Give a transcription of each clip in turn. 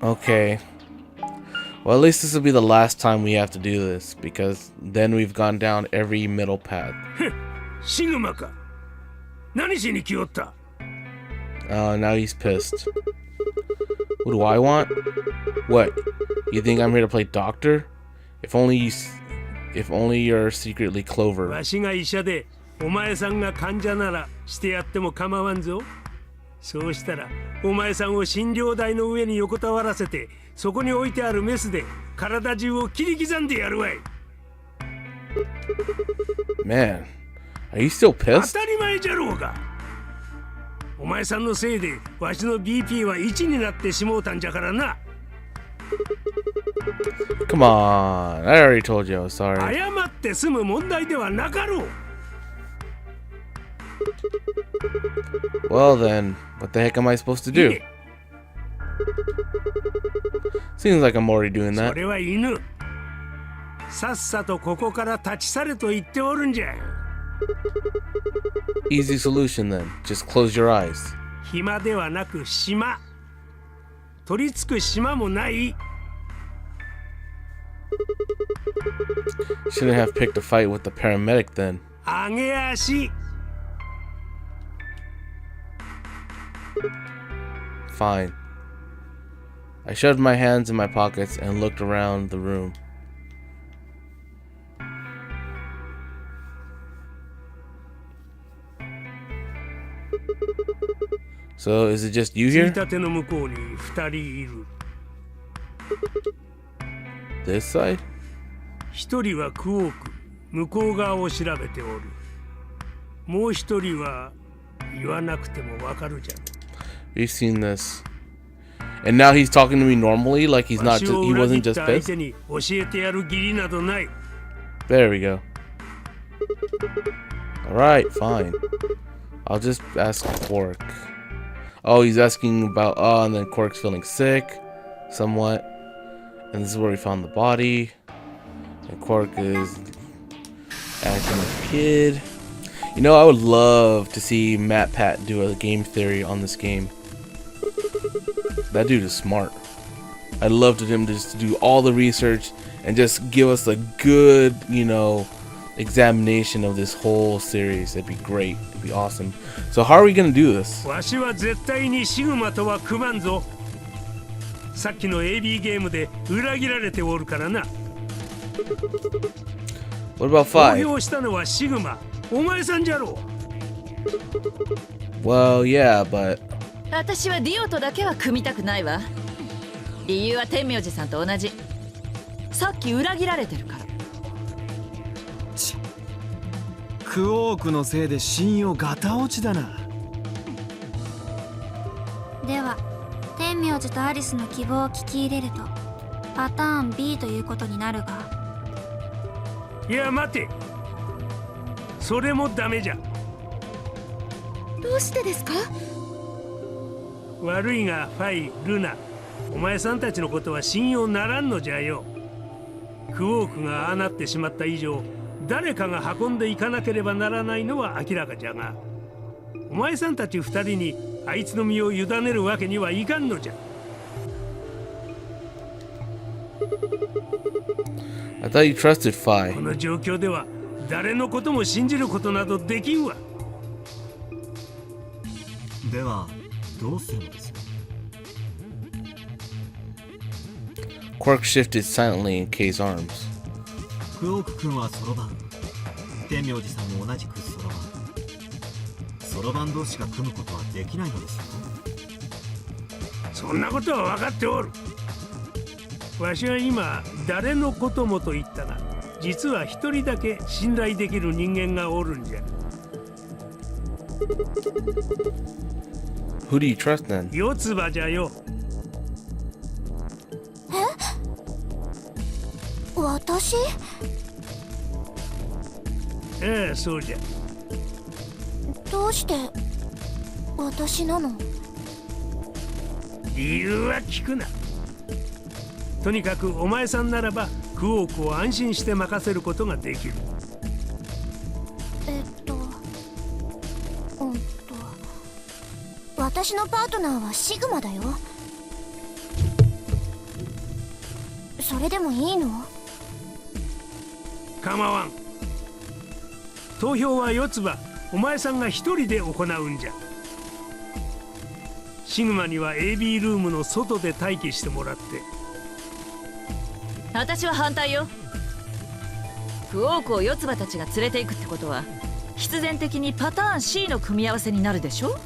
Okay. Well, at least this will be the last time we have to do this, because then we've gone down every middle path. シグマか。何しに来よった。 Now he's pissed. What do I want? What? You think I'm here to play doctor? If only you're secretly Clover. わしが医者で、お前さんが患者ならしてやっても構わんぞ。そうしたら、お前さんを診療台の上に横たわらせて、そこに置いてあるメスで体中を切り刻んでやるわい。Man, are you still 当 pissed? たり前じゃろうが。お前さんのせいでわしの BP は1になってしもうたんじゃからな。Come on, I already told you I was sorry. 謝って済む問題ではなかろう。 Well then, what the heck am I supposed to do? Seems like I'm already doing そ that. れは犬。さっさとここから立ち去れと言っておるんじゃ。 Easy solution then. Just close your eyes. 暇ではなく島。取り付く島もない。 Shouldn't have picked a fight with the paramedic then. 上げ足。 Fine. I shoved my hands in my pockets and looked around the room. So, is it just you つい here? たての向こうに2人いる。 This side? 1人はクオーク、向こう側を調べておる。もう1人は言わなくてもわかるじゃん。 We've seen this. And now he's talking to me normally, like he wasn't just 相 pissed. 手に教えてやる義理などない。 There we go. Alright, fine. I'll just ask Quark. Oh, he's asking about, and then Quark's feeling sick, somewhat. And this is where we found the body. And Quark is acting like a kid. You know, I would love to see Matt Pat do a game theory on this game. That dude is smart. I'd love to him just to do all the research and just give us a good, examination of this whole series. That'd be great. It'd be awesome. So how are we gonna do this? わしは絶対にシグマとは組まんぞ。さっきの AB ゲームで裏切られておるからな。 What about 公 5? 表したのはシグマ。お前さんじゃろう。 Well, yeah, but 私はディオとだけは組みたくないわ。理由は天明寺さんと同じ。さっき裏切られてるから。クオークのせいで信用ガタ落ちだな。では天明寺とアリスの希望を聞き入れるとパターン B ということになるが。いや待て。それもダメじゃ。どうしてですか？悪いがファイ、ルナ、お前さんたちのことは信用ならんのじゃよ。クオークがああなってしまった以上、誰かが運んでいかなければならないのは明らかじゃが、お前さんたち二人にあいつの身を委ねるわけにはいかんのじゃ。 I thought you trusted こ Fi. の状況では誰のことも信じることなどできんわ。ではどうするのです？ Quark shifted silently in K's arms. クオーク君はそろばん、天明寺さんも同じくそろばん。そろばん同士が組むことはできないのですよ。そんなことは分かっておる。わしは今誰のこともと言ったが、実は一人だけ信頼できる人間がおるんじゃ。 Who do you trust then? 四つ葉じゃよ。私？ええ、そうじゃ。どうして私なの？理由は聞くな。とにかくお前さんならばクオークを安心して任せることができる。私のパートナーはシグマだよ。それでもいいの？構わん。投票は四つ葉、お前さんが一人で行うんじゃ。シグマには AB ルームの外で待機してもらって。私は反対よ。クオークを四つ葉たちが連れていくってことは必然的にパターン C の組み合わせになるでしょ。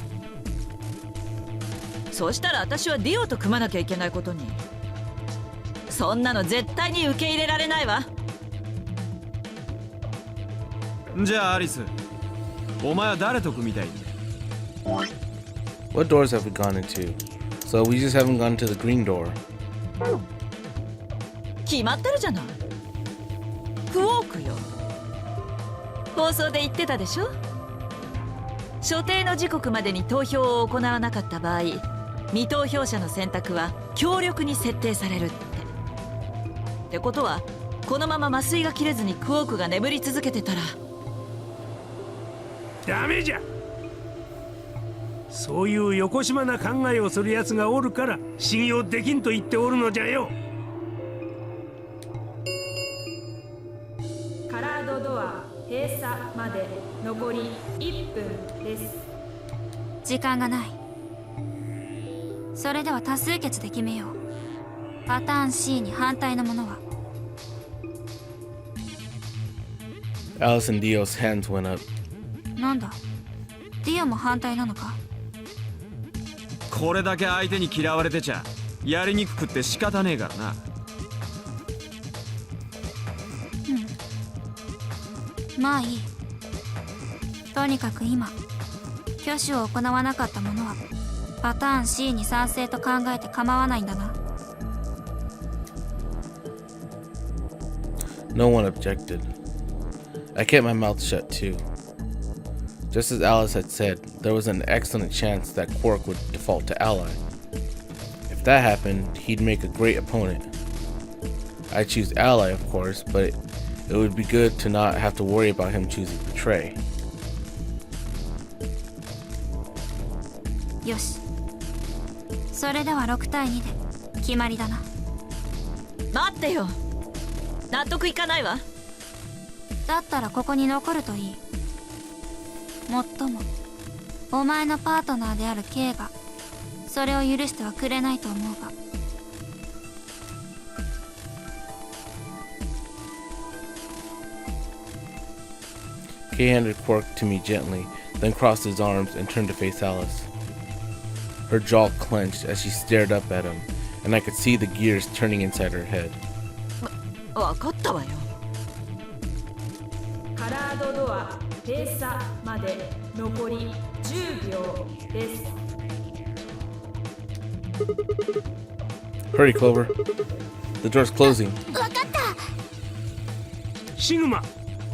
そうしたら私はディオと組まなきゃいけないことに。そんなの絶対に受け入れられないわ。じゃあアリス、お前は誰と組みたい？ What doors have we gone into? So we just haven't gone to the green door. 決まってるじゃない。クオークよ。放送で言ってたでしょ。所定の時刻までに投票を行わなかった場合、未投票者の選択は強力に設定されるって。ってことはこのまま麻酔が切れずにクオークが眠り続けてたらダメじゃ。そういうよこしまな考えをするやつがおるから信用できんと言っておるのじゃよ。カラードドア閉鎖まで残り1分です。時間がない。それでは多数決で決めよう。パターン C に反対のものは？ Alice and Dio's hands went up. なんだ、ディオも反対なのか？これだけ相手に嫌われてちゃやりにくくって仕方ねえからな。まあいい。とにかく今挙手を行わなかった者はパターン C に賛成と考えて構わないんだな。No one objected. I kept my mouth shut too. Just as Alice had said, there was an excellent chance that Quark would default to ally. If that happened, he'd make a great opponent. I'd choose ally, of course, but it would be good to not have to worry about him choosing betray. よし。それでは6対2で決まりだな。待ってよ。納得いかないわ。だったらここに残るといい。もっともお前のパートナーである K がそれを許してはくれないと思うが。Kay handed Quark to me gently, then crossed his arms and turned to face Alice. Her jaw clenched as she stared up at him, and I could see the gears turning inside her head. わかったわよ。カラードドア閉鎖まで残り10秒です。Hurry, Clover. The door's closing. わかった。シグマ、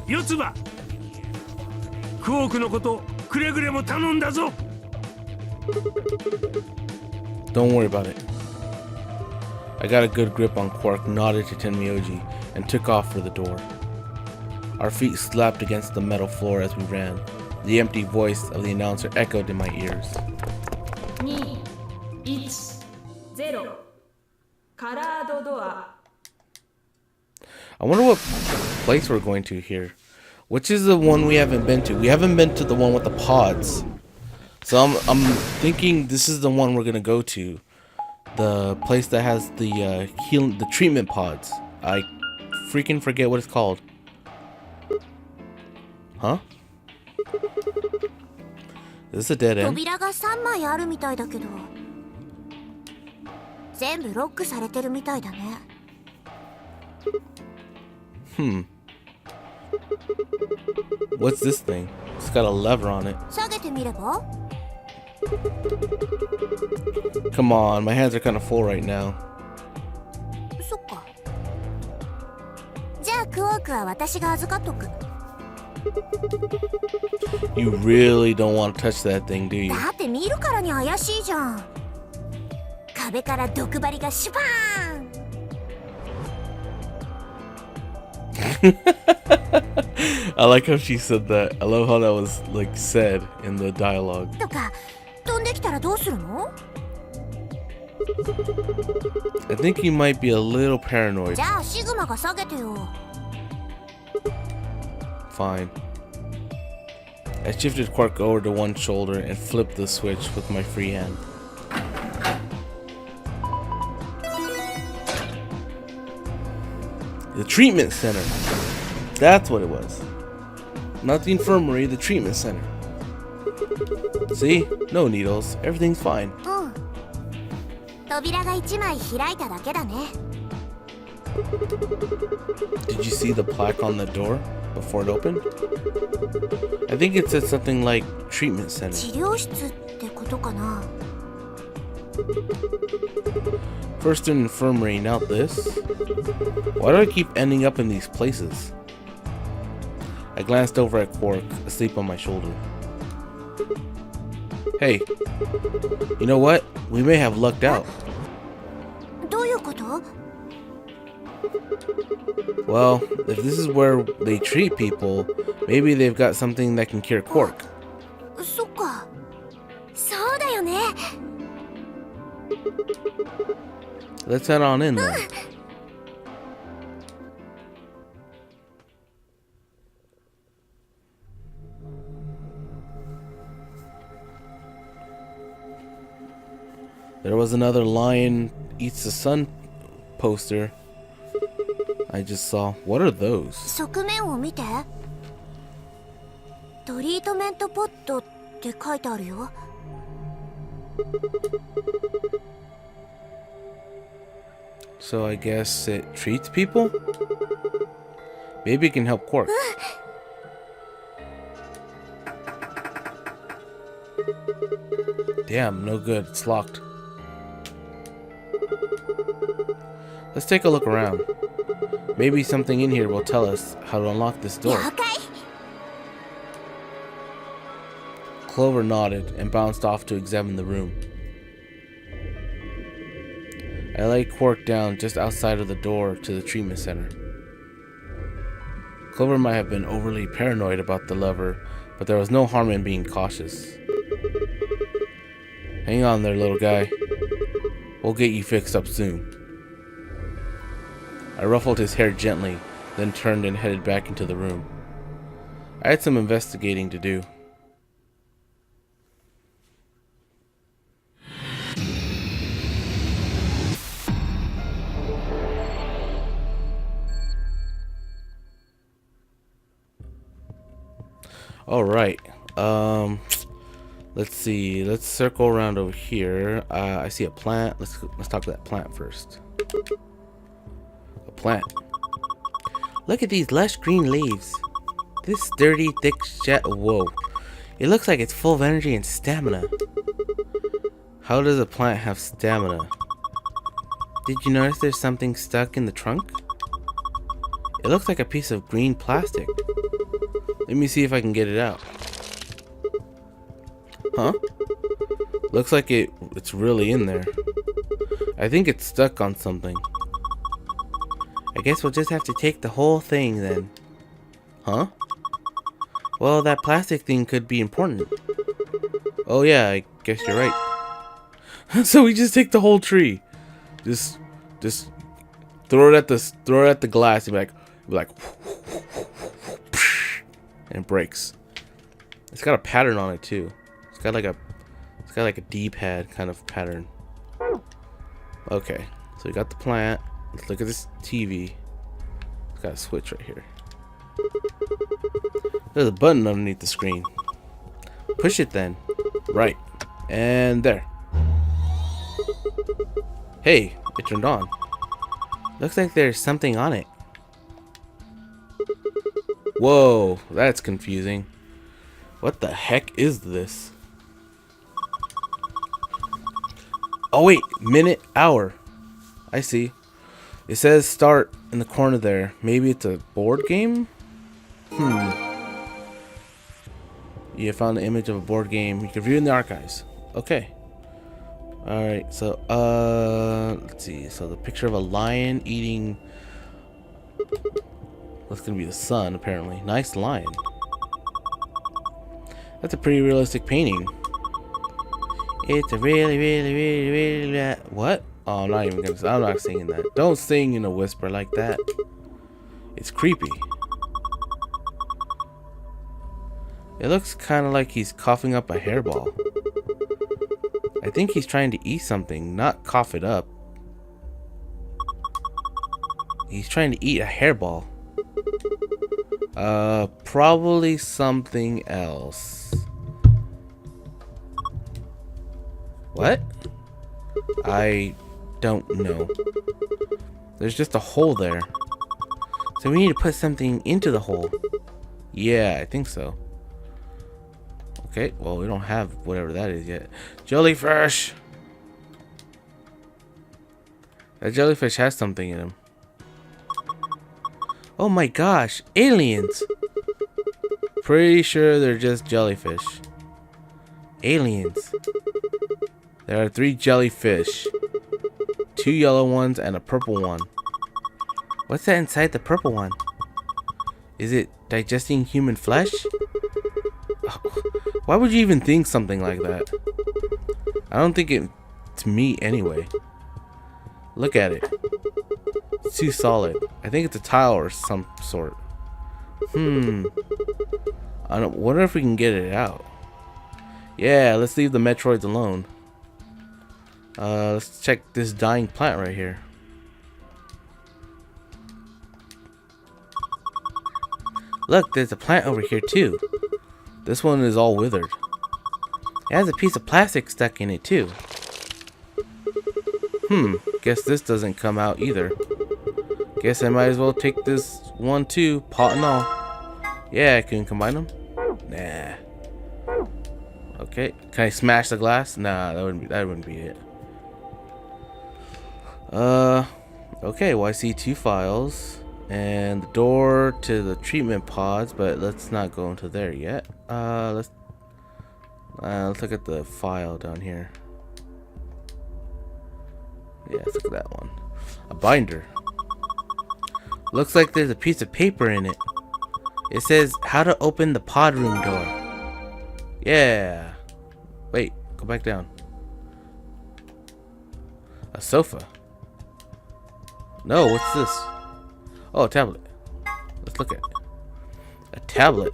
四つ葉、クオークのことくれぐれも頼んだぞ。Don't worry about it. I got a good grip on Quark, nodded to Tenmyoji, and took off for the door. Our feet slapped against the metal floor as we ran. The empty voice of the announcer echoed in my ears. 2、1、0。カラードドア。I wonder what place we're going to here. Which is the one we haven't been to? We haven't been to the one with the pods. So I'm thinking this is the one we're gonna go to. The place that has the the treatment pods. I freaking forget what it's called. Huh? Is this a dead end? 扉が3枚あるみたいだけど全部ロックされてるみたいだね。What's this thing? It's got a lever on it. 下げてみれば？ Come on, my hands are kind of full right now. そっか。じゃあクオークは私が預かっとく。You really don't want to touch that thing, do you? だって見るからに怪しいじゃん。壁から毒針がシュパーン。I like how she said that. I love how that was like said in the dialogue. とか飛んできたらどうするの？ I think you might be a little paranoid. じゃあシグマが下げてよ。 Fine. I shifted Quark over to one shoulder and flipped the switch with my free hand. The treatment center. That's what it was. Not the infirmary, the treatment center. See? No needles. Everything's fine. うん。扉が1枚開いただけだね。 Did you see the plaque on the door before it opened? I think it said something like treatment center. 治療室ってことかな。 First an infirmary, now this. Why do I keep ending up in these places? I glanced over at Quark, asleep on my shoulder. Hey, you know what? We may have lucked out. どういうこと？ Well, if this is where they treat people, maybe they've got something that can cure Quark. そっか。そうだよね。 Let's head on in then. There was another lion eats the sun poster I just saw. What are those? 側面を見て。トリートメントポットって書いてあるよ。 So I guess it treats people? Maybe it can help Quark. Damn, no good. It's locked. Let's take a look around. Maybe something in here will tell us how to unlock this door. 了解。 Clover nodded and bounced off to examine the room. I laid Quark down just outside of the door to the treatment center. Clover might have been overly paranoid about the lever, but there was no harm in being cautious. Hang on there, little guy. We'll get you fixed up soon. I ruffled his hair gently, then turned and headed back into the room. I had some investigating to do. All right. Let's see. Let's circle around over here. I see a plant. Let's talk to that plant first. A plant. Look at these lush green leaves. This sturdy, thick whoa. It looks like it's full of energy and stamina. How does a plant have stamina? Did you notice there's something stuck in the trunk? It looks like a piece of green plastic. Let me see if I can get it out. Huh? Looks like it's really in there. I think it's stuck on something. I guess we'll just have to take the whole thing then. Huh? Well, that plastic thing could be important. Oh yeah, I guess you're right. So we just take the whole tree. Just throw it at the glass and be like and it breaks. It's got a pattern on it too. It's got like a D-pad kind of pattern. Okay, so we got the plant. Let's look at this TV. It's got a switch right here. There's a button underneath the screen. Push it then. Right. And there. Hey, it turned on. Looks like there's something on it. Whoa, that's confusing. What the heck is this? Oh wait, minute, hour. I see. It says start in the corner there. Maybe it's a board game? You found an image of a board game. You can view it in the archives. Okay. Alright, so let's see. So the picture of a lion eating, that's gonna be the sun apparently. Nice lion. That's a pretty realistic painting. It's a really, really, really, really bad. What? Oh, I'm not even gonna. I'm not singing that. Don't sing in a whisper like that. It's creepy. It looks kind of like he's coughing up a hairball. I think he's trying to eat something, not cough it up. He's trying to eat a hairball. Probably something else. What? I don't know. There's just a hole there. So we need to put something into the hole. Yeah, I think so. Okay, well, we don't have whatever that is yet. Jellyfish! That jellyfish has something in him. Oh my gosh, aliens! Pretty sure they're just jellyfish. Aliens. There are 3 jellyfish. 2 yellow ones and a purple one. What's that inside the purple one? Is it digesting human flesh? Why would you even think something like that? I don't think it's meat anyway. Look at it. It's too solid. I think it's a tile or some sort. I wonder if we can get it out. Yeah, let's leave the Metroids alone. Let's check this dying plant right here. Look, there's a plant over here too. This one is all withered. It has a piece of plastic stuck in it too. Guess this doesn't come out either. Guess I might as well take this one too, pot and all. Yeah, I can combine them. Nah. Okay, can I smash the glass? Nah, that wouldn't be it. Okay, well I see 2 files and the door to the treatment pods, but let's not go into there yet. Let's look at the file down here. Yeah, let's look at that one. A binder. Looks like there's a piece of paper in it. It says how to open the pod room door. Yeah. Wait, go back down. A sofa. No, what's this? Oh, a tablet. Let's look at it. A tablet.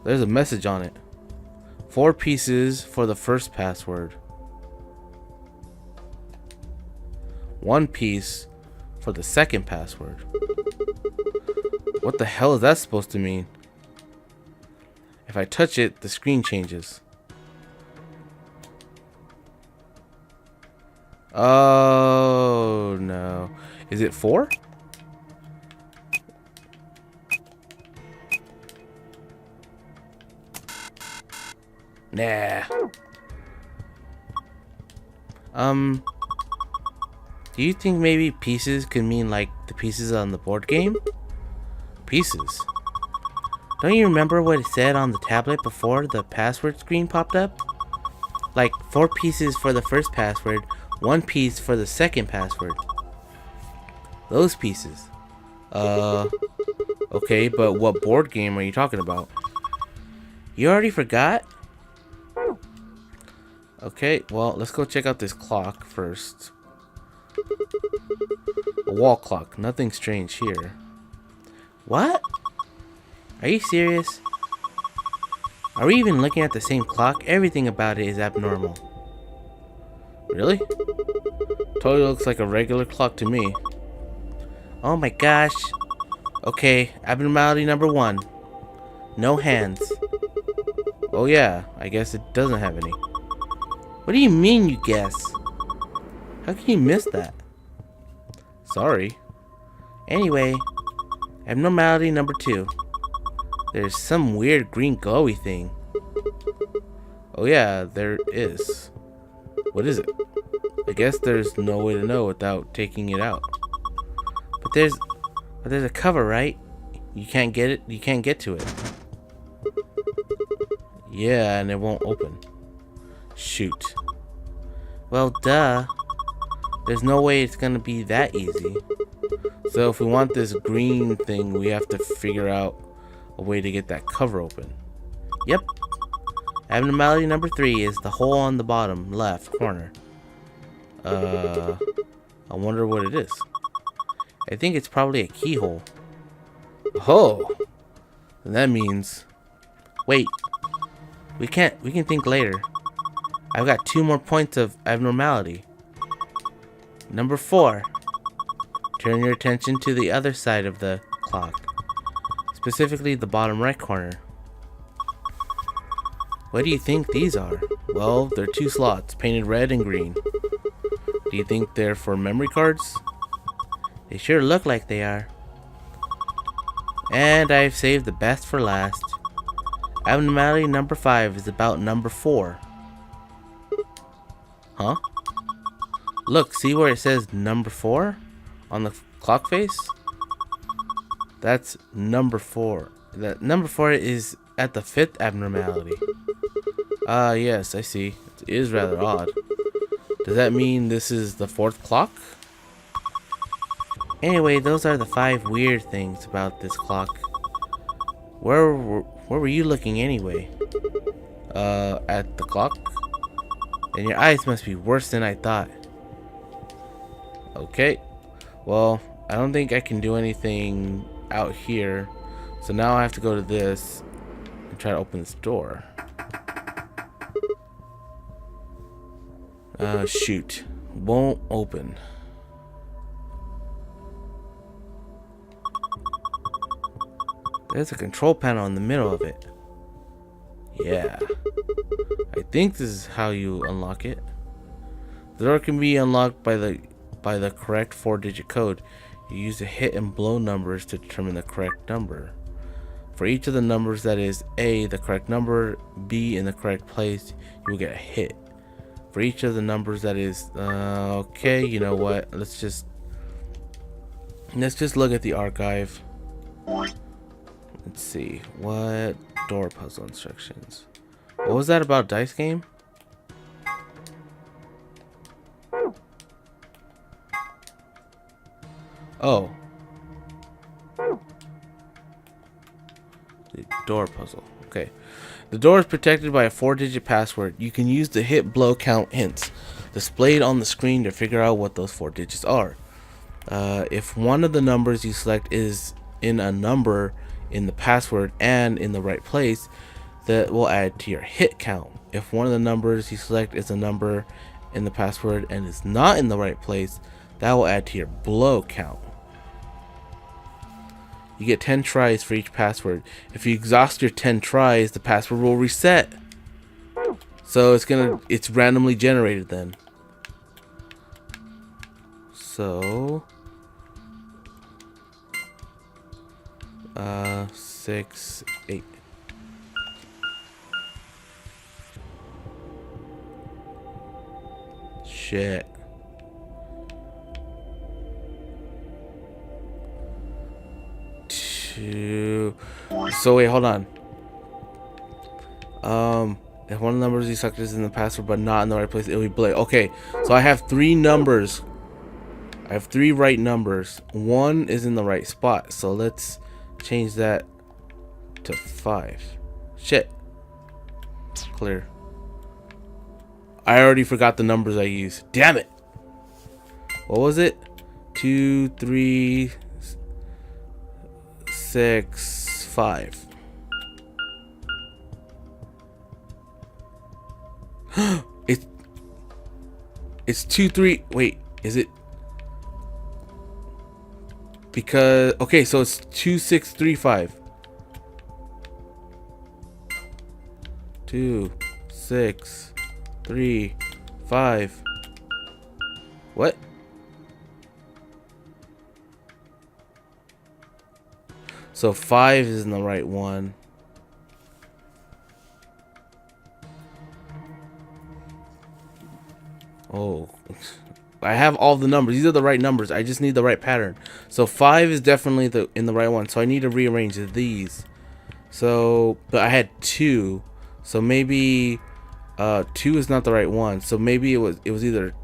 There's a message on it. 4 pieces for the first password. 1 piece for the second password. What the hell is that supposed to mean? If I touch it, the screen changes. Oh no. Is it 4? Nah. Do you think maybe pieces could mean like the pieces on the board game? Pieces. Don't you remember what it said on the tablet before the password screen popped up? Like 4 pieces for the first password, 1 piece for the second password. Those pieces. Okay, but what board game are you talking about? You already forgot? Okay, well, let's go check out this clock first. A wall clock. Nothing strange here. What? Are you serious? Are we even looking at the same clock? Everything about it is abnormal. Really? Totally looks like a regular clock to me. Oh my gosh. Okay, abnormality number 1. No hands. Oh yeah, I guess it doesn't have any. What do you mean you guess? How can you miss that? Sorry. Anyway, abnormality number 2. There's some weird green glowy thing. Oh yeah, there is. What is it? I guess there's no way to know without taking it out. But there's a cover, right? You can't get it. You can't get to it. Yeah, and it won't open. Shoot. Well, duh. There's no way it's gonna be that easy. So if we want this green thing, we have to figure out a way to get that cover open. Yep. Abnormality number 3 is the hole on the bottom left corner. I wonder what it is. I think it's probably a keyhole. Oh, and that means, wait, we can think later. I've got 2 more points of abnormality. Number 4, turn your attention to the other side of the clock, specifically the bottom right corner. What do you think these are? Well, they're 2 slots painted red and green. Do you think they're for memory cards? They sure look like they are. And I've saved the best for last. Abnormality number 5 is about number 4. Huh? Look, see where it says number 4 on the clock face? That's number 4. That number 4 is at the 5th abnormality. Ah, yes, I see. It is rather odd. Does that mean this is the 4th clock? Anyway, those are the 5 weird things about this clock. Where were you looking anyway? At the clock? And your eyes must be worse than I thought. Okay. Well, I don't think I can do anything out here. So now I have to go to this and try to open this door. Shoot. Won't open. There's a control panel in the middle of it. Yeah. I think this is how you unlock it. The door can be unlocked by the correct 4-digit code. You use the hit and blow numbers to determine the correct number. For each of the numbers that is A, the correct number, B, in the correct place, you will get a hit. For each of the numbers that is okay, you know what? Let's just look at the archive. Let's see. What door puzzle instructions? What was that about dice game? Oh. The door puzzle. Okay. The door is protected by a 4-digit password. You can use the hit blow count hints displayed on the screen to figure out what those 4 digits are. If one of the numbers you select is in a number in the password and in the right place, that will add to your hit count. If one of the numbers you select is a number in the password and is not in the right place, that will add to your blow count. You get 10 tries for each password. If you exhaust your 10 tries, the password will reset. So it's randomly generated then. So 6, 8. Shit. So wait, hold on. If one of the numbers you select is in the password but not in the right place, it'll be blank. Okay, so I have 3 numbers. I have 3 right numbers. 1 is in the right spot. So let's change that to 5. Shit. Clear. I already forgot the numbers I used. Damn it. What was it? 2, 3, 6, 5. It's 2, 3. Wait, is it? Because okay, so it's 2, 6, 3, 5. 2, 6, 3, 5. What? So 5 is in the right one. Oh, I have all the numbers. These are the right numbers. I just need the right pattern. So 5 is definitely in the right one. So I need to rearrange these. So, but I had 2. So maybe 2 is not the right one. So maybe it was either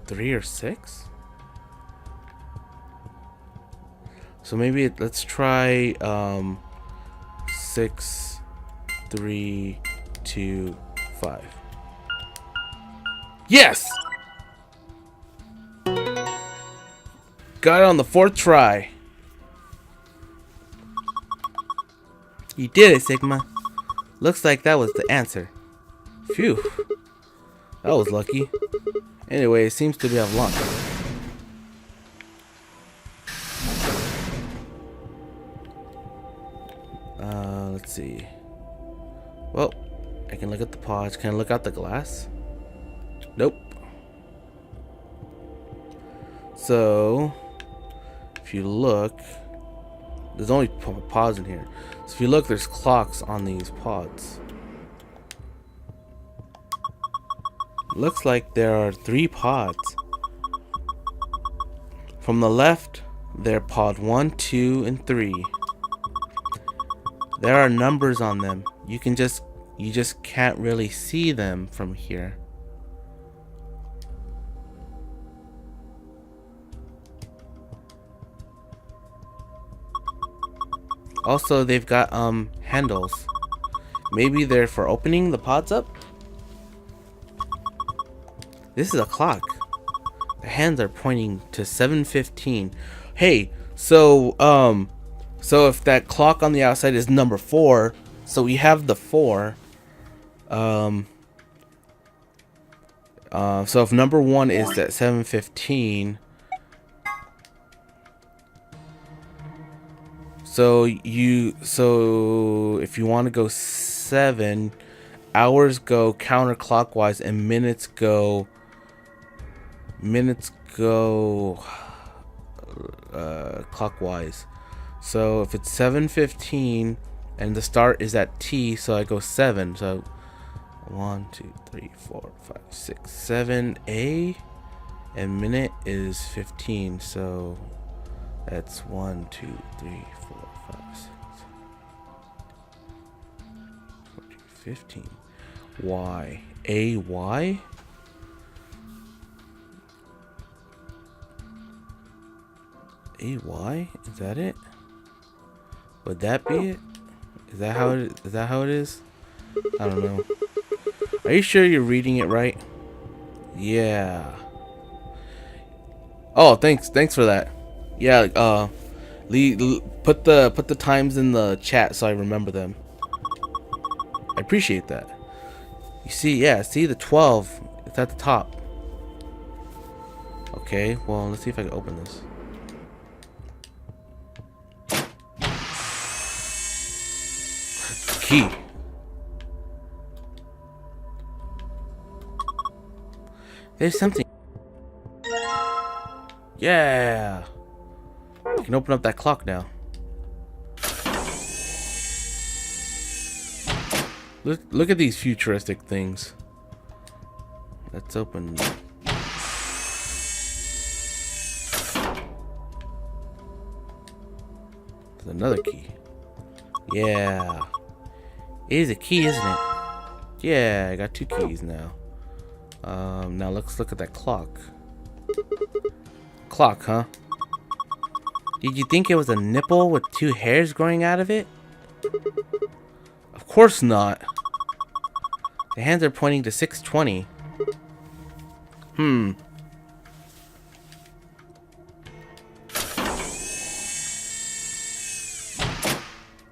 3 or 6. So maybe let's try 6, 3, 2, 5. Yes! Got it on the 4th try. You did it, Sigma. Looks like that was the answer. Phew. That was lucky. Anyway, it seems to be have luck. Let's see. Well, I can look at the pods. Can I look out the glass? Nope. So, if you look, there's only pods in here. So if you look, there's clocks on these pods. Looks like there are 3 pods. From the left, they're pod 1, 2, and 3. There are numbers on them. You just can't really see them from here. Also, they've got handles. Maybe they're for opening the pods up. This is a clock. The hands are pointing to 7:15. Hey, so if that clock on the outside is number 4, so we have the 4. So if number 1 is at 7:15, so if you want to go 7, hours go counterclockwise and minutes go clockwise. So if it's 7:15 and the start is at T, so I go 7. So 1, 2, 3, 4, 5, 6, 7 A, and minute is 15. So that's 1, 2, 3, 4, 5, 6, 14, 15. Y A Y. AY? Is that it? Would that be it? Is that how it is? I don't know. Are you sure you're reading it right? Yeah. Oh, thanks for that. Yeah, put the times in the chat so I remember them. I appreciate that. You see, yeah, see the 12. It's at the top. Okay, well, let's see if I can open this. Key. There's something. Yeah. I can open up that clock now. Look at these futuristic things. Let's open. There's another key. Yeah. It is a key, isn't it? Yeah, I got 2 keys now. Now let's look at that clock. Clock, huh? Did you think it was a nipple with 2 hairs growing out of it? Of course not. The hands are pointing to 6:20.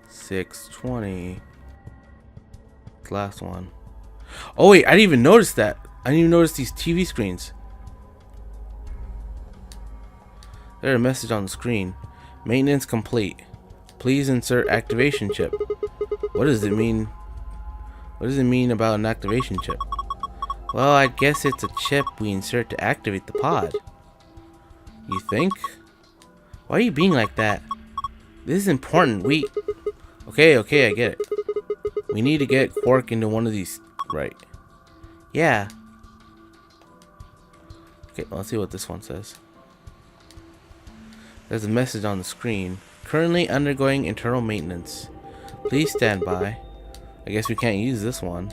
6:20. Last one. Oh wait, I didn't even notice that. I didn't even notice these TV screens. There's a message on the screen. Maintenance complete. Please insert activation chip. What does it mean? What does it mean about an activation chip? Well, I guess it's a chip we insert to activate the pod. You think? Why are you being like that? This is important. Okay, I get it. We need to get Quark into one of these, right? Yeah. Okay, let's see what this one says. There's a message on the screen. Currently undergoing internal maintenance. Please stand by. I guess we can't use this one.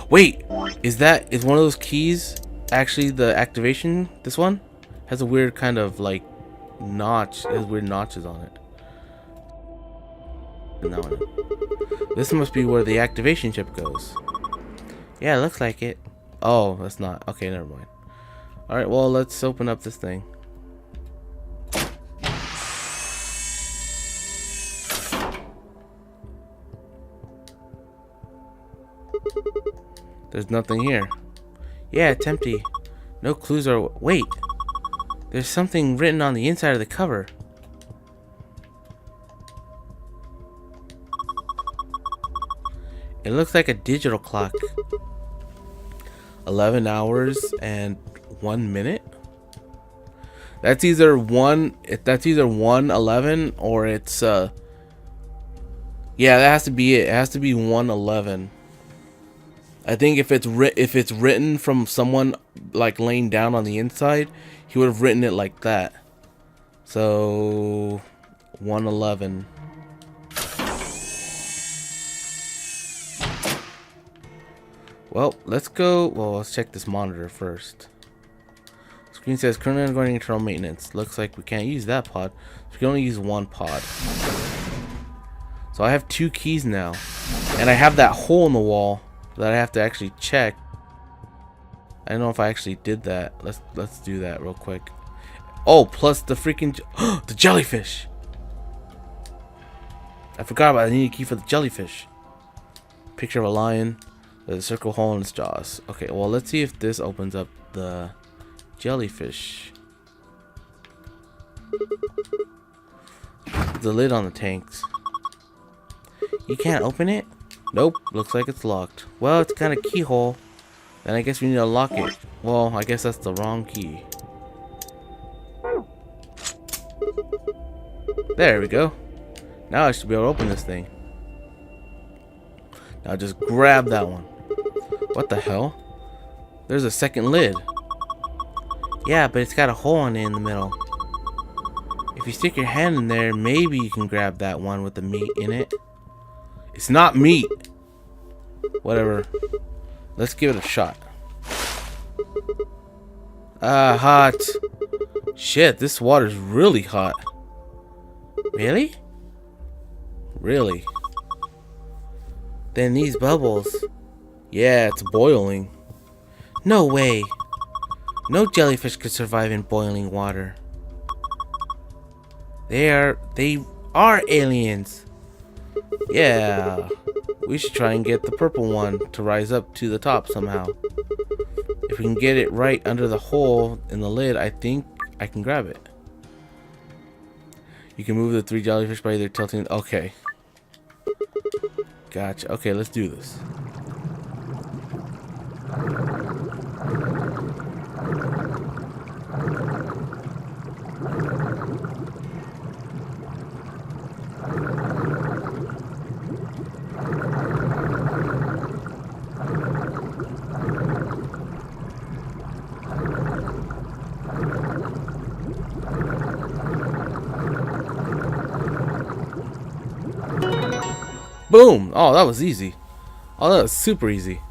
Wait, is one of those keys actually the activation? This one has a weird kind of like notch. It has weird notches on it. And that one. This must be where the activation chip goes. Yeah, it looks like it. Oh, that's not. Okay, never mind. Alright, well, let's open up this thing. There's nothing here. Yeah, it's empty. No clues are... Wait! There's something written on the inside of the cover. It looks like a digital clock. 11 hours and 1 minute? That's either 1:11 or it's yeah, that has to be it. It has to be 1:11. I think if it's written from someone like laying down on the inside, he would have written it like that. So 1:11. Well, let's go. Well, let's check this monitor first. Screen says currently undergoing internal maintenance. Looks like we can't use that pod. So we can only use one pod. So I have 2 keys now, and I have that hole in the wall that I have to actually check. I don't know if I actually did that. Let's do that real quick. Oh, plus the freaking the jellyfish. I forgot about it. I need a key for the jellyfish. Picture of a lion. There's a circle hole in its jaws. Okay, well, let's see if this opens up the jellyfish. The lid on the tanks. You can't open it? Nope, looks like it's locked. Well, it's got a keyhole. Then I guess we need to lock it. Well, I guess that's the wrong key. There we go. Now I should be able to open this thing. Now just grab that one. What the hell? There's a second lid. Yeah, but it's got a hole in it in the middle. If you stick your hand in there, maybe you can grab that one with the meat in it. It's not meat. Whatever. Let's give it a shot. Ah, hot. Shit, this water's really hot. Really? Really? Then these bubbles. Yeah, it's boiling. No way. No jellyfish could survive in boiling water. They are aliens. Yeah. We should try and get the purple one to rise up to the top somehow. If we can get it right under the hole in the lid, I think I can grab it. You can move the 3 jellyfish by either tilting. Okay. Gotcha. Okay, let's do this. Boom! Oh, that was easy. Oh, that was super easy.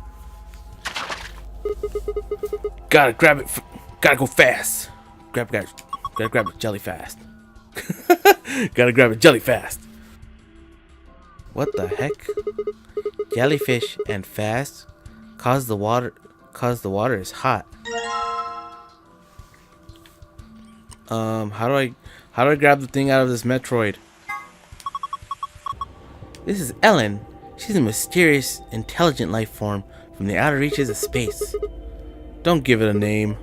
Gotta grab it. Gotta go fast. Gotta grab it jelly fast. Gotta grab it jelly fast. What the heck? Jellyfish and fast? Cause the water is hot. How do I grab the thing out of this Metroid? This is Ellen. She's a mysterious, intelligent life form from the outer reaches of space. Don't give it a name.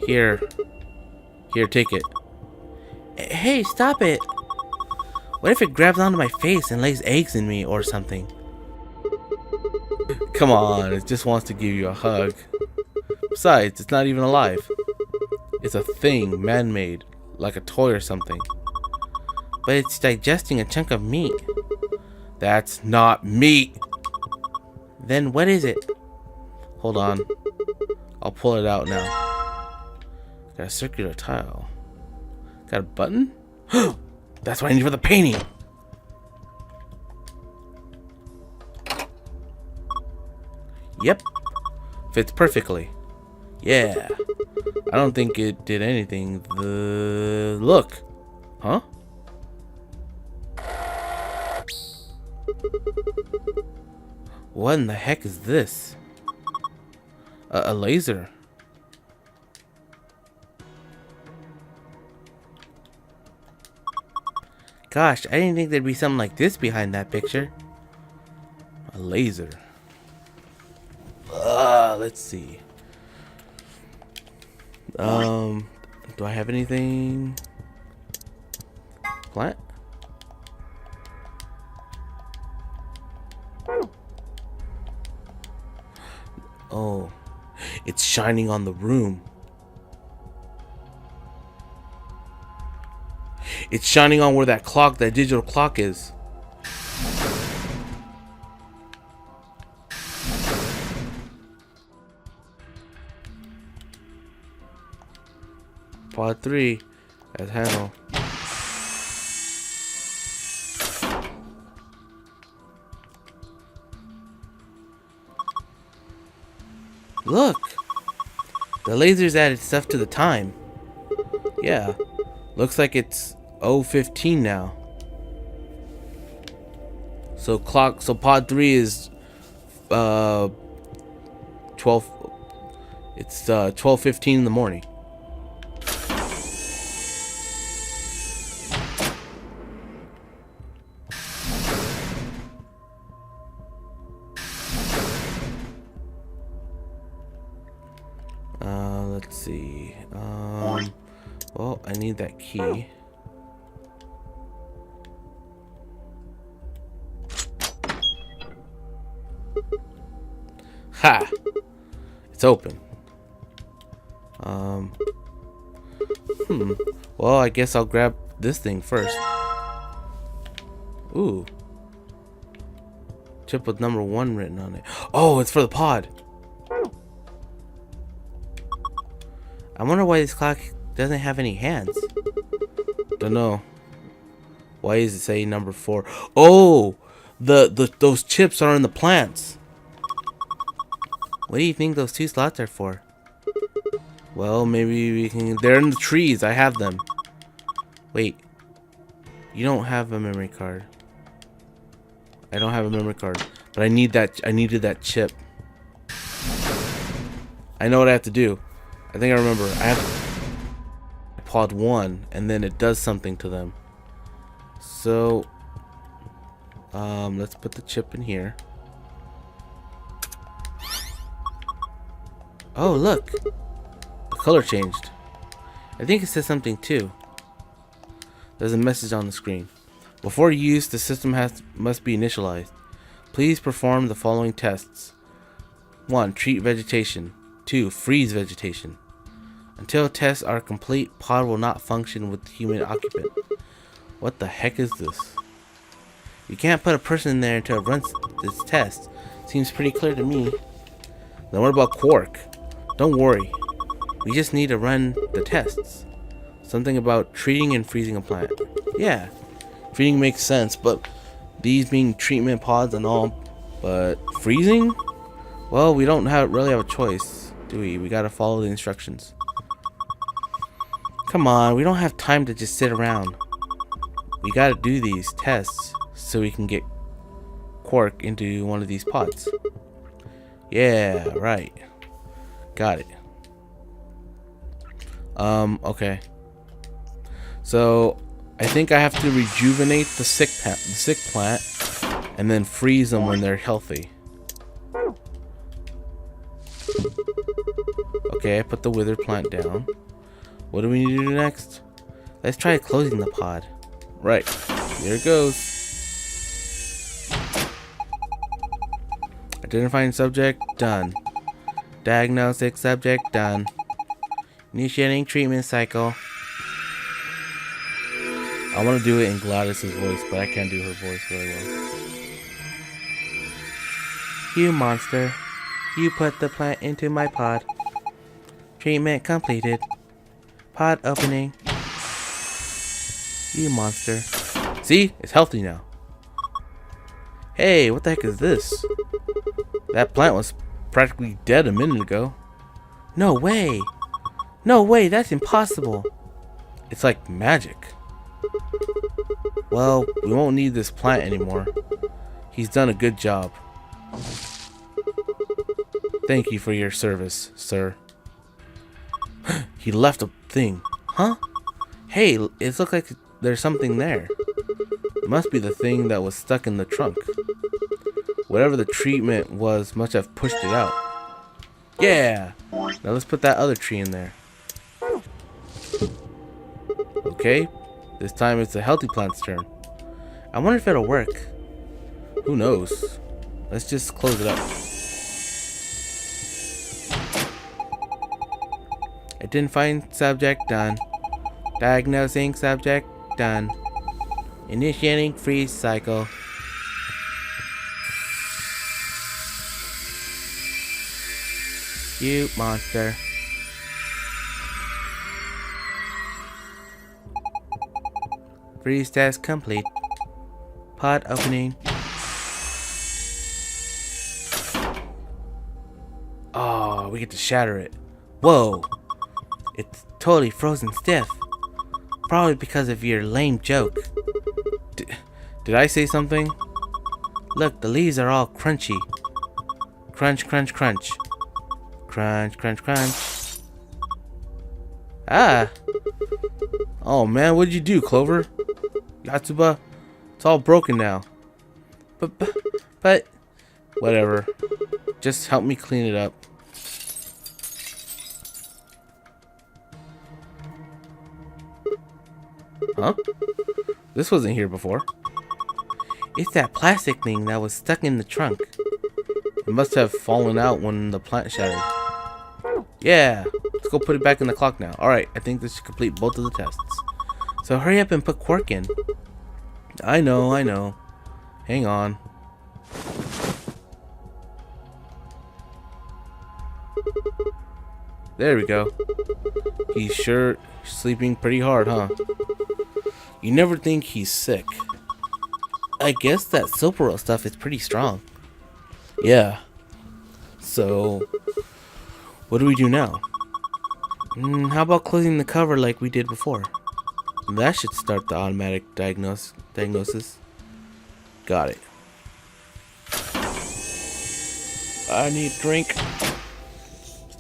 Here, take it. Hey, stop it. What if it grabs onto my face and lays eggs in me or something? Come on, it just wants to give you a hug. Besides, it's not even alive. It's a thing, man-made, like a toy or something. But it's digesting a chunk of meat. That's not meat. Then what is it? Hold on. I'll pull it out now. Got a circular tile. Got a button? That's what I need for the painting. Yep. Fits perfectly. Yeah. I don't think it did anything. Look. Huh? What in the heck is this? A laser. Gosh, I didn't think there'd be something like this behind that picture. A laser. Let's see. Do I have anything? Plant? Oh, it's shining on the room. It's shining on where that clock, that digital clock is. Pod 3 as handle. Look! The laser's added stuff to the time. Yeah. Looks like it's 0:15 now. So pod 3 is 12, it's 12:15 in the morning. Let's see. Well, I need that key. Ha! It's open. Well, I guess I'll grab this thing first. Ooh. Chip with number 1 written on it. Oh, it's for the pod. I wonder why this clock doesn't have any hands. Don't know. Why does it say number 4? Oh, those chips are in the plants. What do you think those 2 slots are for? Well, maybe we can. They're in the trees. I have them. Wait. You don't have a memory card. I don't have a memory card, but I need that. I needed that chip. I know what I have to do. I think I remember. I have pod 1, and then it does something to them. So, let's put the chip in here. Oh, look! The color changed. I think it says something too. There's a message on the screen. Before use, the system must be initialized. Please perform the following tests. 1. Treat vegetation. 2. Freeze vegetation. Until tests are complete, pod will not function with the human occupant. What the heck is this? You can't put a person in there until it runs this test. Seems pretty clear to me. Then what about Quark? Don't worry. We just need to run the tests. Something about treating and freezing a plant. Yeah, treating makes sense, but these being treatment pods and all, but freezing? Well, we don't really have a choice, do we? We gotta follow the instructions. Come on, we don't have time to just sit around. We gotta do these tests so we can get Quark into one of these pods. Yeah, right. Got it. Okay. So I think I have to rejuvenate the sick plant and then freeze them when they're healthy. Okay, I put the withered plant down. What do we need to do next? Let's try closing the pod. Right. Here it goes. Identifying subject, done. Diagnostic subject, done. Initiating treatment cycle. I want to do it in Gladys's voice, but I can't do her voice really well. You monster. You put the plant into my pod. Treatment completed. Pod opening. You monster. See? It's healthy now. Hey, what the heck is this? That plant was practically dead a minute ago. No way. No way, that's impossible. It's like magic. Well, we won't need this plant anymore. He's done a good job. Thank you for your service, sir. He left a thing. Huh? Hey, it looks like there's something there. It must be the thing that was stuck in the trunk. Whatever the treatment was must have pushed it out. Yeah! Now let's put that other tree in there. Okay. This time it's the healthy plant's turn. I wonder if it'll work. Who knows? Let's just close it up. Identifying subject done. Diagnosing subject done. Initiating freeze cycle. You monster. Freeze test complete. Pod opening. Oh, we get to shatter it. Whoa. It's totally frozen stiff. Probably because of your lame joke. Did I say something? Look, the leaves are all crunchy. Crunch, crunch, crunch. Crunch, crunch, crunch. Ah. Oh man, what'd you do, Clover? Yatsuba? It's all broken now. But, whatever. Just help me clean it up. Huh? This wasn't here before. It's that plastic thing that was stuck in the trunk. It must have fallen out when the plant shattered. Yeah, let's go put it back in the clock now. Alright, I think this should complete both of the tests. So hurry up and put Quark in. I know. Hang on. There we go. He's sure sleeping pretty hard, huh? You never think he's sick. I guess that Silverwell stuff is pretty strong. Yeah. So, what do we do now? How about closing the cover like we did before? That should start the automatic diagnosis. Got it. I need a drink.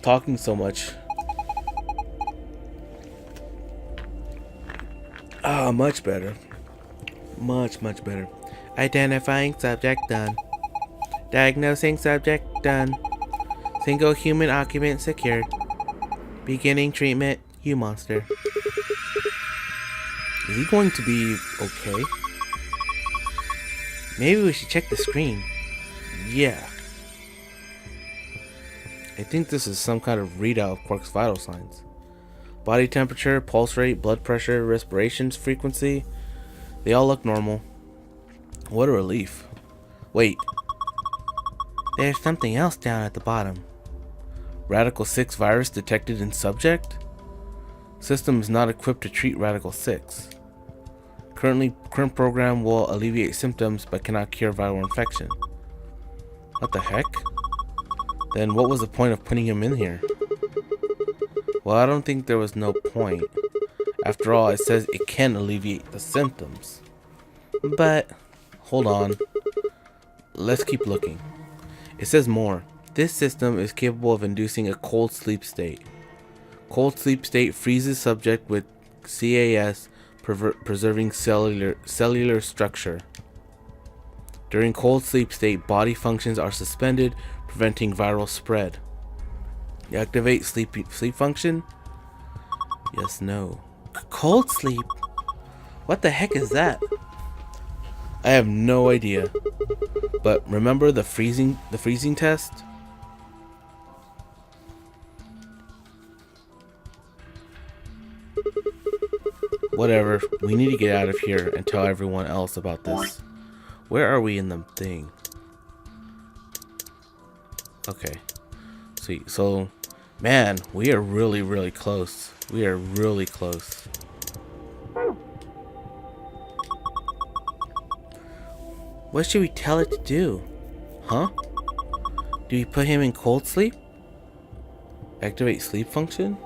Talking so much. Ah, much better. Much better. Identifying subject done. Diagnosing subject done. Single human occupant secured. Beginning treatment, you monster. Is he going to be okay? Maybe we should check the screen. Yeah. I think this is some kind of readout of Quark's vital signs. Body temperature, pulse rate, blood pressure, respiration frequency. They all look normal. What a relief. Wait. There's something else down at the bottom. Radical 6 virus detected in subject? System is not equipped to treat Radical 6. Current program will alleviate symptoms but cannot cure viral infection. What the heck? Then what was the point of putting him in here? Well, I don't think there was no point. After all, it says it can alleviate the symptoms. But, hold on. Let's keep looking. It says more. This system is capable of inducing a cold sleep state. Cold sleep state freezes subject with CAS, preserving cellular structure. During cold sleep state, body functions are suspended, preventing viral spread. Activate sleep function? Yes, no. Cold sleep? What the heck is that? I have no idea. But remember the freezing test? Whatever, we need to get out of here and tell everyone else about this. Where are we in the thing? Okay. Sweet. So, man, we are really close. We are really close. What should we tell it to do? Huh? Do we put him in cold sleep? Activate sleep function?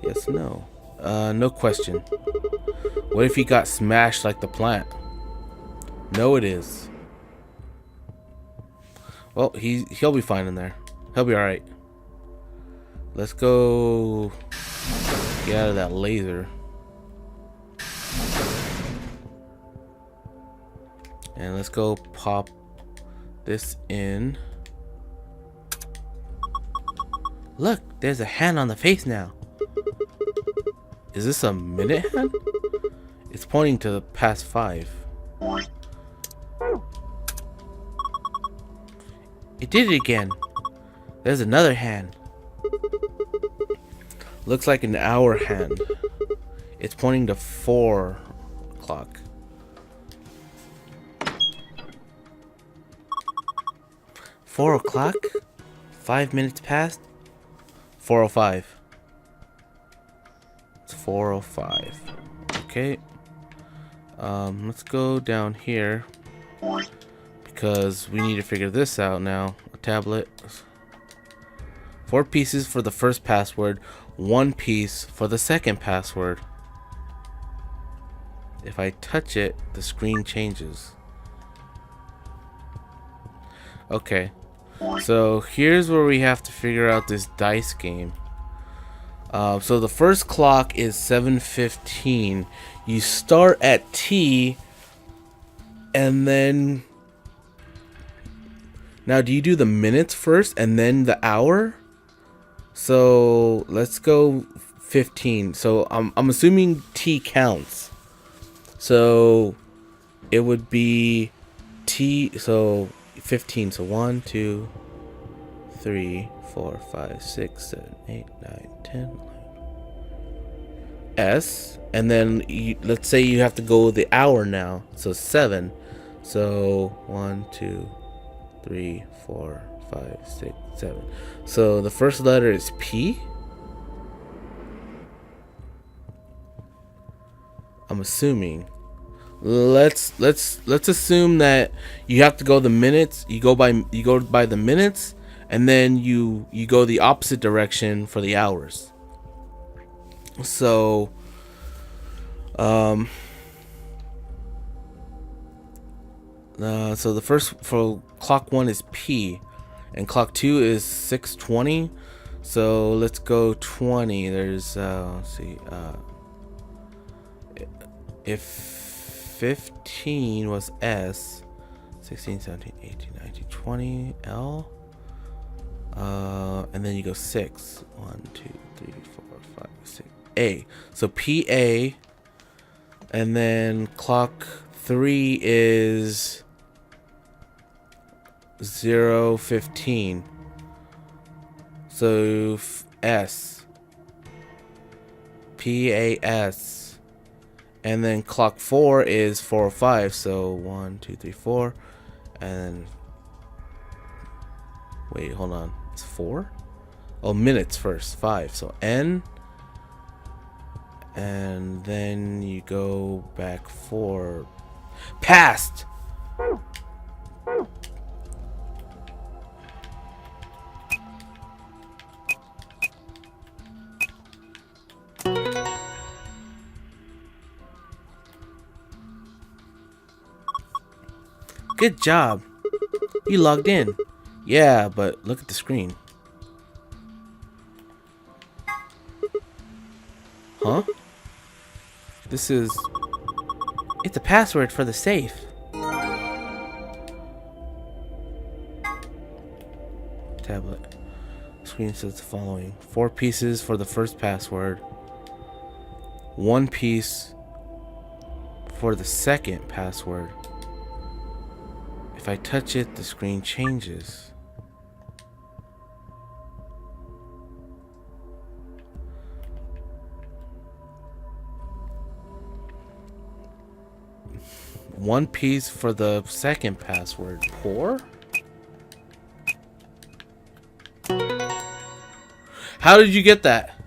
Yes, no. No question. What if he got smashed like the plant? No, it is. Well, he'll be fine in there. He'll be alright. Let's go get out of that laser. And let's go pop this in. Look, there's a hand on the face now. Is this a minute hand? It's pointing to the past 5. It did it again. There's another hand. Looks like an hour hand. It's pointing to 4 o'clock. 4 o'clock? 5 minutes past? 4:05. It's 4:05. Okay. Let's go down here because we need to figure this out now. A tablet. 4 pieces for the first password, 1 piece for the second password. If I touch it, the screen changes. Okay. So here's where we have to figure out this dice game. So the first clock is 7:15. You start at T, and then now do you do the minutes first and then the hour? So let's go 15. So I'm assuming T counts. So it would be T. So 15. So 1, 2, 3, 4, 5, 6, 7, 8, 9, 10, 11. S, and then let's say you have to go the hour now. So 7. So 1, 2, 3, 4, 5, 6, 7. So the first letter is P. I'm assuming. Let's assume that you have to go the minutes. You go by the minutes, and then you go the opposite direction for the hours. So so the first for clock 1 is P, and clock 2 is 6:20. So let's go 20. There's let's see, if 15 was S, 16, 17, 18, 19, 20 L, and then you go 6. 1, 2, 3, 4, 5, 6 A. So PA, and then clock 3 is 0:15. So S, PAS, and then clock 4 is 4:05. So 1, 2, 3, 4, and wait, hold on, it's 4. Oh, minutes first, 5. So N, and then you go back 4. Past. Good job. You logged in. Yeah, but look at the screen. Huh? It's a password for the safe. Tablet. Screen says the following. 4 pieces for the first password. 1 piece for the second password. If I touch it, the screen changes. One piece for the second password. Pour? How did you get that?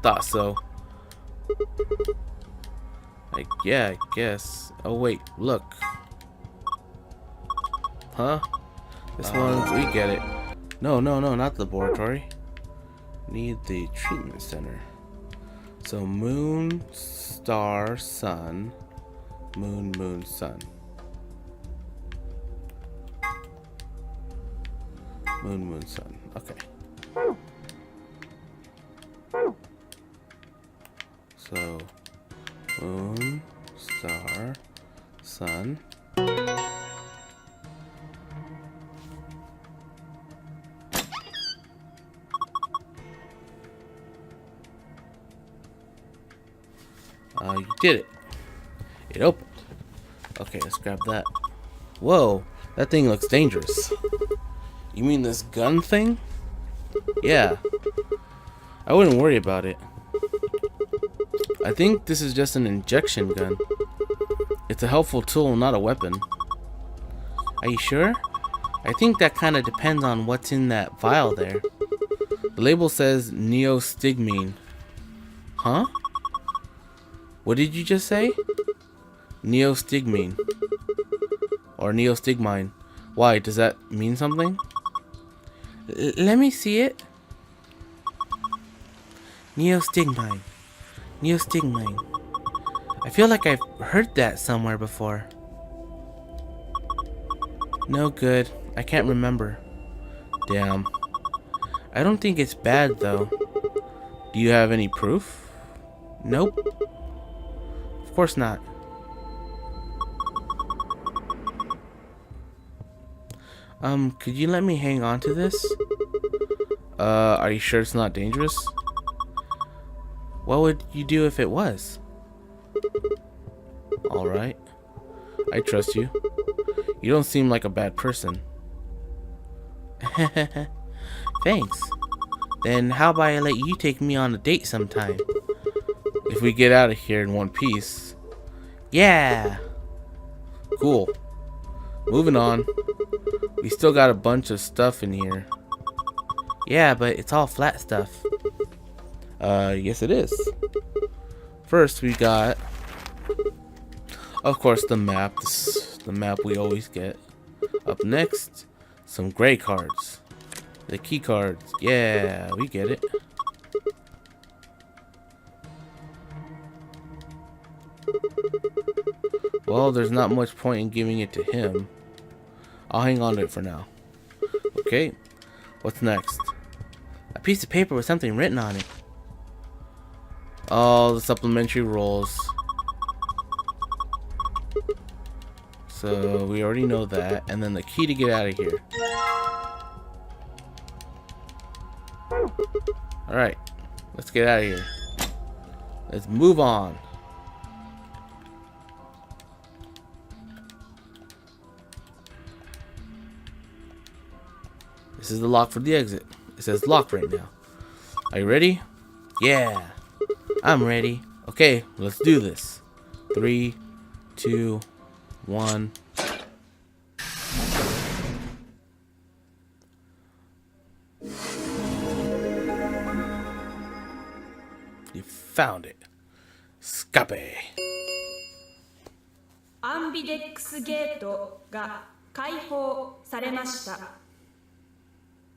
Thought so. Yeah, I guess. Oh wait, look. Huh? This one's, we get it. No, not the laboratory. Need the treatment center. So moon, star, sun. Moon, moon, sun. Moon, sun. Okay. So, moon, star, sun. You did it. It opened. Okay, let's grab that. Whoa, that thing looks dangerous. You mean this gun thing? Yeah. I wouldn't worry about it. I think this is just an injection gun. It's a helpful tool, not a weapon. Are you sure? I think that kind of depends on what's in that vial there. The label says neostigmine. Huh? What did you just say? Neostigmine. Or neostigmine. Why? Does that mean something? Let me see it. Neostigmine. Neostigmine. I feel like I've heard that somewhere before. No good. I can't remember. Damn. I don't think it's bad though. Do you have any proof? Nope. Of course not. Could you let me hang on to this? Are you sure it's not dangerous? What would you do if it was? Alright. I trust you. You don't seem like a bad person. Thanks. Then how about I let you take me on a date sometime? If we get out of here in one piece. Yeah! Cool. Moving on. We still got a bunch of stuff in here. Yeah, but it's all flat stuff. Yes it is. First we got, of course, the map. The map we always get. Up next, some gray cards. The key cards. Yeah, we get it. Well, there's not much point in giving it to him. I'll hang on to it for now. Okay, what's next? A piece of paper with something written on it. Oh, the supplementary rolls. So we already know that. And then the key to get out of here. Alright, let's get out of here. Let's move on. This is the lock for the exit. It says lock right now. Are you ready? Yeah, I'm ready. Okay, let's do this. 3, 2, 1. You found it. Scape. アンビデックスゲートが開放されました。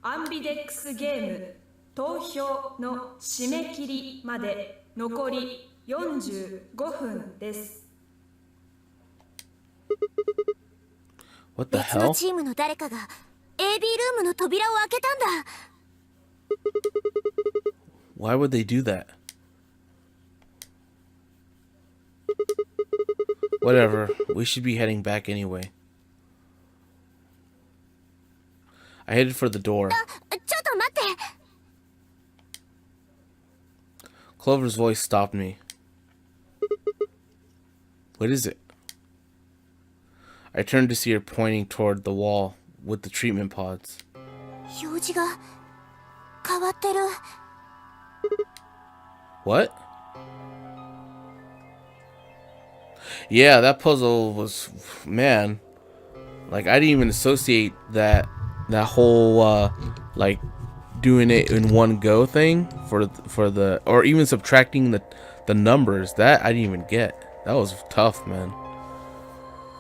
アンビデックスゲーム投票の締め切りまで残り45分です。What the 別の hell? チームの誰かが AB ルームの扉を開けたんだ。 Why would they do that? Whatever, we should be heading back anyway. I headed for the door. ちょっと待って。 Clover's voice stopped me. What is it? I turned to see her pointing toward the wall with the treatment pods. 表示が変わってる。 What? Yeah, that puzzle was, man. Like, I didn't even associate that whole like doing it in one go thing for the or even subtracting the numbers. That I didn't even get. That was tough, man.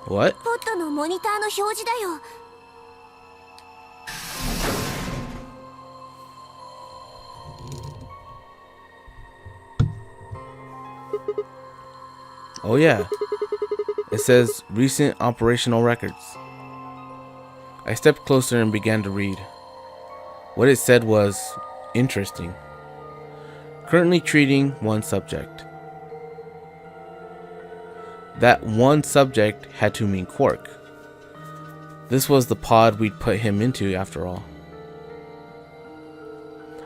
What? ポットのモニターの表示だよ。 Oh yeah. It says recent operational records. I stepped closer and began to read. What it said was interesting. Currently treating one subject. That one subject had to mean Quark. This was the pod we'd put him into after all.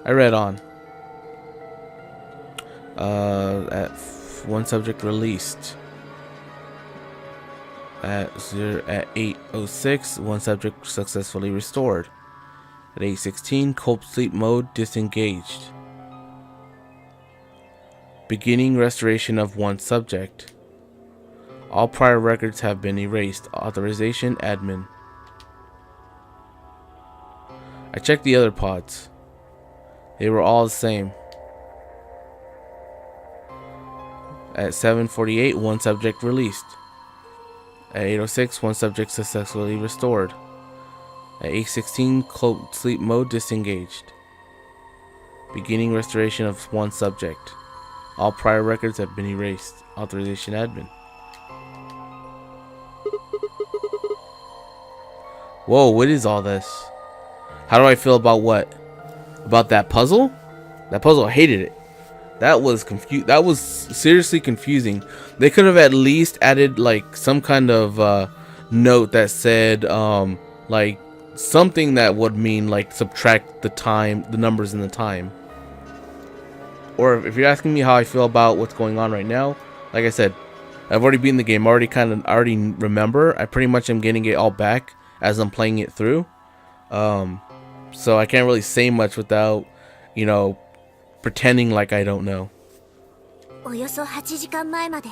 I read on. At one subject released. At 8:06, one subject successfully restored. At 8:16, cold sleep mode disengaged. Beginning restoration of one subject. All prior records have been erased. Authorization admin. I checked the other pods. They were all the same. At 7:48, one subject released. At 8:06, one subject successfully restored. At 8:16, cold sleep mode disengaged. Beginning restoration of one subject. All prior records have been erased. Authorization admin. Whoa, what is all this? How do I feel about what? About that puzzle? That puzzle, I hated it. That was that was seriously confusing. They could have at least added like some kind of note that said like something that would mean like subtract the time, the numbers in the time. Or if you're asking me how I feel about what's going on right now, like I said, I've already beaten the game. I already remember. I pretty much am getting it all back as I'm playing it through. So I can't really say much without, you know, pretending like I don't know. およそ8時間前まで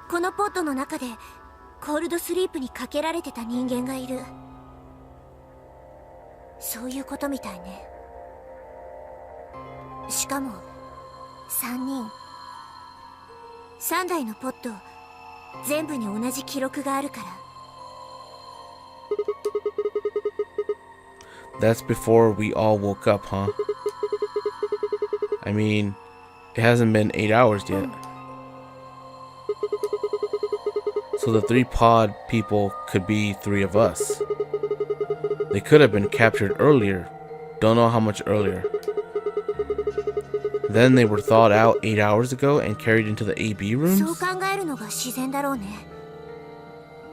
このポットの中でコールドスリープにかけられてた人間がいる。そういうことみたいね。しかも3人。3台のポット全部に同じ記録があるから。That's before we all woke up, huh? I mean, it hasn't been 8 hours yet. So the 3 pod people could be 3 of us. They could have been captured earlier. Don't know how much earlier. Then they were thawed out 8 hours ago and carried into the AB そう rooms? 考えるのが自然だろうね。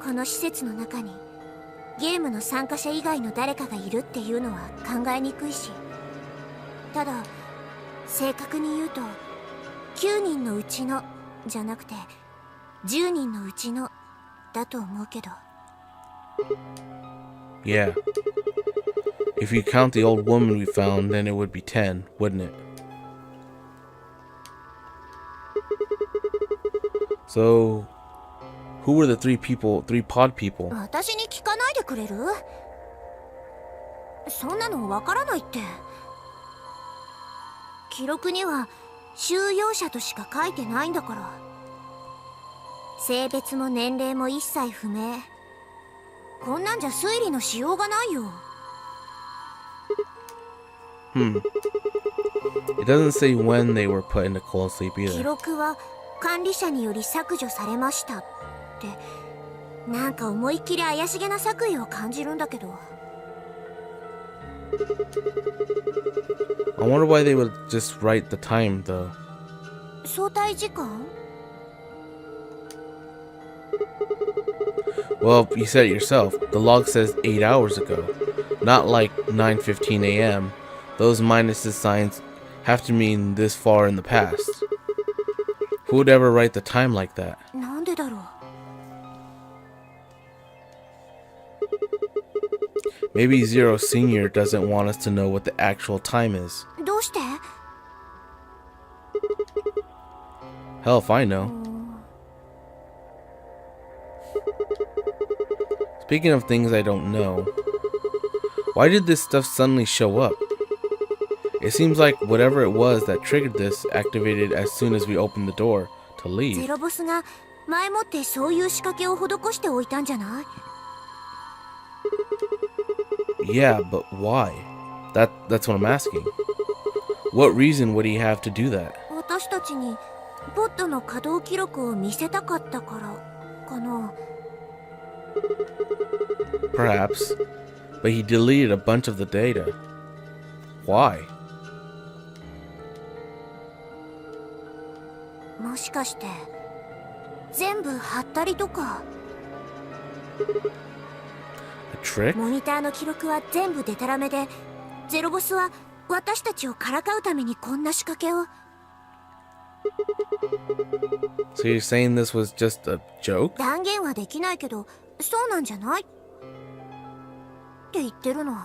この施設の中にゲームの参加者以外の誰かがいるっていうのは考えにくいし、ただ正確に言うと9人のうちのじゃなくて10人のうちのだと思うけど。 Yeah. If you count the old woman we found, then it would be 10, wouldn't it? So, who were the 3 pod people? 私に聞かないでくれる？そんなのわからないって。記録には収容者としか書いてないんだから。性別も年齢も一切不明。こんなんじゃ推理のしようがないよ。It doesn't say when they were put into cold sleep 記 either. 録は管理者により削除されましたって、なんか思いっきり怪しげな作為を感じるんだけど。I wonder why they would just write the time though. 相対時間？ Well, you said it yourself. The log says 8 hours ago, not like 9:15 a.m. Those minuses signs have to mean this far in the past. Who would ever write the time like that? なんでだろう。 Maybe Zero Senior doesn't want us to know what the actual time is. どうして？ Hell if I know. Speaking of things I don't know, why did this stuff suddenly show up? It seems like whatever it was that triggered this activated as soon as we opened the door to ゼ leave. ロボスが前もってそういう仕掛けを施しておいたんじゃない？ Yeah, but why? That's what I'm asking. What reason would he have to do that? 私たちにポットの稼働記録を見せたかったからかな。 Perhaps, but he deleted a bunch of the data. Why? もしかして全部ハったりとか。 A trick? モニターの記録は全部デタラメで、ゼロボスは私たちをからかうためにこんな仕掛けを。 So you're saying this was just a joke? 断言はできないけど、そうなんじゃないって言ってるの。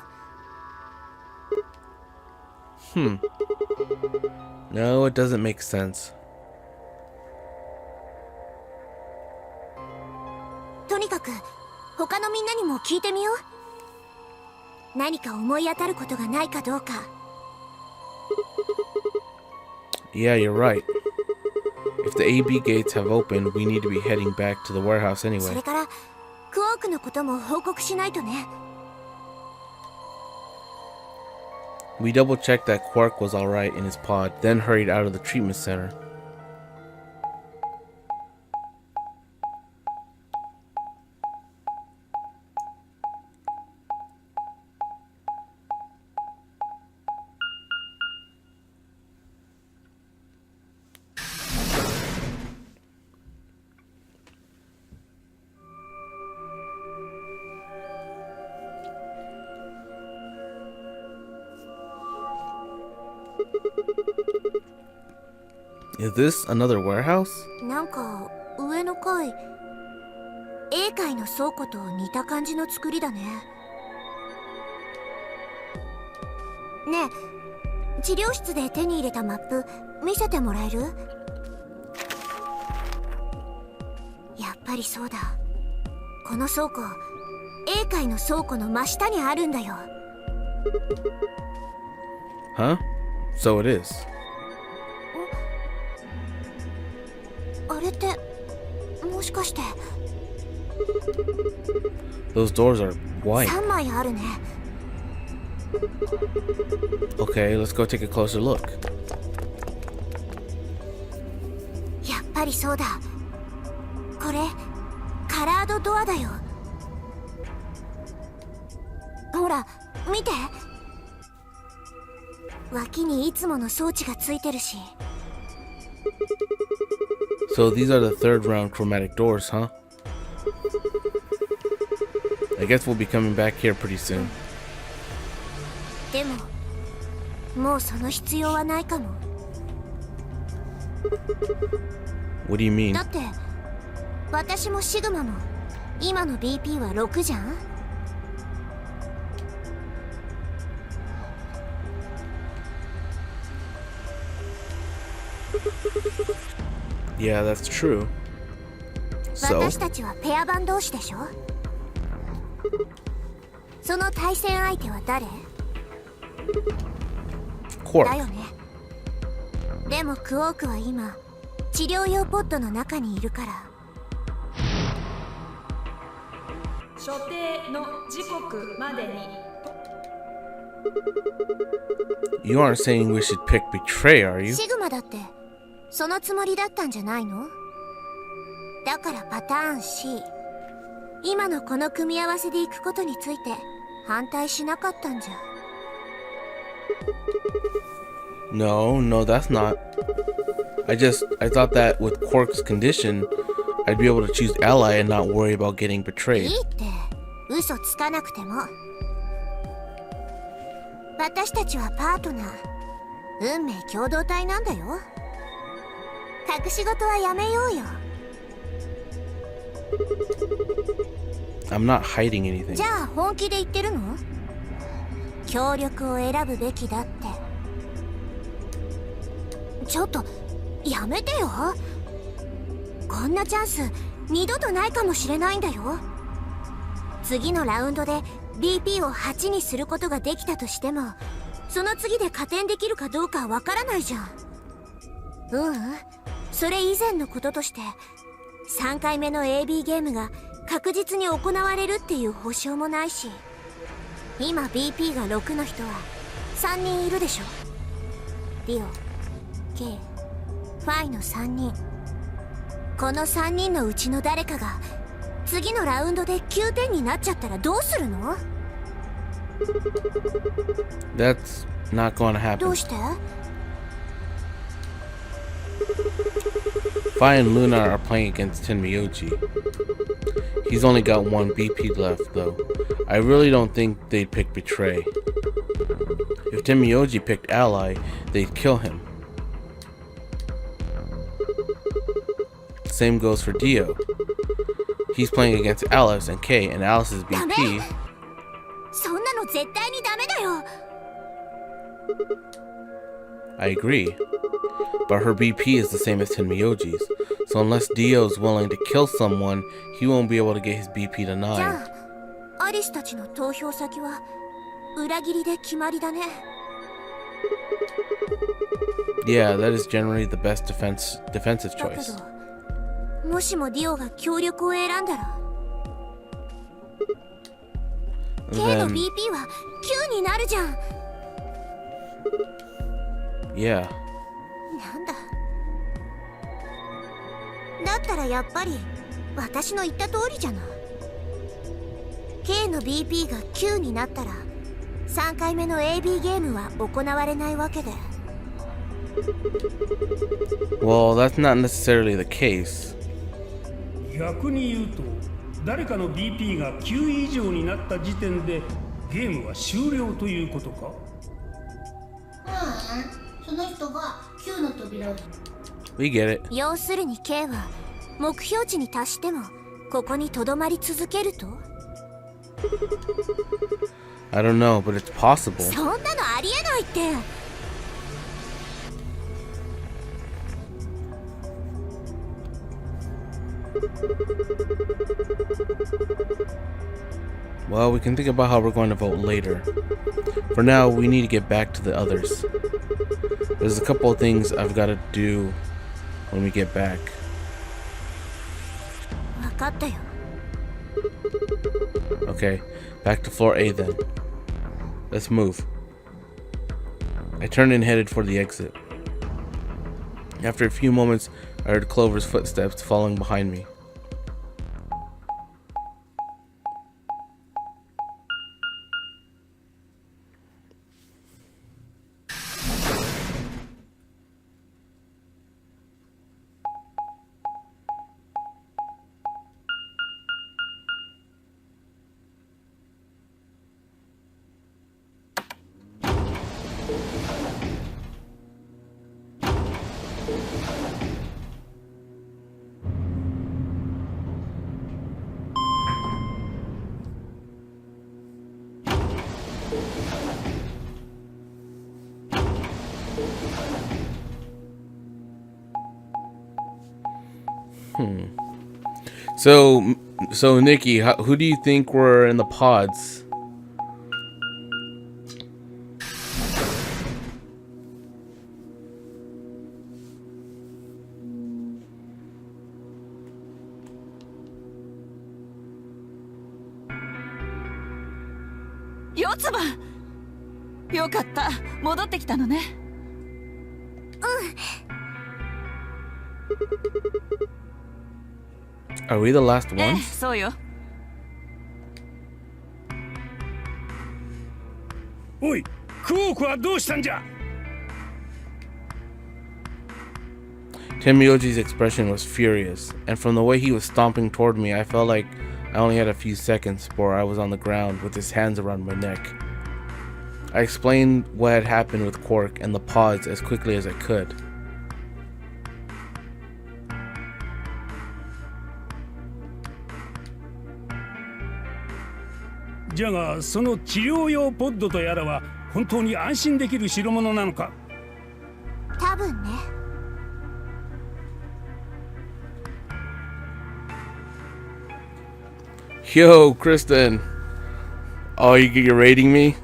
No, it doesn't make sense. とにかく他のみんなにも聞いてみよう。何か思い当たることがないかどうか。 Yeah, you're right. If the AB gates have opened, we need to be heading back to the warehouse それ anyway. からクオークのことも報告しないとね。 We double checked that Quark was alright in his pod, then hurried out of the treatment center. Is this another warehouse? なんか上の階、A 階の倉庫と似た感じの作りだね。ねえ、治療室で手に入れたマップ見せてもらえる？やっぱりそうだ。この倉庫 A 階の倉庫の真下にあるんだよ。 Huh? So it is. あれってもしかして Those doors are white. 3枚あるね。 Okay, let's go take a closer look. やっぱりそうだ。これカラードドアだよ。ほら見て、脇にいつもの装置がついてるし。 So these are the third round chromatic doors, huh? I guess we'll be coming back here pretty soon. でももうその必要はないかも。 What do you mean? だって私もシグマも今の BP は6じゃん。 Yeah, that's true. So, 私たちはペア番同士でしょ。その対戦相手は誰？ Quark. だよね。でもクオークは今治療用ポットの中にいるから。所定の時刻までに You aren't saying we should pick betray, are you? シグマだってそのつもりだったんじゃないの？だからパターン C、 今のこの組み合わせでいくことについて反対しなかったんじゃ。 No, that's not. I thought that with Quark's condition, I'd be able to choose ally and not worry about getting い betrayed. いって嘘つかなくても。私たちはパートナー、運命共同体なんだよ。隠し事はやめようよ。 I'm not hiding anything. じゃあ本気で言ってるの？協力を選ぶべきだって。ちょっとやめてよ。こんなチャンス二度とないかもしれないんだよ。次のラウンドで BP を8にすることができたとしても、その次で加点できるかどうかわからないじゃん。それ以前のこととして3回目の AB ゲームが確実に行われるっていう保証もないし、今 BP が6の人は3人いるでしょ。リオ、K、ファイの3人。この3人のうちの誰かが次のラウンドで9点になっちゃったらどうするの？ That's Not gonna ど happen. うして？ Fi and Luna are playing against Tenmyoji. He's only got one BP left, though. I really don't think they'd pick Betray. If Tenmyoji picked Ally, they'd kill him. Same goes for Dio. He's playing against Alice and Kay, and Alice's BP. そんなの絶対にダメだよ。 I agree. But her BP is the same as Tenmyoji's, so unless Dio's willing to kill someone, he won't be able to get his BP to じゃ 9. あ、アリスたちの投票先は裏切りで決まりだね。 Yeah, that is generally the best defensive だけ choice. ど、もしもディオが協力を選んだら、K の Then, BP は9になるじゃん。 yeah. なんだ。だったらやっぱり私の言った通りじゃない。K の BP が9になったら3回目の AB ゲームは行われないわけで。 Well, that's not necessarily the case. 逆に言うと誰かの BP が9以上になった時点でゲームは終了ということか？その人が9の扉を We get it. 要するに K は目標値に達してもここにとどまり続けると？ I don't know, but it's possible. そんなのありえないって。 Well, we can think about how we're going to vote later. For now, we need to get back to the others. There's a couple of things I've got to do when we get back. 分かったよ。 Okay, back to floor A then. Let's move. I turned and headed for the exit. After a few moments, I heard Clover's footsteps following behind me. So Nikki, who do you think were in the pods? Yotsuba! よかった。戻ってきたのね。Are we the last ええ、 ones? そうよ。おい、クオークはどうしたんじゃ？ Tenmyoji's expression was furious, and from the way he was stomping toward me, I felt like I only had a few seconds before I was on the ground with his hands around my neck. I explained what had happened with Quark and the pods as quickly as I could. じゃがその治療用ポッドとやらは本当に安心できる代物なのか？多分ね。 Yo, Kristen. Oh, you're rating me?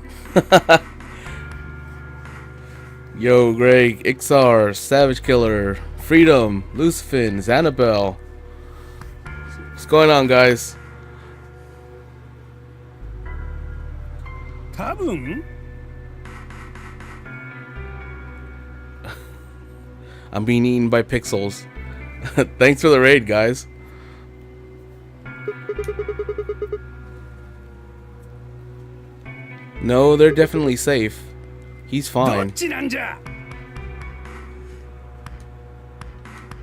Yo, Greg, Ixar, Savage Killer, Freedom, Lucifin, Annabelle. What's going on, guys? 多分 I'm being eaten by pixels. Thanks for the raid, guys. No, they're definitely safe. He's どっ fine. ちなんじゃ。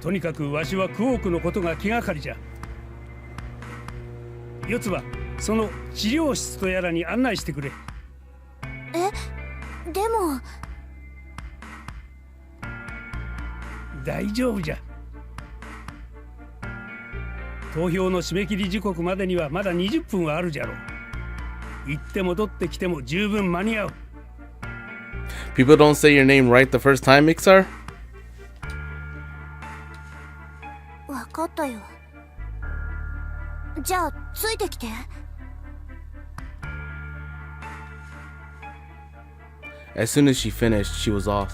とにかくわしはクオークのことが気がかりじゃ。四つはその治療室とやらに案内してくれ。でも大丈夫じゃ。投票の締め切り時刻までにはまだ20分はあるじゃろう。行って戻ってきても十分間に合う。People don't say your name right the first time, Ixar? 分かったよ。じゃあついてきて。As soon as she finished, she was off.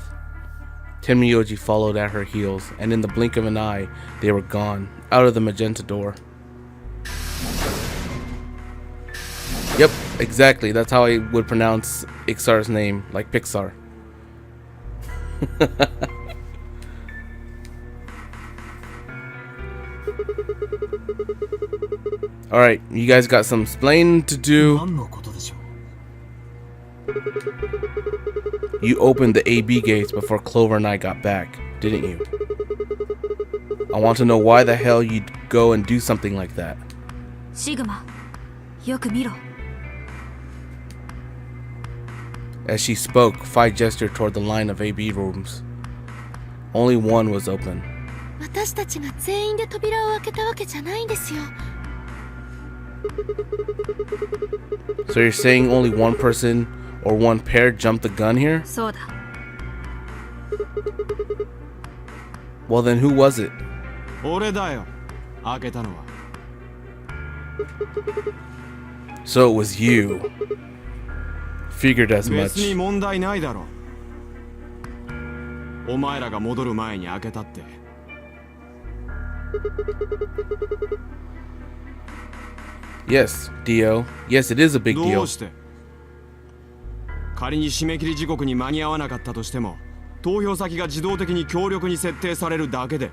Tenmyoji followed at her heels, and in the blink of an eye, they were gone, out of the magenta door. Yep, exactly. That's how I would pronounce Ixar's name, like Pixar. Alright, you guys got some explaining to do. 何のことでしょう。 You opened the AB gates before Clover and I got back, didn't you? I want to know why the hell you'd go and do something like that. シグマ、よく見ろ。 As she spoke, Phi gestured toward the line of AB rooms. Only one was open. 私たちが全員で扉を開けたわけじゃないんですよ。 So you're saying only one person or one pair jumped the gun here? そうだ。 Well then who was it? 俺だよ。開けたのは。So it was you. Figured as 別に much. 問題ないだろ。お前らが戻る前に開けたって。Yes, Dio. Yes, it is a big ど deal. うして？仮に締め切り時刻に間に合わなかったとしても、投票先が自動的に強力に設定されるだけで。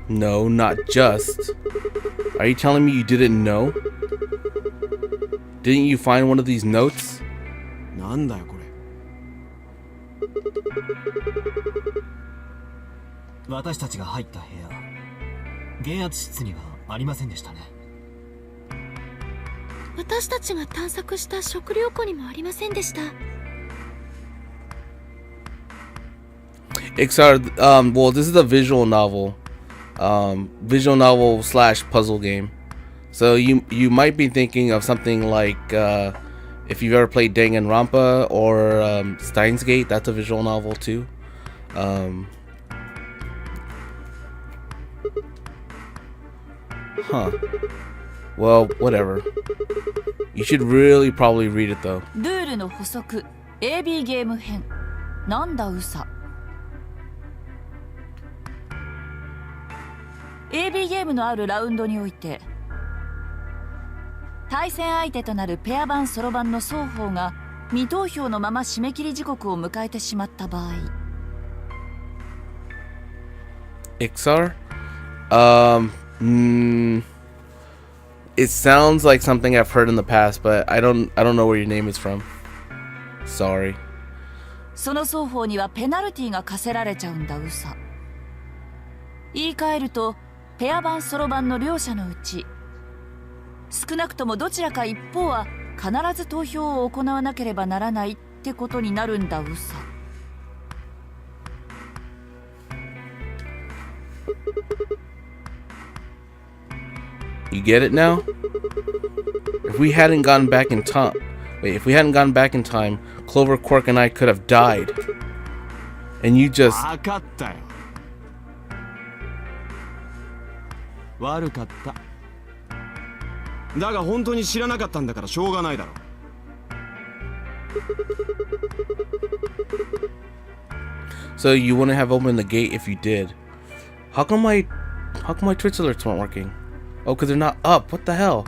No, not just. Are you telling me you didn't know? Didn't you find one of these notes? なんだよこれ。私たちが入った部屋、減圧室にはありませんでしたね。私たちが探索した食料庫にもありませんでした。 Ixar, well, this is a visual novel. Visual novel / puzzle game. So you might be thinking of something like if you've ever played Danganronpa or Steins Gate. That's a visual novel too. Huh. Well, whatever. You should really probably read it though. ルールの補足 AB ゲーム編なんだウサ。 AB ゲームのあるラウンドにおいて対戦相手となるペア版ソロ版の双方が未投票のまま締め切り時刻を迎えてしまった場合 Ixar? It sounds like something I've heard in the past, but I don't know where your name is from. Sorry. その双方にはペナルティが課せられちゃうんだウサ。言い換えるとペア版ソロ版の両者のうち少なくともどちらか一方は必ず投票を行わなければならないってことになるんだウサ。 You get it now? If we hadn't gone back in time, Clover, Quark, and I could have died. And you just 分かったよ。悪かった。だが本当に知らなかったんだからしょうがないだろ。So you wouldn't have opened the gate if you did. How come my Twitch alerts weren't working? Oh, because they're not up. What the hell?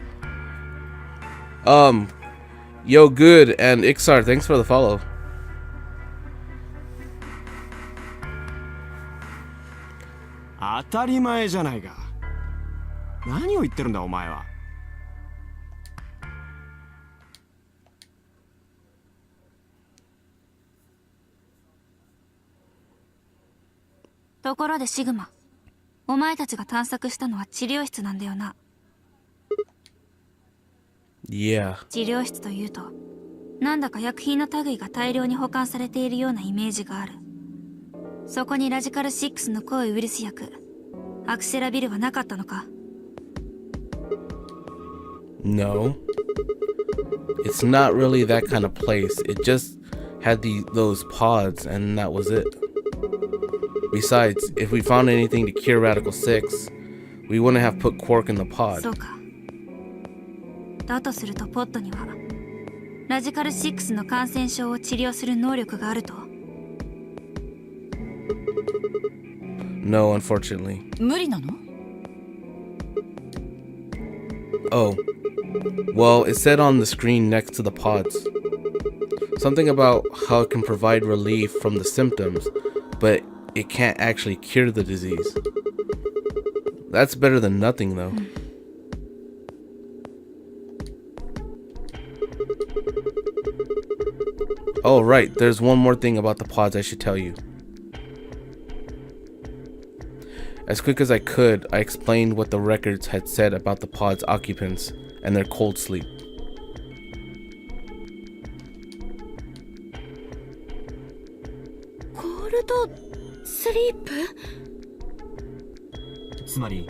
Yo, good, and Ixar, thanks for the follow.「当たり前じゃないか。何を言ってるんだお前は。ところでシグマ、お前たちが探索したのは治療室なんだよな。Yeah. 治療室というと、なんだか薬品の類が大量に保管されているようなイメージがある。そこにラジカル6の抗ウイルス薬、アクセラビルはなかったのか？ No. It's not really that kind of place. It just had those pods, and that was it. Besides, if we found anything to cure Radical 6, we wouldn't have put Quark in the pod. そうか。だとするとポッドにはラジカル6の感染症を治療する能力があると？ No, unfortunately. 無理なの？ Oh. Well, it said on the screen next to the pods. Something about how it can provide relief from the symptoms, but it can't actually cure the disease. That's better than nothing, though. Oh, right. There's one more thing about the pods I should tell you. As quick as I could, I explained what the records had said about the pod's occupants and their cold sleep. コールドスリープ？つまり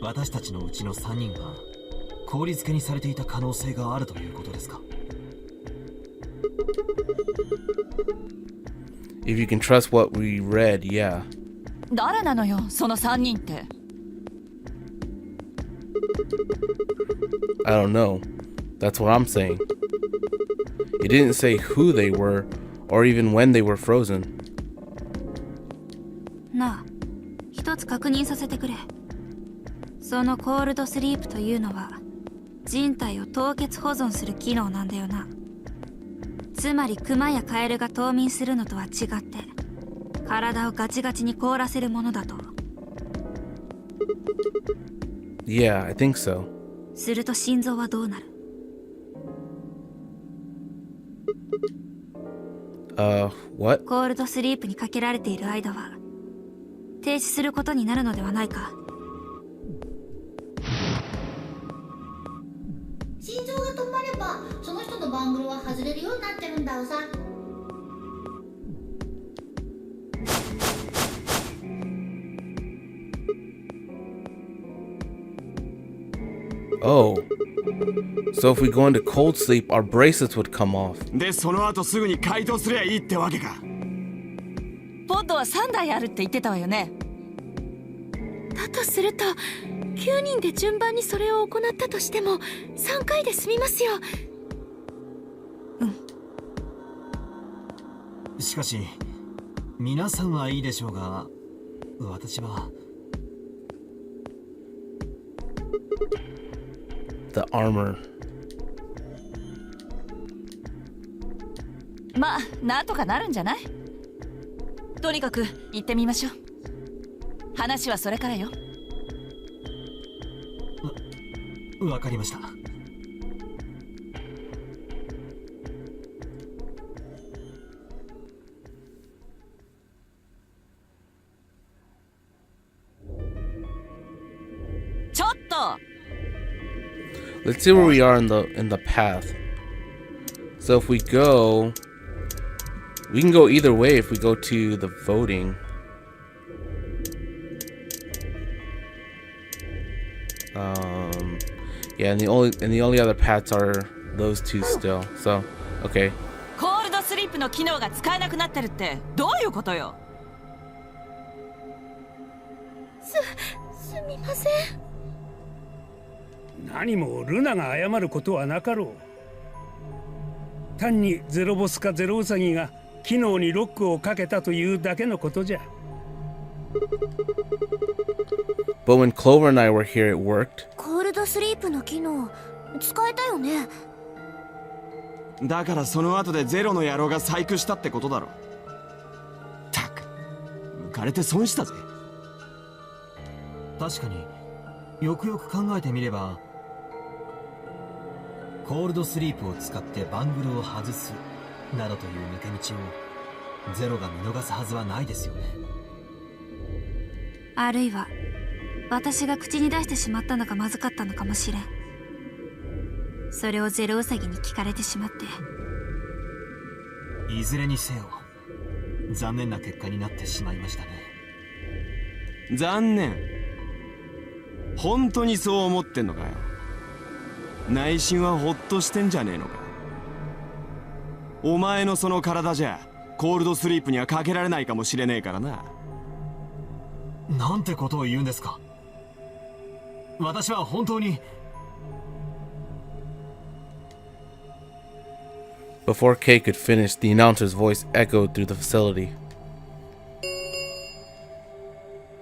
私たちのうちの3人が氷漬けにされていた可能性があるということですか？ If you can trust what we read, yeah. 誰なのよ、その3人って。I don't know. That's what I'm saying. It didn't say who they were, or even when they were frozen. なあ、一つ確認させてくれ。そのコールドスリープというのは人体を凍結保存する機能なんだよな。つまりクマやカエルが冬眠するのとは違って体をガチガチに凍らせるものだと。 Yeah, I think so. すると心臓はどうなる？ What? コールドスリープにかけられている間は停止することになるのではないか？心臓が止まればその人のバングルは外れるようになってるんだわさ。Oh. So if we go into cold sleep, our bracelets would come off. でその後すぐに解凍すりゃいいってわけか。ポッドは3台あるって言ってたわよね。だとすると9人で順番にそれを行ったとしても3回で済みますよ。しかし皆さんはいいでしょうが、私は。 The armor. まあなんとかなるんじゃない？とにかく行ってみましょう。話はそれからよ。わかりました。ちょっと。 Let's see where we are in the path. So if we go, we can go either way. If we go to the voting, yeah, and the only other paths are those two still. So okay. コールドスリープの機能が使えなくなってるってどういうことよ？すみません。何もルナが謝ることはなかろう。単にゼロボスかゼロウサギが機能にロックをかけたというだけのことじゃ。But when Clover and I were here, it worked. コールドスリープの機能使えたよね。だからその後でゼロの野郎が細工したってことだろ。たく浮かれて損したぜ。確かによくよく考えてみれば、コールドスリープを使ってバングルを外すなどという抜け道をゼロが見逃すはずはないですよね。あるいは私が口に出してしまったのがまずかったのかもしれん。それをゼロウサギに聞かれてしまって。いずれにせよ残念な結果になってしまいましたね。残念？本当にそう思ってんのかよ。内心はホッとしてんじゃねえのか。お前のその体じゃコールドスリープにはかけられないかもしれねえからな。なんてことを言うんですか。私は本当に。 Before Kay could finish, the announcer's voice echoed through the facility.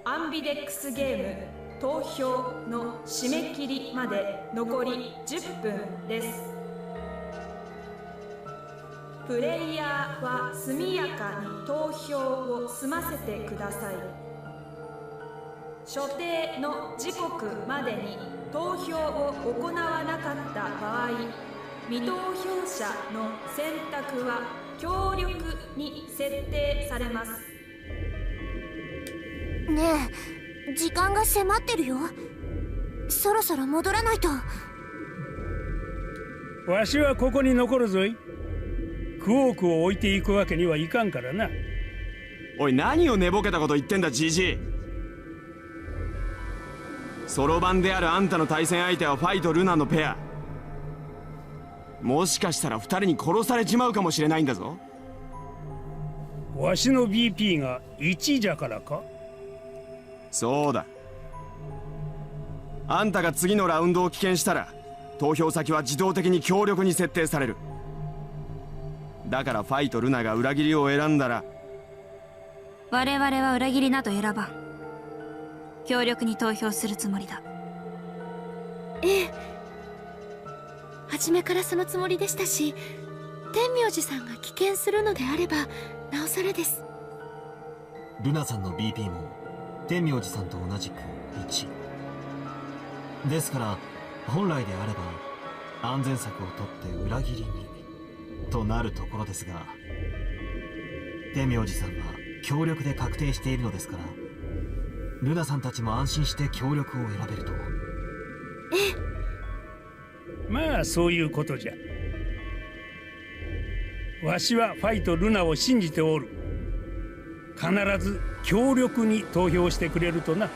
アンビデックスゲーム投票の締め切りまで残り10分です。プレイヤーは速やかに投票を済ませてください。所定の時刻までに投票を行わなかった場合、未投票者の選択は協力に設定されます。ねえ、時間が迫ってるよ。そろそろ戻らないと。わしはここに残るぞい。クオークを置いていくわけにはいかんからな。おい、何を寝ぼけたこと言ってんだジジイ。そろばんであるあんたの対戦相手はファイとルナのペア。もしかしたら2人に殺されちまうかもしれないんだぞ。わしの BP が1じゃからか。そうだ。あんたが次のラウンドを棄権したら投票先は自動的に強力に設定される。だからファイとルナが裏切りを選んだら。我々は裏切りなど選ばん。強力に投票するつもりだ。ええ、初めからそのつもりでしたし、天明寺さんが棄権するのであればなおさらです。ルナさんの BP も天明寺さんと同じく1ですから、本来であれば安全策をとって裏切りにとなるところですが、天明寺さんは協力で確定しているのですから、ルナさんたちも安心して協力を選べると。ええ、まあそういうことじゃ。わしはファイとルナを信じておる。必ず強力に投票してくれるとな。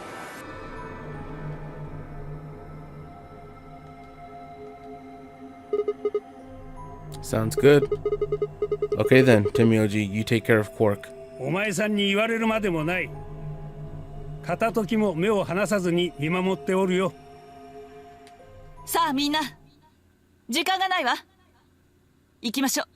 Sounds good. Okay then, Timyoji, you take care of Quark. お前さんに言われるまでもない。片時も目を離さずに見守っておるよ。さあみんな、時間がないわ。行きましょう。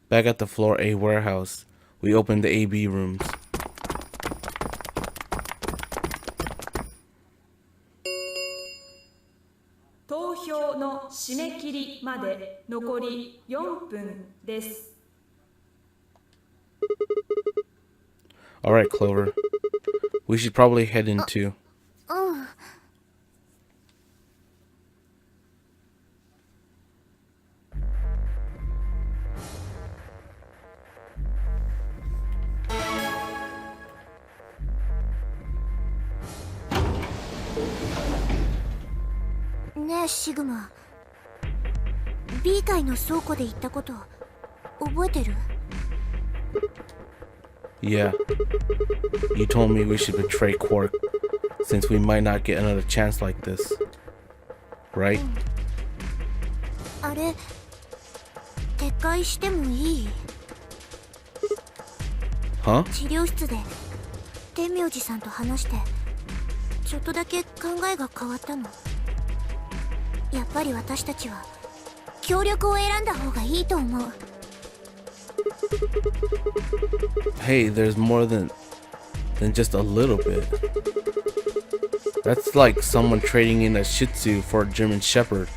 Back at the Floor A warehouse, we opened the AB rooms. 投票の締め切りまで残り4分です。Alright, Clover. We should probably head into... うん。ねえシグマ、 B 階の倉庫で言ったこと覚えてる？ Yeah. You told me we should betray Quark, since we might not get another chance like this. Right? あれ、撤回してもいい？ Huh? 治療室で天明寺さんと話してちょっとだけ考えが変わったの。やっぱり私たちは協力を選んだ方がいいと思う。 Hey, there's more than just a little bit. That's like someone trading in a Shih Tzu for a German Shepherd.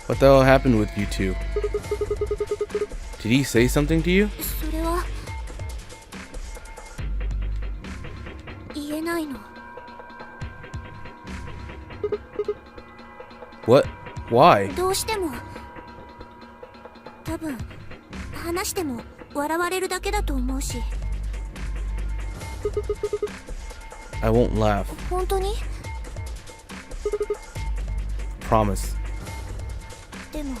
What the hell happened with you two? Did he say something to you? それは言えないの。What? Why? どうしても多分話しても笑われるだけだと思うし。 I won't laugh. 本当に？ Promise. でも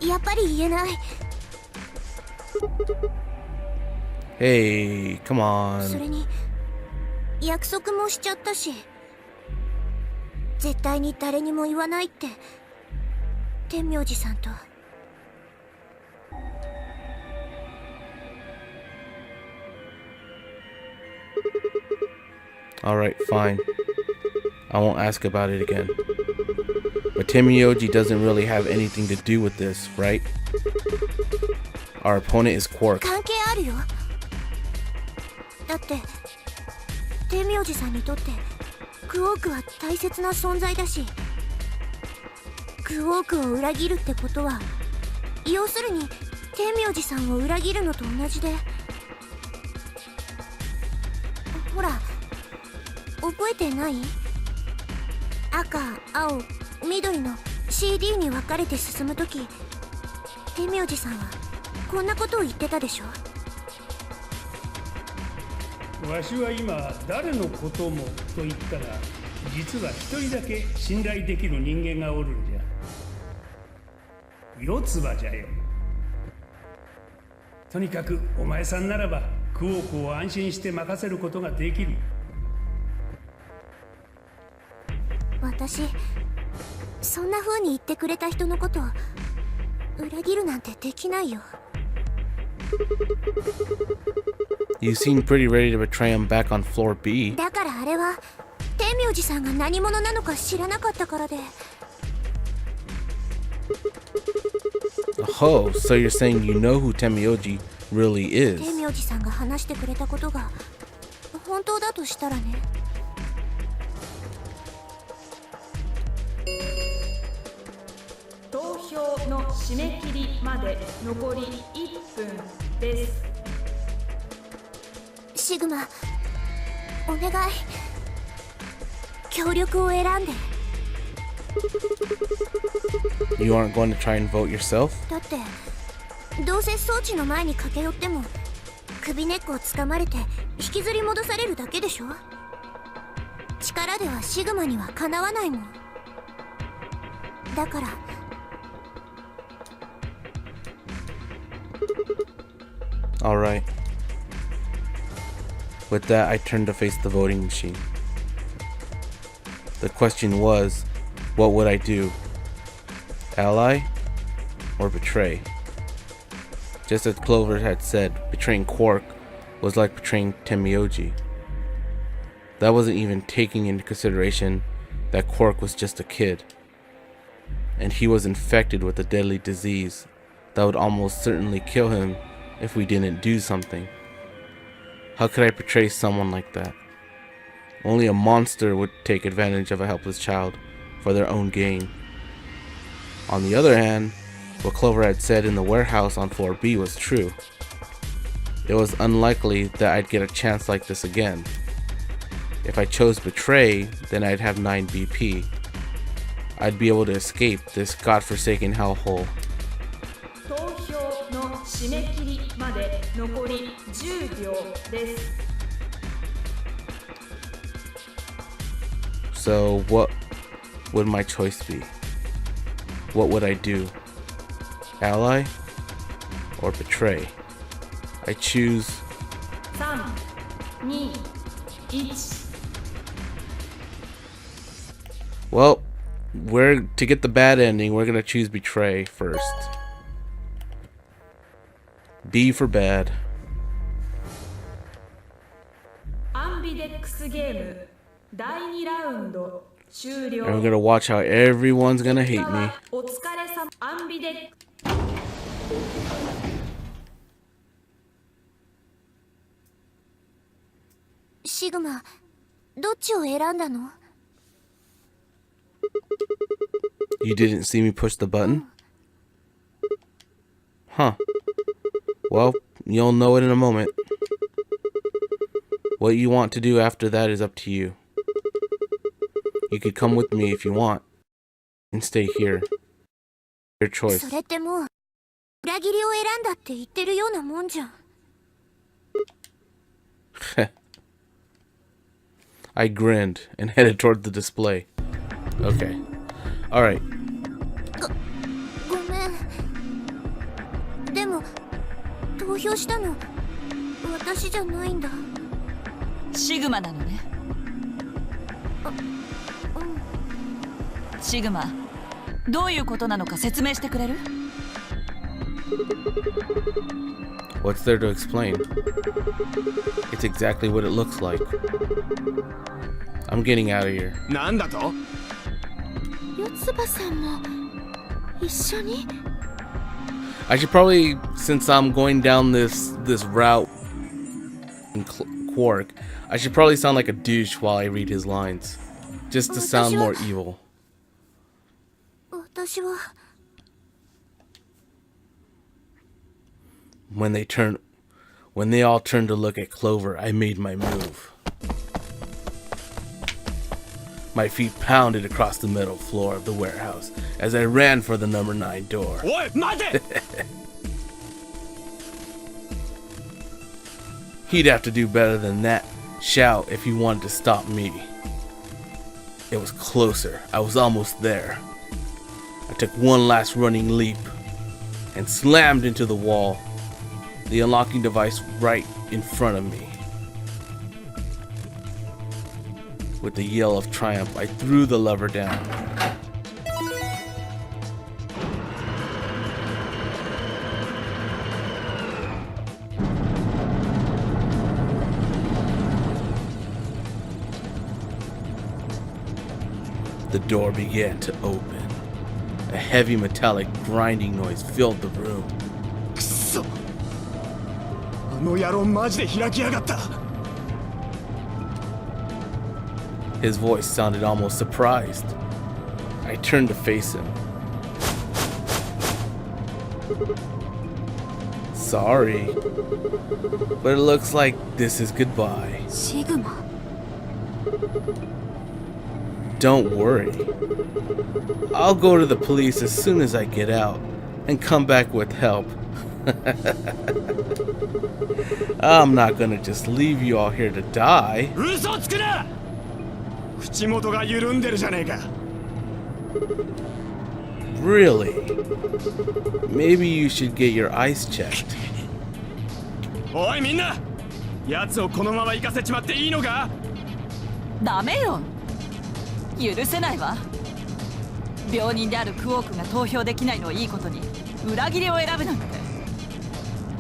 やっぱり言えない。 Hey, come それ on. に約束もしちゃったし、絶対に誰にも言わないって天明寺さんと。 Alright, fine. I won't ask about it again. But Temioji doesn't really have anything to do with this, right? Our opponent is Quark. 関係あるよ。だって天明寺さんにとってクオークは大切な存在だし、クオークを裏切るってことは要するに天明寺さんを裏切るのと同じで、ほら覚えてない？赤、青、緑の CD に分かれて進むとき、天明寺さんはこんなことを言ってたでしょ。わしは今誰のこともと言ったら、実は一人だけ信頼できる人間がおるんじゃ。四つ葉じゃよ。とにかくお前さんならばクオークを安心して任せることができる。私そんな風に言ってくれた人のこと裏切るなんてできないよ。 You seem pretty ready to betray him back on floor B. だからあれは天明寺さんが何者なのか知らなかったからで。 Oh, so you're saying you know who Temioji really 天 is? 明寺さんが話してくれたことが本当だとしたらね。投票の締め切りまで残り1分です。シグマ、お願い協力を選んで。 You aren't going to try and vote yourself? だってどうせ装置の前に駆け寄っても首根っこをつかまれて引きずり戻されるだけでしょ。力ではシグマにはかなわないもん。だから Alright. With that, I turned to face the voting machine. The question was, what would I do? Ally or betray? Just as Clover had said, betraying Quark was like betraying Temioji. That wasn't even taking into consideration that Quark was just a kid, and he was infected with a deadly disease that would almost certainly kill him if we didn't do something. How could I betray someone like that? Only a monster would take advantage of a helpless child for their own gain. On the other hand, what Clover had said in the warehouse on floor B was true. It was unlikely that I'd get a chance like this again. If I chose betray, then I'd have 9 BP. I'd be able to escape this godforsaken hellhole. 投票の締め切りまで残り10秒です。 So what would my choice be? What would I do? Ally or betray? I choose 3、2、1。 Well, to get the bad ending, we're gonna choose betray first. B for bad. アンビデックスゲーム第2ラウンド終了。 And we're gonna watch how everyone's gonna hate me. お疲れ様。アンビデックシグマ、どっちを選んだの？ You didn't see me push the button? Huh. Well, you'll know it in a moment. What you want to do after that is up to you. You could come with me if you want. and stay here. Your choice. それってもう裏切りを選んだって言ってるようなもんじゃん。I grinned and headed toward the display. Okay. Alright. ごめん。でも投票したの私じゃないんだ。シグマなのね。シグマ、どういうことなのか説明してくれる？ What's there to explain? It's exactly what it looks like. I'm getting out of here. なんだと？四つ葉さんも一緒に？ I should probably, since I'm going down this route in Quark, I should probably sound like a douche while I read his lines, just to sound more evil. 私は When they all turned to look at Clover, I made my move. My feet pounded across the metal floor of the warehouse as I ran for the number 9 door. おい、待て！ He'd have to do better than that shout if he wanted to stop me. It was closer. I was almost there. I took one last running leap and slammed into the wall, the unlocking device right in front of me. With a yell of triumph, I threw the lever down. The door began to open. A heavy metallic grinding noise filled the room. くそ！あの野郎マジで開きやがった！ His voice sounded almost surprised. I turned to face him. Sorry, but it looks like this is goodbye. シグマ。 Don't worry. I'll go to the police as soon as I get out and come back with help. I'm not gonna just leave you all here to die. 嘘つくな！口元が緩んでるじゃねえか。 Really? Maybe you should get your eyes checked. おいみんな！奴をこのまま行かせちまっていいのか？ダメよ。許せないわ。病人であるクオークが投票できないのをいいことに裏切りを選ぶなんて、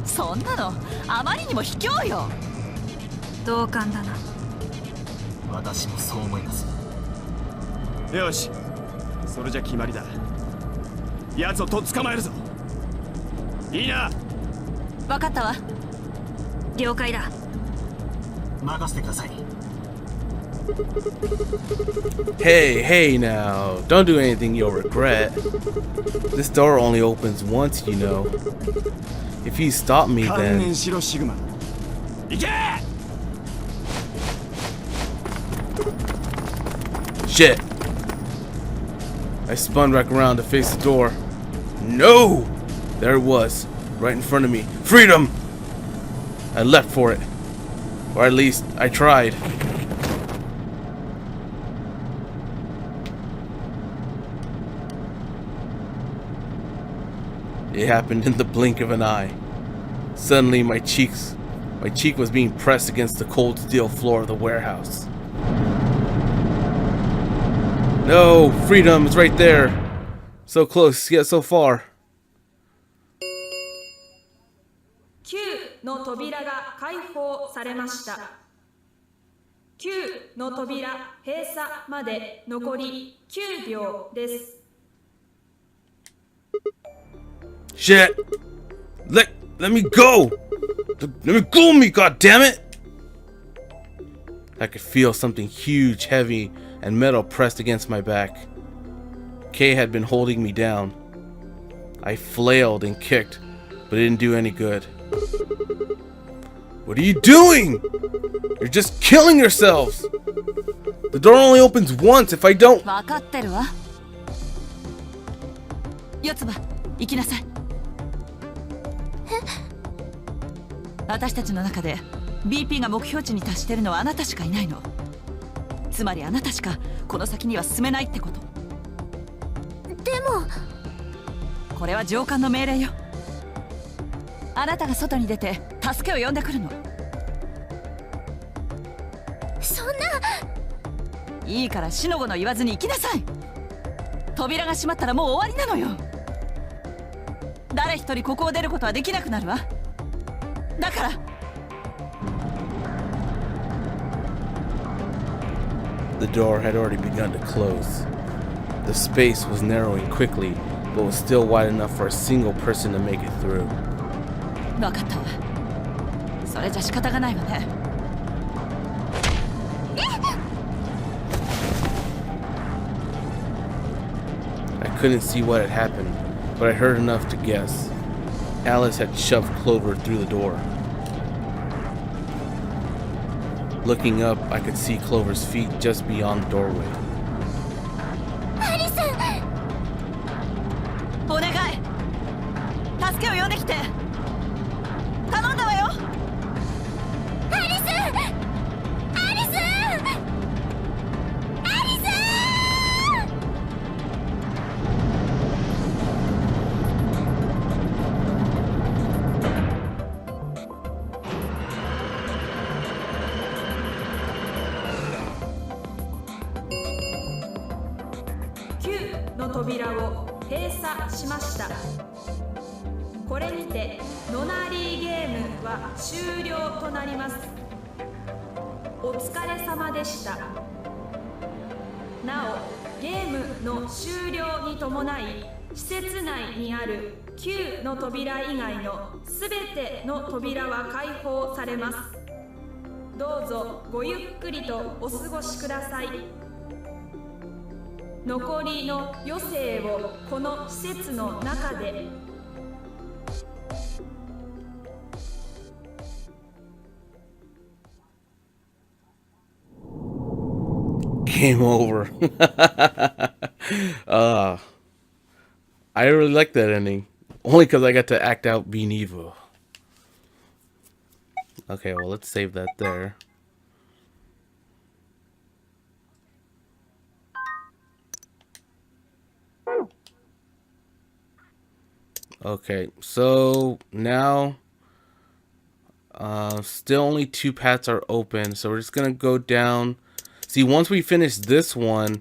そんなのあまりにも卑怯よ。同感だな。私もそう思います。よし、それじゃ決まりだ。奴をとっ捕まえるぞ。いいな。分かったわ。了解だ。任せてください。 Hey now. Don't do anything you'll regret. This door only opens once, you know. If you stop me, 観 then... 念しろシグマ。行け！ Shit. I spun back around to face the door. No! There it was, right in front of me. Freedom! I leapt for it. Or at least, I tried. It happened in the blink of an eye. Suddenly, my cheek was being pressed against the cold steel floor of the warehouse. No, freedom is right there. So close, yet so far. 9の扉が開放されました。9の扉閉鎖まで残り9秒です。 Shit! Let me go! Let me go, me, goddammit! I could feel something huge, heavy, and metal pressed against my back. Kay had been holding me down. I flailed and kicked, but it didn't do any good. What are you doing? You're just killing yourselves! The door only opens once if I don't... 分かってるわ。四つ葉、行きなさい。私たちの中で BP が目標値に達してるのはあなたしかいないの。つまりあなたしかこの先には進めないってこと。でもこれは上官の命令よ。あなたが外に出て助けを呼んでくるの。そんな。いいからしのごの言わずに行きなさい。扉が閉まったらもう終わりなのよ。誰一人ここを出ることはできなくなるわ。だから。The door had already begun to close. The space was narrowing quickly, but was still wide enough for a single person to make it through. 分かったわ。それじゃ仕方がないわね。I couldn't see what had happened, but I heard enough to guess. Alice had shoved Clover through the door. Looking up, I could see Clover's feet just beyond the doorway. アリス、お願い、助けを呼んできて。頼んだわよ。アリス、アリス、アリス。9の扉を閉鎖しました。これにてノナリーゲームは終了となります。お疲れ様でした。なお、ゲームの終了に伴い、施設内にある9の扉以外のすべての扉は開放されます。どうぞごゆっくりとお過ごしください。残りの余生をこの施設の中で。Game over. I really like that ending. Only because I got to act out being evil. Okay, well, let's save that there. Okay, so now still only 2 paths are open, so we're just gonna go down. See, once we finish this one,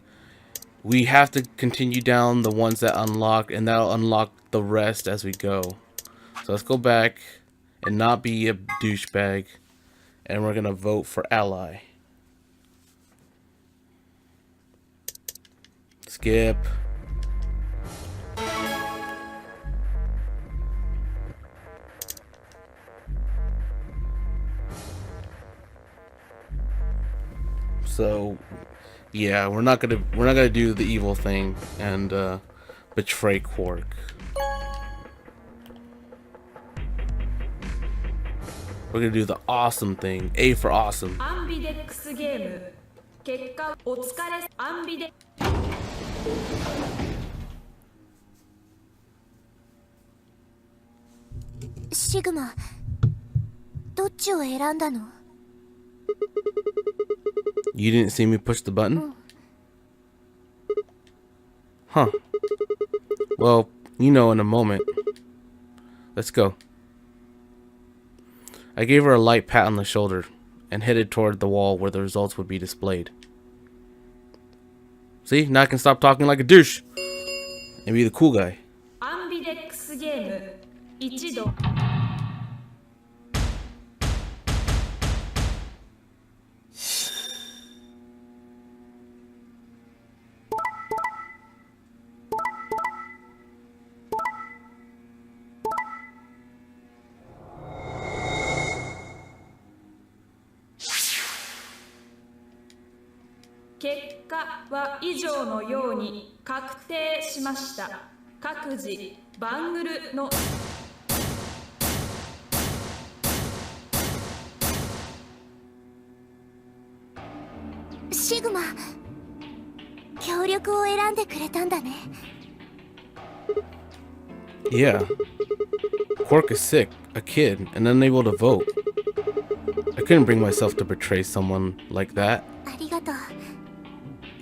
we have to continue down the ones that unlock, and that'll unlock the rest as we go. So let's go back and not be a douchebag, and we're gonna vote for ally. Skip. So, yeah, we're not gonna do the evil thing and betray Quark. We're gonna do the awesome thing. A for awesome. アンビデックスゲーム結果お疲れ。アンビデシグマ、どっちを選んだの？ You didn't see me push the button? Huh. Well, you know in a moment. Let's go. I gave her a light pat on the shoulder and headed toward the wall where the results would be displayed. See? Now I can stop talking like a douche and be the cool guy. アンビデックスゲーム一度。結果は以上のように確定しました。各自バングルのシグマ、協力を選んでくれたんだね。Yeah. Quark is sick, a kid, and unable to vote. I couldn't bring myself to betray someone like that. ありがとう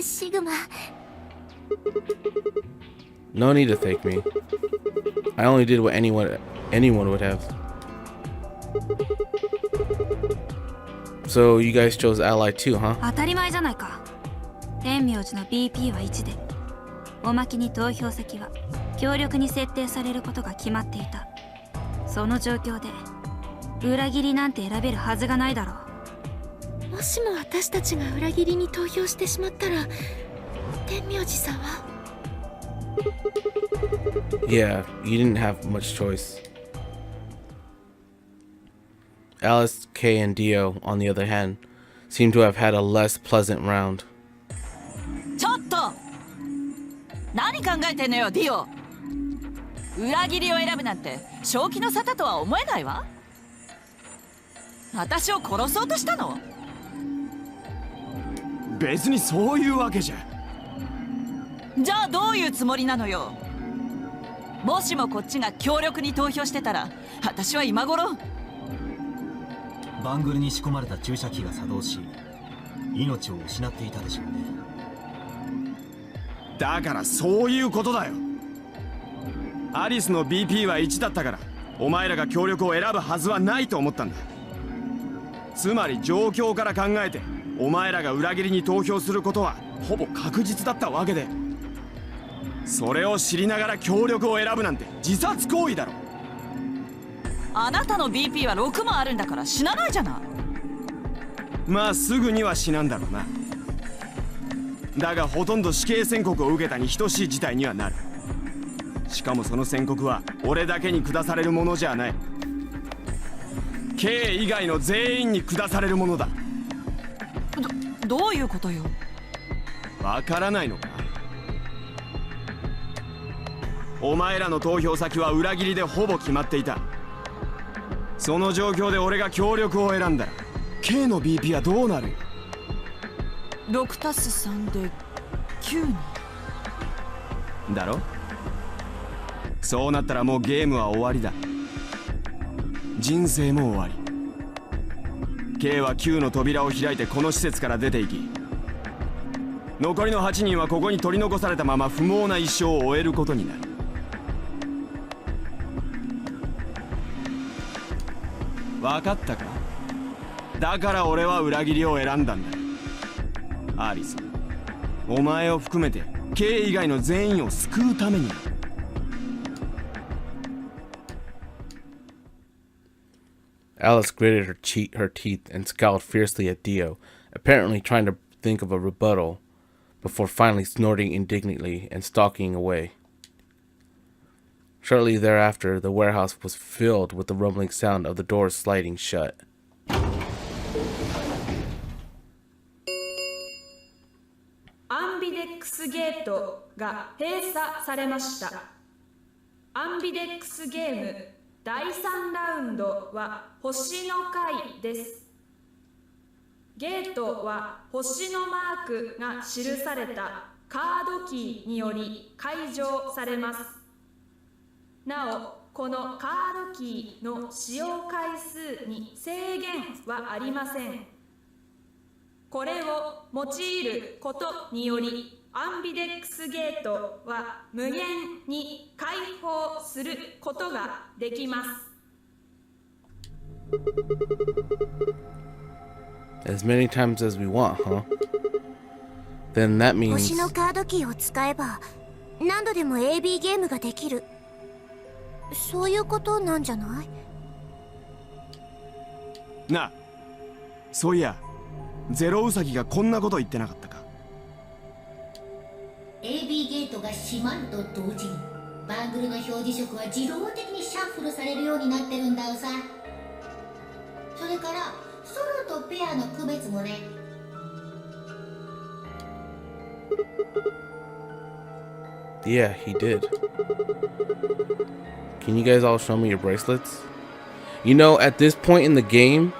シグマ。 No need to thank me. I only did what anyone would have. So you guys chose ally too, huh? 当たり前じゃないか。天明寺の BP は1で、おまけに投票先は強力に設定されることが決まっていた。その状況で裏切りなんて選べるはずがないだろう。もしも私たちが裏切りに投票してしまったら天明寺さんは。 Yeah, you didn't have much choice. Alice, Kay, and Dio, on the other hand, seem to have had a less pleasant round. ちょっと何考えてんのよディオ。裏切りを選ぶなんて正気の沙汰とは思えないわ。私を殺そうとしたの？別にそういうわけじゃ。じゃあどういうつもりなのよ。もしもこっちが強力に投票してたら私は今頃。バングルに仕込まれた注射器が作動し命を失っていたでしょうね。だからそういうことだよ。アリスの BP は1だったからお前らが協力を選ぶはずはないと思ったんだ。つまり状況から考えてお前らが裏切りに投票することはほぼ確実だったわけで、それを知りながら協力を選ぶなんて自殺行為だろ。あなたの BP は6もあるんだから死なないじゃない。まあすぐには死なんだろうな。だがほとんど死刑宣告を受けたに等しい事態にはなる。しかもその宣告は俺だけに下されるものじゃない。K 以外の全員に下されるものだ。どういうことよ。わからないのか。お前らの投票先は裏切りでほぼ決まっていた。その状況で俺が協力を選んだら K の BP はどうなる？ 6+3 で9にだろ。そうなったらもうゲームは終わりだ。人生も終わり。 K は9の扉を開いてこの施設から出て行き、残りの8人はここに取り残されたまま不毛な一生を終えることになる。分かったか。だから俺は裏切りを選んだんだ。アリス、お前を含めて K 以外の全員を救うために。Alice gritted her teeth and scowled fiercely at Dio, apparently trying to think of a rebuttal, before finally snorting indignantly and stalking away. Shortly thereafter, the warehouse was filled with the rumbling sound of the doors sliding shut. アンビデックスゲートが閉鎖されました。アンビデックスゲーム第3ラウンドは星の回です。ゲートは星のマークが記されたカードキーにより解錠されます。なお、このカードキーの使用回数に制限はありません。これを用いることによりアンビデックスゲートは無限に開放することができます。 As many times as we want, huh? Then that means 星のカードキーを使えば何度でも AB ゲームができる。そういうことなんじゃない？なあ、そういやゼロウサギがこんなこと言ってなかったか。 AB ゲートが閉まると同時にバングルの表示色は自動的にシャッフルされるようになってるんだうさ。それからソロとペアの区別もね。 Yeah, he did. Can you guys all show me your bracelets? You know, at this point in the game,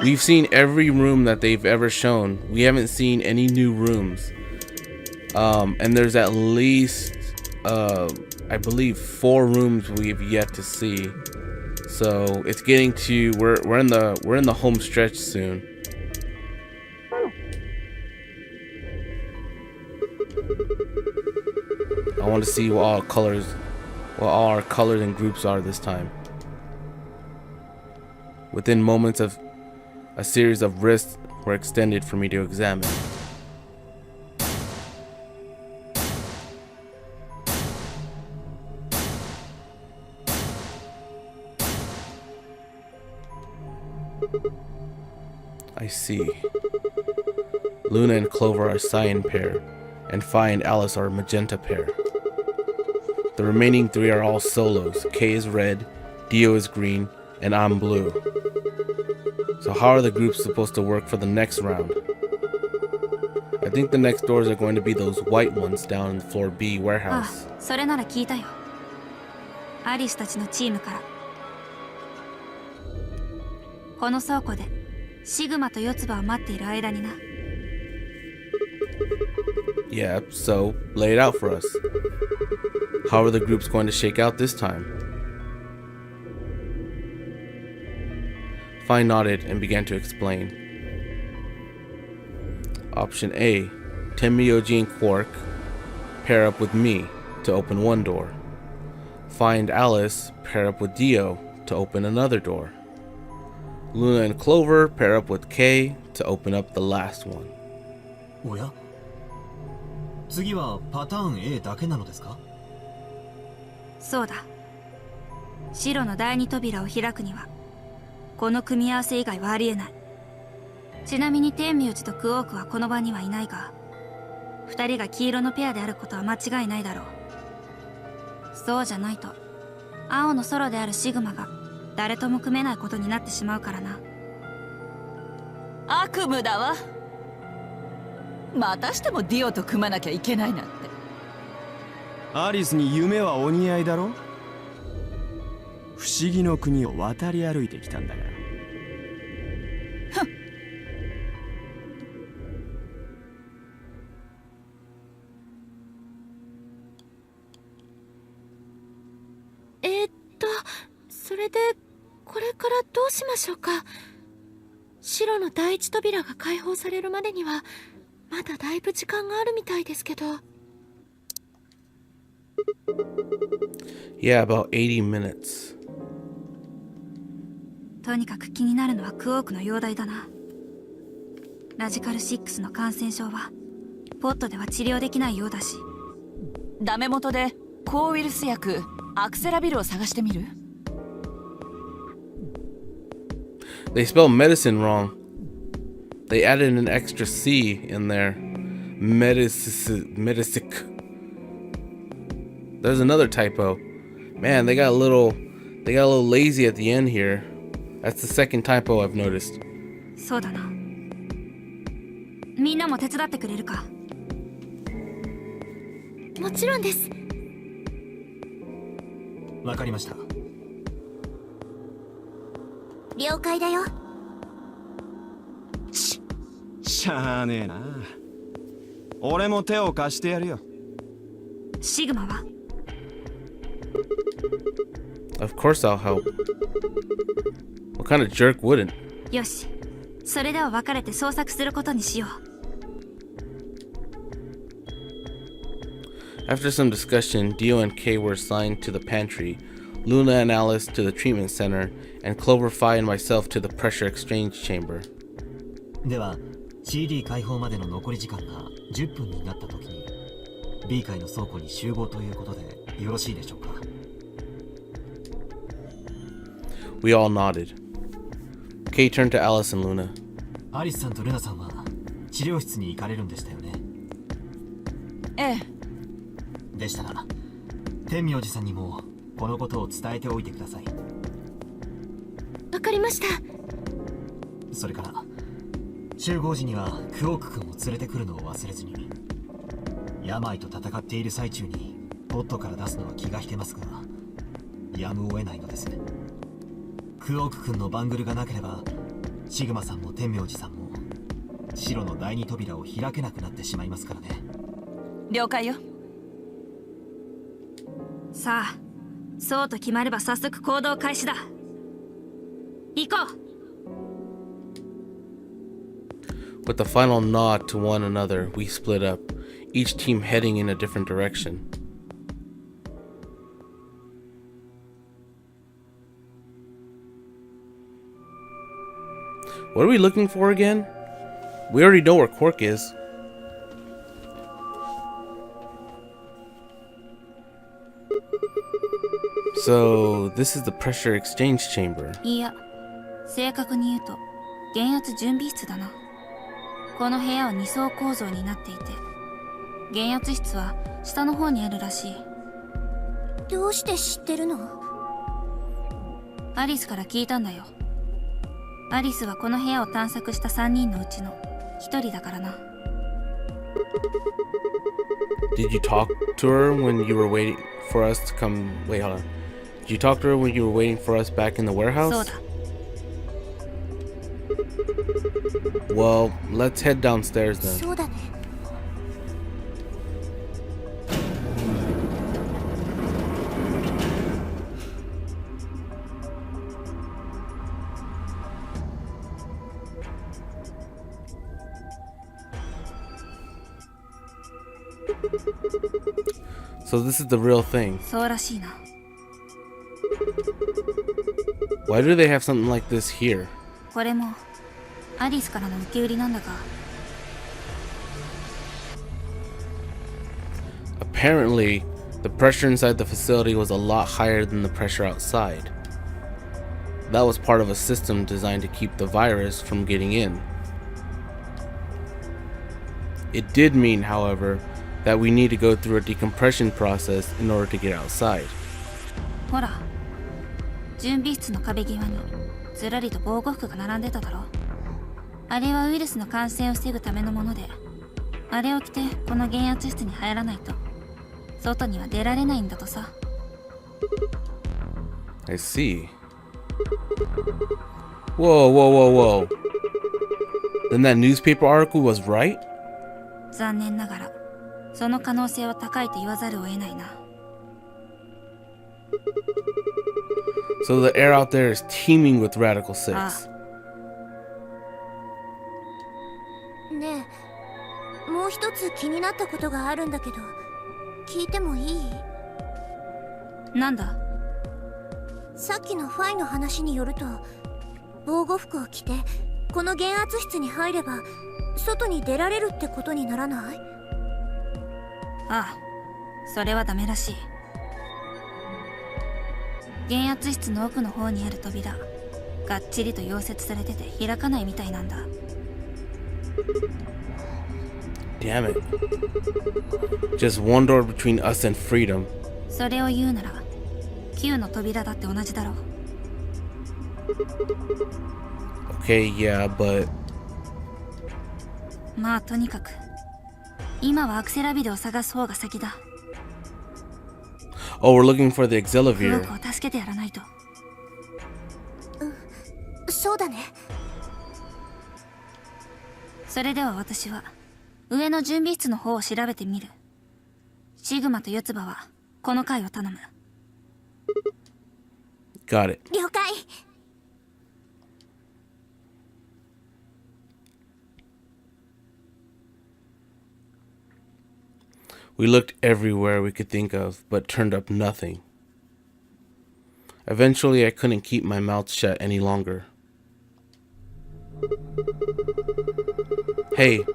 we've seen every room that they've ever shown. We haven't seen any new rooms. And there's at least I believe 4 rooms we've yet to see. So it's getting to we're in the home stretch soon. I want to see what all our colors and groups are this time. Within moments of a series of wrists were extended for me to examine. I see. Luna and Clover are cyan pair, and Phi and Alice are magenta pair. The remaining 3 are all solos. K is red, Dio is green, and I'm blue. So how are the groups supposed to work for the next round? I think the next doors are going to be those white ones down in floor B warehouse. それなら聞いたよ。アリスたちのチームから。この倉庫でシグマと四つ葉を待っている間にな。Yeah, so lay it out for us. How are the groups going to shake out this time? Phi nodded and began to explain. Option A, Tenmyoji and Quark pair up with me to open one door. Phi and Alice pair up with Dio to open another door. Luna and Clover pair up with K to open up the last one. おや、次はパターン A だけなのですか？そうだ。白の第二扉を開くにはこの組み合わせ以外はありえない。ちなみに天明寺とクオークはこの場にはいないが、2人が黄色のペアであることは間違いないだろう。そうじゃないと青のソロであるシグマが誰とも組めないことになってしまうからな。悪夢だわ。またしてもディオと組まなきゃいけないなんて。アリスに夢はお似合いだろ。不思議の国を渡り歩いてきたんだから。それでこれからどうしましょうか。白の第一扉が開放されるまでにはまだだいぶ時間があるみたいですけど。Yeah, about 80 minutes. とにかく気になるのはクオークの容体だな。ラジカル6の感染症はポットでは治療できないようだし。ダメ元で抗ウイルス薬アクセラビルを探してみる？ They spelled medicine wrong. They added an extra C in there. Medicic. There's another typo. Man, they got a little lazy at the end here. That's the second typo I've noticed. そうだな。みんなも手伝ってくれるか？もちろんです。わかりました。了解だよ。しゃあねえな。俺も手を貸してやるよ。シグマは？ Of course I'll help. What kind of jerk wouldn't? よし。それでは別れて捜索することにしよう。 After some discussion, Dio and Kay were assigned to the pantry, Luna and Alice to the treatment center, and Clover, Phi, and myself to the pressure exchange chamber. では CD 開放までの残り時間が10分になった時に B 階の倉庫に集合ということでよろしいでしょうか？ We all nodded. Kay turned to Alice and Luna. アリスさんとルナさんは治療室に行かれるんでしたよね？ええ。でしたら天明寺さんにもこのことを伝えておいてください。わかりました。それから集合時にはクオーク君を連れてくるのを忘れずに。病と戦っている最中にポットから出すのは気が引けますがやむを得ないのです。クオーク君のバングルがなければシグマさんも天明寺さんも白の第二扉を開けなくなってしまいますからね。了解よ。さあ、そうと決まれば早速行動開始だ。行こう。With a final nod to one another, we split up, each team heading in a different direction. What are we looking for again? We already know where Quark is. So, this is the pressure exchange chamber. いや、正確に言うと減圧準備室だな。この部屋は2層構造になっていて、減圧室は下の方にあるらしい。どうして知ってるの？アリスから聞いたんだよ。アリスはこの部屋を探索した3人のうちの1人だからな。Did you talk to her when you were waiting for us to come? Wait, hold on. Did you talk to her when you were waiting for us back in the warehouse? そうだ。Well, let's head downstairs then. そうだね。So this is the real thing. そうらしいな。Why do they have something like this here? これもアリスからの受け売りなんだが。Apparently, the pressure inside the facility was a lot higher than the pressure outside. That was part of a system designed to keep the virus from getting in. It did mean, however, that we need to go through a decompression process in order to get outside. ほら、準備室の壁際にずらりと防護服が並んでただろ。あれはウイルスの感染を防ぐためのもので、あれを着てこの減圧室に入らないと外には出られないんだとさ。I see. Whoa, whoa, whoa, whoa. Then that newspaper article was right? 残念ながらその可能性は高いと言わざるを得ないな。So the air out there is teeming with Radical 6. ねえ、もう一つ気になったことがあるんだけど、聞いてもいい？なんだ？さっきのファイの話によると、防護服を着てこの減圧室に入れば外に出られるってことにならない？ああ、それはダメらしい。減圧室の奥の方にある扉、がっちりと溶接されてて開かないみたいなんだ。Damn it. Just one door between us and freedom. それを言うなら、Q の扉だって同じだろう。Okay, yeah, but... まあとにかく、今はアクセラビデを探す方が先だ。Oh, we're looking for the ク Exelavir. ロークを助けてやらないと。そうだね。それでは私は上の準備室の方を調べてみる。シグマと四つ葉はこの回を頼む。Got it. 了解。We looked everywhere we could think of, but turned up nothing. Eventually, I couldn't keep my mouth shut any longer. Hey,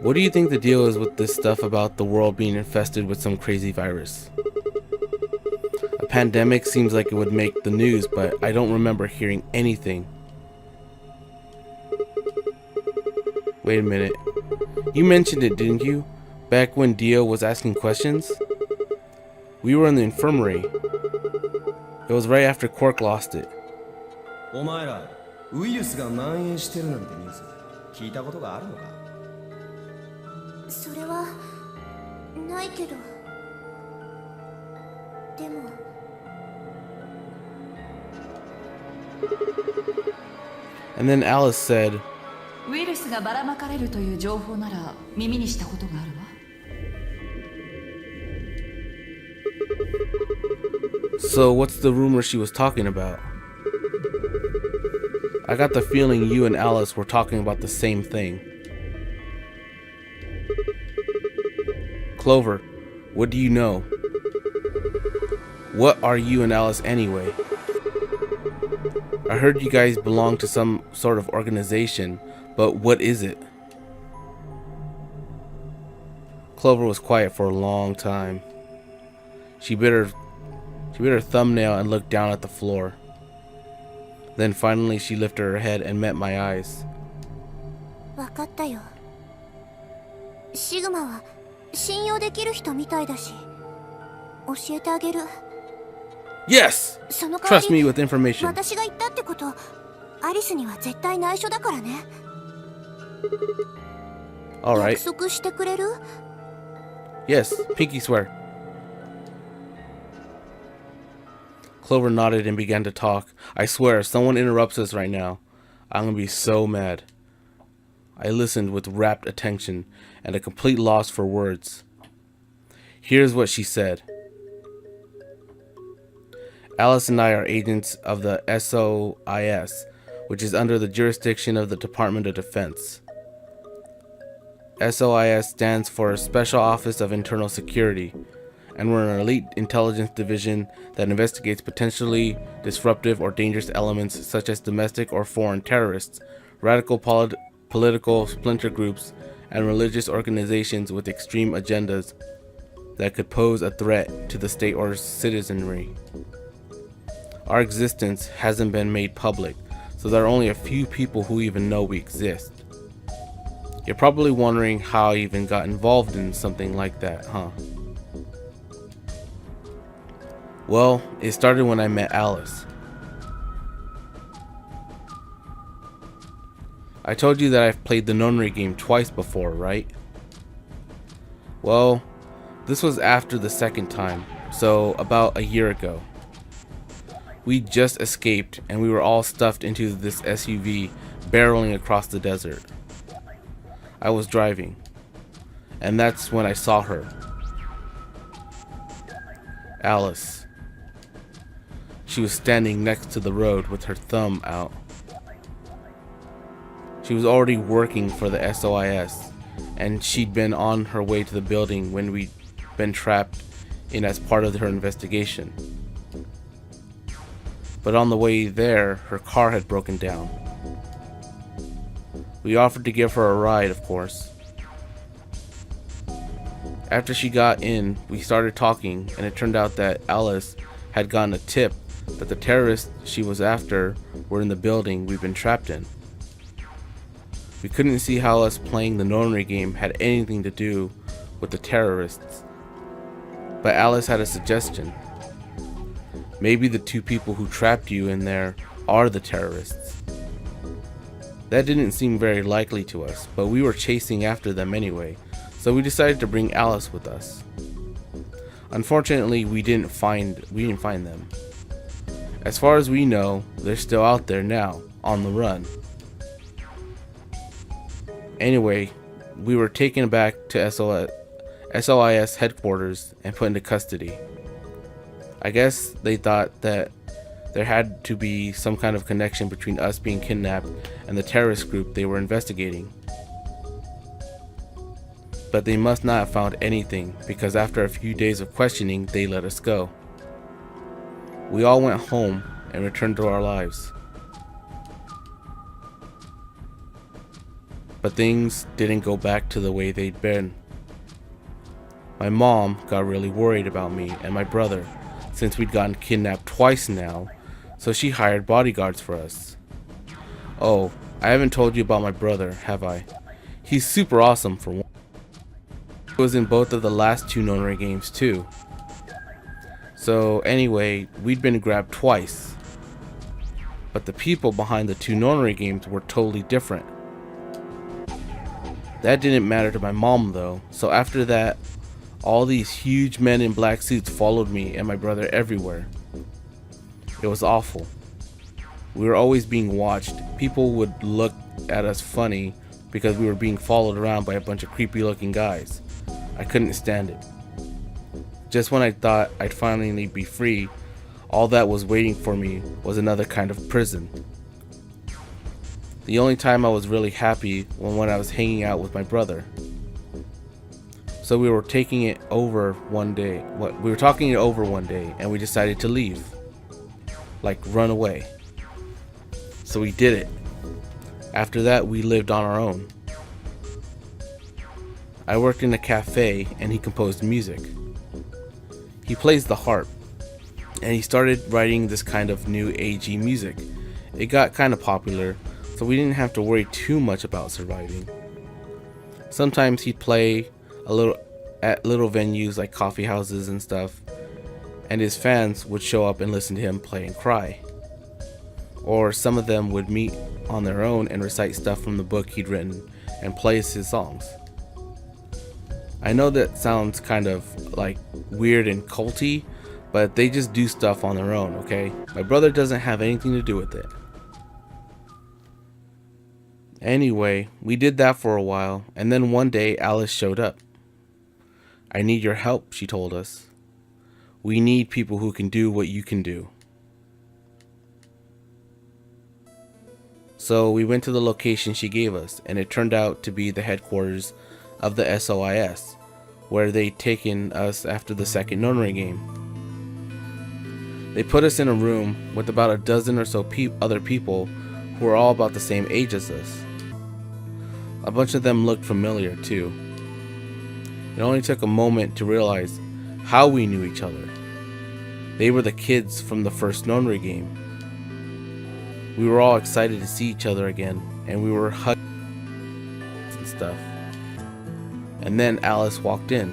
what do you think the deal is with this stuff about the world being infested with some crazy virus? A pandemic seems like it would make the news, but I don't remember hearing anything. Wait a minute. You mentioned it, didn't you? Back when Dio was asking questions? We were in the infirmary. It was right after Quark lost it. お前らウイルスが蔓延してるなんてニュース聞いたことがあるのか？それはないけど、でも And then Alice said, ウイルスがばらまかれるという情報なら耳にしたことがあるわ。So what's the rumor she was talking about? I got the feeling you and Alice were talking about the same thing. Clover, what do you know? What are you and Alice anyway? I heard you guys belong to some sort of organization, but what is it? Clover was quiet for a long time. She bit her thumbnail and looked down at the floor. Then finally she lifted her head and met my eyes. わかったよ。シグマは信用できる人みたいだし、教えてあげる。Yes! その代わ Trust me り、 with information. 私が言ったってこと、アリスには絶対内緒だからね。Alright. 約束してくれる？ Yes, pinky swear. Clover nodded and began to talk. I swear, if someone interrupts us right now, I'm gonna be so mad. I listened with rapt attention and a complete loss for words. Here's what she said. Alice and I are agents of the SOIS, which is under the jurisdiction of the Department of Defense. SOIS stands for Special Office of Internal Security, and we're an elite intelligence division that investigates potentially disruptive or dangerous elements such as domestic or foreign terrorists, radical political splinter groups, and religious organizations with extreme agendas that could pose a threat to the state or citizenry. Our existence hasn't been made public, so there are only a few people who even know we exist. You're probably wondering how I even got involved in something like that, huh? Well, it started when I met Alice. I told you that I've played the nonary game twice before, right? Well, this was after the second time, so about a year ago. We just escaped and we were all stuffed into this SUV barreling across the desert. I was driving, and that's when I saw her. Alice. She was standing next to the road with her thumb out. She was already working for the SOIS, and she'd been on her way to the building when we'd been trapped in as part of her investigation. But on the way there, her car had broken down. We offered to give her a ride, of course. After she got in, we started talking, and it turned out that Alice had gotten a tip that the terrorists she was after were in the building we'd been trapped in. We couldn't see how us playing the nonary game had anything to do with the terrorists, but Alice had a suggestion. Maybe the two people who trapped you in there are the terrorists. That didn't seem very likely to us, but we were chasing after them anyway, so we decided to bring Alice with us. Unfortunately, we didn't find them. As far as we know, they're still out there now, on the run. Anyway, we were taken back to SOIS headquarters and put into custody. I guess they thought that there had to be some kind of connection between us being kidnapped and the terrorist group they were investigating. But they must not have found anything, because after a few days of questioning, they let us go. We all went home and returned to our lives. But things didn't go back to the way they'd been. My mom got really worried about me and my brother, since we'd gotten kidnapped twice now, so she hired bodyguards for us. Oh, I haven't told you about my brother, have I? He's super awesome for one. He was in both of the last two nonary games too. So anyway, we'd been grabbed twice. But the people behind the two nonary games were totally different. That didn't matter to my mom though, so after that, all these huge men in black suits followed me and my brother everywhere. It was awful. We were always being watched. People would look at us funny because we were being followed around by a bunch of creepy looking guys. I couldn't stand it. Just when I thought I'd finally be free, all that was waiting for me was another kind of prison. The only time I was really happy was when I was hanging out with my brother. So we were talking it over one day, and we decided to leave. Like, run away. So we did it. After that, we lived on our own. I worked in a cafe and he composed music. He plays the harp, and he started writing this kind of new agey music. It got kind of popular, so we didn't have to worry too much about surviving. Sometimes he'd play at little venues like coffee houses and stuff, and his fans would show up and listen to him play and cry. Or some of them would meet on their own and recite stuff from the book he'd written and play his songs. I know that sounds kind of like weird and culty, but they just do stuff on their own, okay? My brother doesn't have anything to do with it. Anyway, we did that for a while, and then one day Alice showed up. I need your help, she told us. We need people who can do what you can do. So we went to the location she gave us, and it turned out to be the headquarters of the SOIS, where they'd taken us after the second Nonary game. They put us in a room with about a dozen or so other people who were all about the same age as us. A bunch of them looked familiar too. It only took a moment to realize how we knew each other. They were the kids from the first Nonary game. We were all excited to see each other again, and we were hugging and stuff. And then Alice walked in.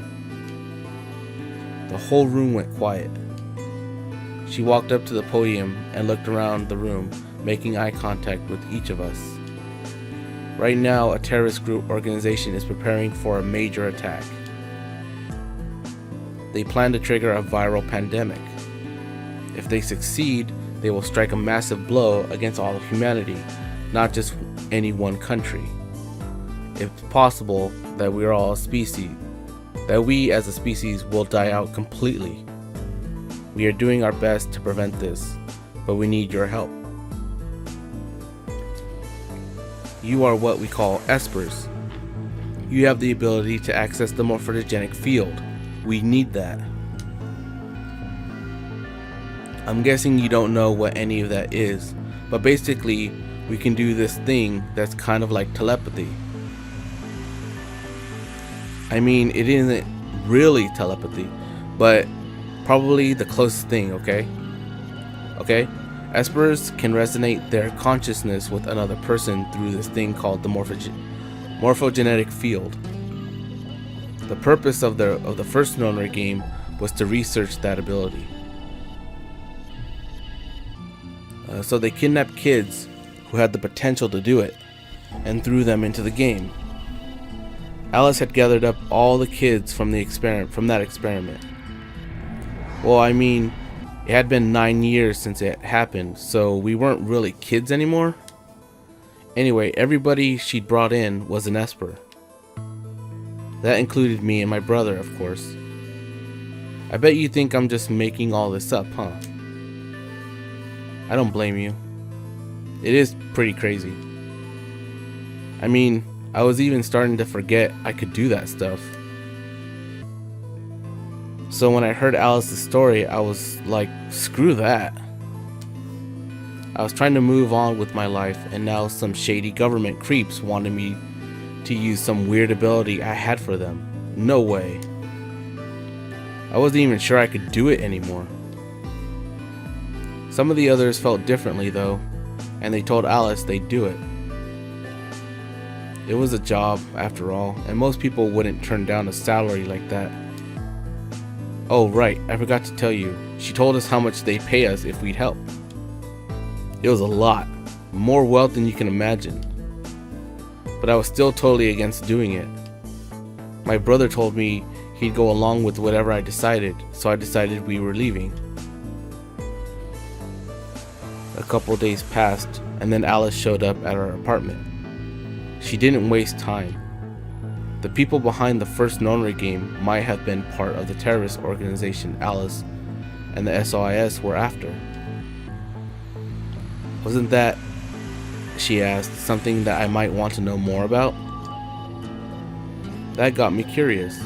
The whole room went quiet. She walked up to the podium and looked around the room, making eye contact with each of us. Right now, a terrorist group organization is preparing for a major attack. They plan to trigger a viral pandemic. If they succeed, they will strike a massive blow against all of humanity, not just any one country. It's possible that we as a species will die out completely. We are doing our best to prevent this, but we need your help. You are what we call espers. You have the ability to access the morphogenic field. We need that. I'm guessing you don't know what any of that is, but basically we can do this thing that's kind of like telepathy. I mean, it isn't really telepathy, but probably the closest thing, okay? Okay? Espers can resonate their consciousness with another person through this thing called the morphogenetic field. The purpose of the first Nonary game was to research that ability. So they kidnapped kids who had the potential to do it and threw them into the game. Alice had gathered up all the kids from that experiment. Well, I mean, it had been 9 years since it happened, so we weren't really kids anymore. Anyway, everybody she'd brought in was an Esper. That included me and my brother, of course. I bet you think I'm just making all this up, huh? I don't blame you. It is pretty crazy. I mean, I was even starting to forget I could do that stuff. So when I heard Alice's story, I was like, screw that. I was trying to move on with my life, and now some shady government creeps wanted me to use some weird ability I had for them. No way. I wasn't even sure I could do it anymore. Some of the others felt differently though, and they told Alice they'd do it. It was a job after all, and most people wouldn't turn down a salary like that. Oh right, I forgot to tell you, she told us how much they'd pay us if we'd help. It was a lot, more wealth than you can imagine. But I was still totally against doing it. My brother told me he'd go along with whatever I decided, so I decided we were leaving. A couple days passed, and then Alice showed up at our apartment. She didn't waste time. The people behind the first Nonary game might have been part of the terrorist organization Alice and the SOIS were after. Wasn't that, she asked, something that I might want to know more about? That got me curious.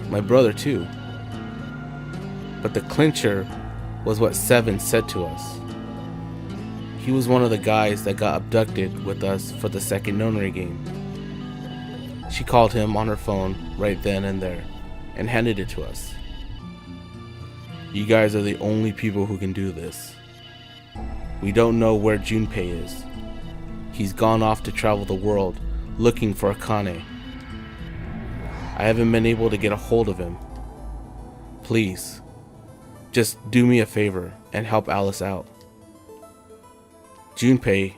My brother too. But the clincher was what Seven said to us. He was one of the guys that got abducted with us for the second nonary game. She called him on her phone right then and there and handed it to us. You guys are the only people who can do this. We don't know where Junpei is. He's gone off to travel the world looking for Akane. I haven't been able to get a hold of him. Please, just do me a favor and help Alice out. Junpei,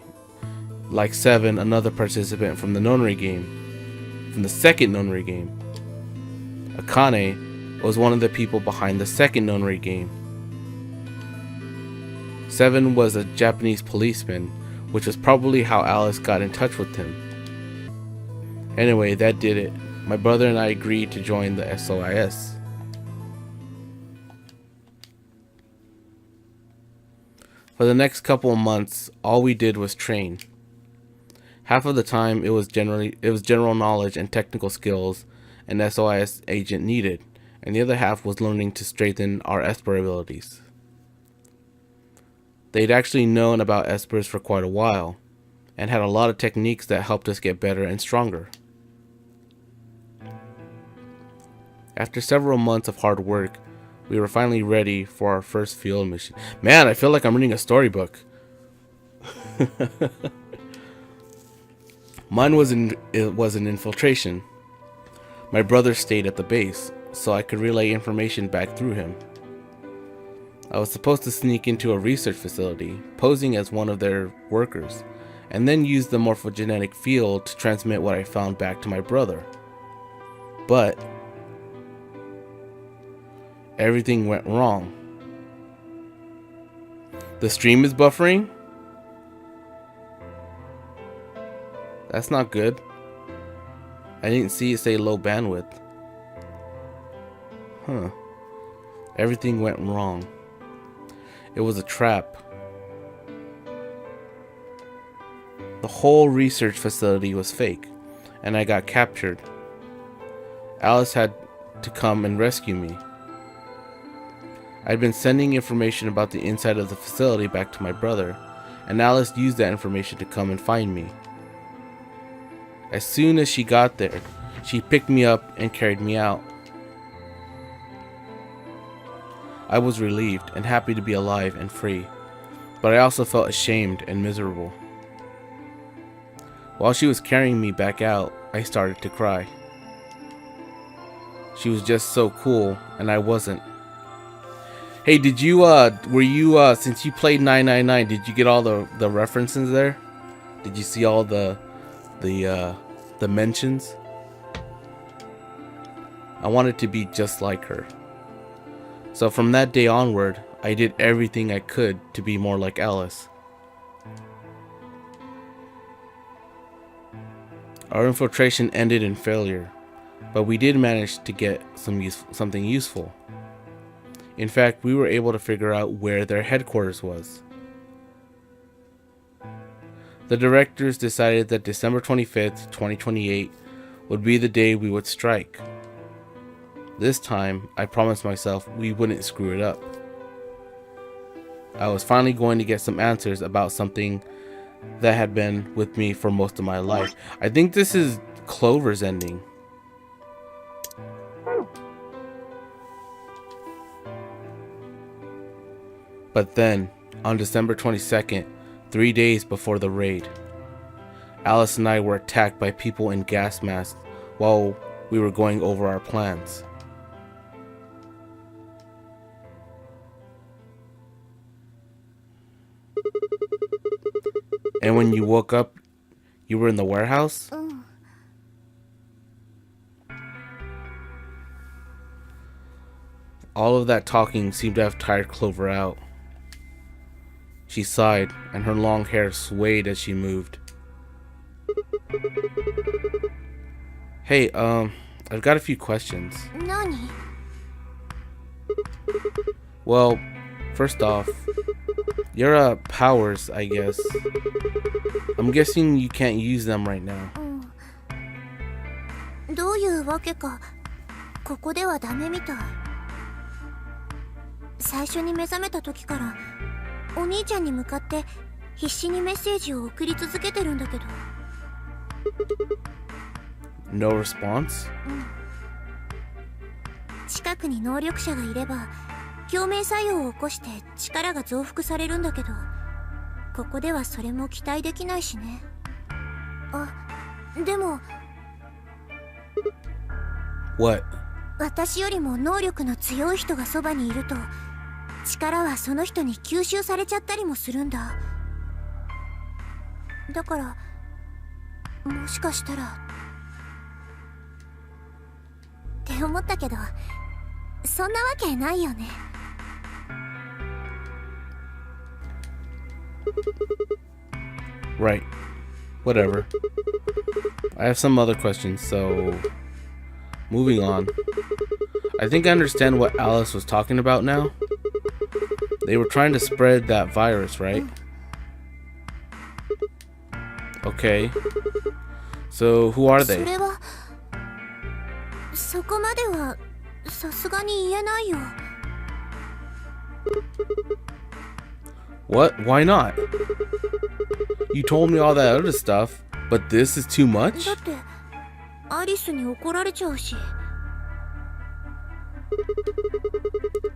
like Seven, another participant from the nonary game, from the second nonary game. Akane was one of the people behind the second nonary game. Seven was a Japanese policeman, which was probably how Alice got in touch with him. Anyway, that did it. My brother and I agreed to join the SOIS. For the next couple of months, all we did was train. Half of the time it was general knowledge and technical skills an SOIS agent needed, and the other half was learning to strengthen our Esper abilities. They'd actually known about Espers for quite a while, and had a lot of techniques that helped us get better and stronger. After several months of hard work, we were finally ready for our first field mission. Man, I feel like I'm reading a storybook. Mine was an infiltration. My brother stayed at the base, so I could relay information back through him. I was supposed to sneak into a research facility, posing as one of their workers, and then use the morphogenetic field to transmit what I found back to my brother. But everything went wrong. The stream is buffering? That's not good. I didn't see it say low bandwidth. Huh. Everything went wrong. It was a trap. The whole research facility was fake, and I got captured. Alice had to come and rescue me. I'd been sending information about the inside of the facility back to my brother, and Alice used that information to come and find me. As soon as she got there, she picked me up and carried me out. I was relieved and happy to be alive and free, but I also felt ashamed and miserable. While she was carrying me back out, I started to cry. She was just so cool, and I wasn't. Hey, did you, since you played 999, did you get all the references there? Did you see all the mentions? I wanted to be just like her. So from that day onward, I did everything I could to be more like Alice. Our infiltration ended in failure, but we did manage to get something useful. In fact, we were able to figure out where their headquarters was. The directors decided that December 25th, 2028 would be the day we would strike. This time, I promised myself we wouldn't screw it up. I was finally going to get some answers about something that had been with me for most of my life. I think this is Clover's ending. But then, on December 22nd, 3 days before the raid, Alice and I were attacked by people in gas masks while we were going over our plans. And when you woke up, you were in the warehouse? All of that talking seemed to have tired Clover out. She sighed, and her long hair swayed as she moved. Hey, I've got a few questions. Nani? Well, first off, your powers, I guess. I'm guessing you can't use them right now. どういうわけかここではダメみたい。最初に目覚めた時からお兄ちゃんに向かって必死にメッセージを送り続けてるんだけど。No response? 近くに能力者がいれば共鳴作用を起こして力が増幅されるんだけど、ここではそれも期待できないしね。あ、でも What? 私よりも能力の強い人がそばにいると力はその人に吸収されちゃったりもするんだ。だからもしかしたらって思ったけど、そんなわけないよね。Right. Whatever. I have some other questions, so moving on. I think I understand what Alice was talking about now. They were trying to spread that virus, right? Okay. So who are そ they? れはそこまではさすがに言えないよ。 What? Why not? You told me all that other stuff, but this is too だ much? ってアリスに怒られちゃうし。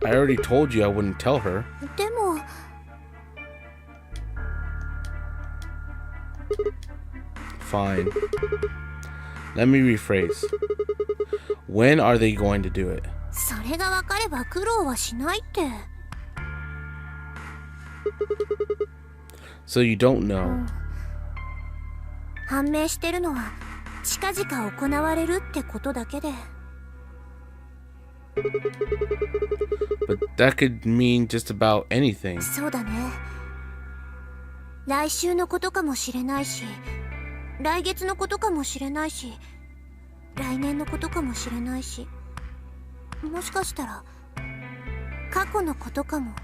I already told you I wouldn't tell her. でも Fine. Let me rephrase. When are they going to do it? それが分かれば苦労はしないって。 So you don't know. 判明してるのは近々行われるってことだけで。 But that could mean just about anything. そうだね。来週のことかもしれないし、来月のことかもしれないし、来年のことかもしれないし、もしかしたら過去のことかも。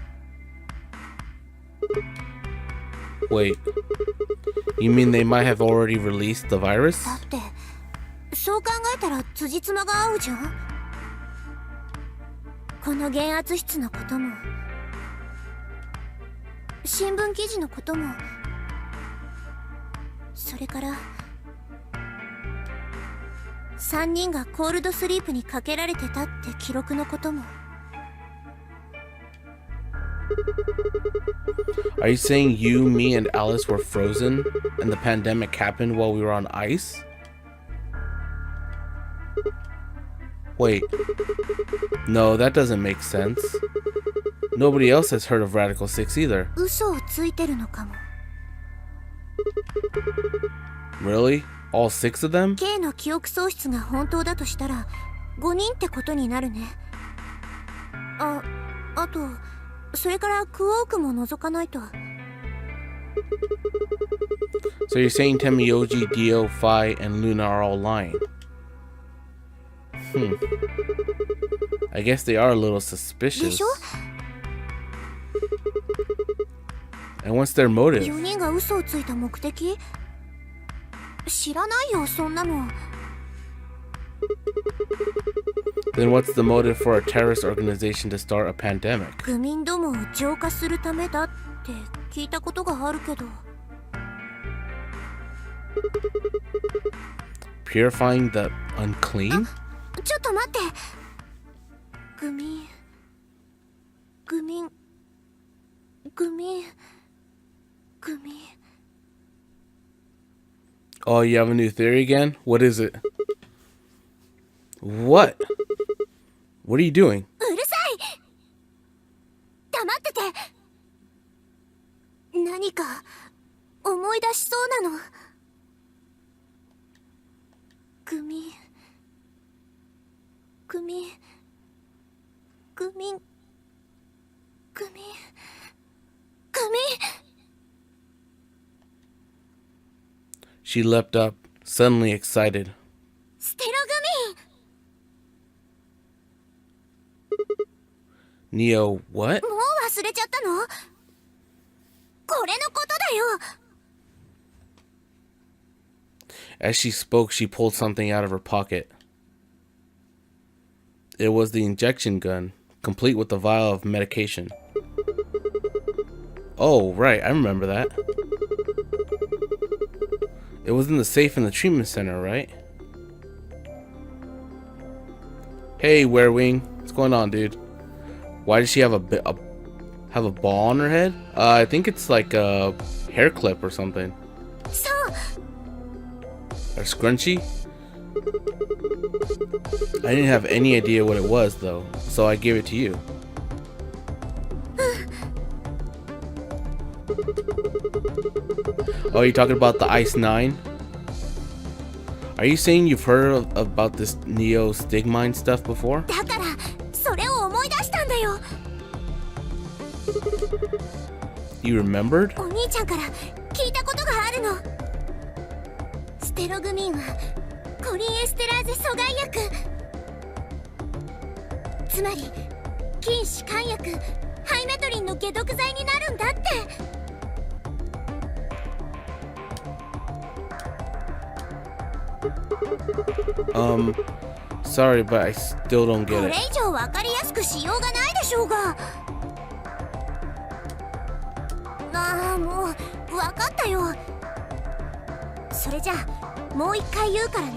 Wait. You mean they might have already released the virus? だってそう考えたら辻褄が合うじゃん。この減圧室のことも新聞記事のことも、それから3人がコールドスリープにかけられてたって記録のことも。 Are you saying you, me, and Alice were frozen and the pandemic happened while we were on ice? Wait. No, that doesn't make sense. Nobody else has heard of Radical 6 either. 嘘をついてるのかも。 Really? All 6 of them? K の記憶喪失が本当だとしたら5人ってことになるね。あとそれからクォークも除かないと。 So you're saying Temiyoji, Dio, Phi, and Luna are all lying? I guess they are a little で suspicious. しょ？ And what's their motive? 4人が嘘をついた目的？知らないよ、そんなの。 Then what's the motive for a terrorist organization to start a pandemic? 愚民どもを浄化するためだって聞いたことがあるけど。 Purifying the unclean? ちょっと待って。愚民。 Oh, you have a new theory again? What is it? What? What are you doing? うるさい。黙ってて。何か思い出しそうなの。愚民。 She leapt up, suddenly excited. ステロ愚民。Neo, what? もう忘れちゃったの？これのことだよ。 As she spoke, she pulled something out of her pocket. It was the injection gun, complete with a vial of medication. Oh, right, I remember that. It was in the safe in the treatment center, right? Hey, Werewing, what's going on, dude? Why does she have a ball on her head? I think it's like a hair clip or something. So. A scrunchie? I didn't have any idea what it was though, so I gave it to you. Oh, you're talking about the Ice 9? Are you saying you've heard about this Neo Stigmine stuff before? だからそれを思い出したんだよ。 You remembered? お兄ちゃんから聞いたことがあるの。ステログミンはコリンエステラーゼ阻害薬、つまり筋弛緩薬ハイメトリンの解毒剤になるんだって。 Sorry, but I still don't こ get れ it. 以上分かりやすくしようがないでしょうが。ああ、もう分かったよ。それじゃあもう一回言うからね。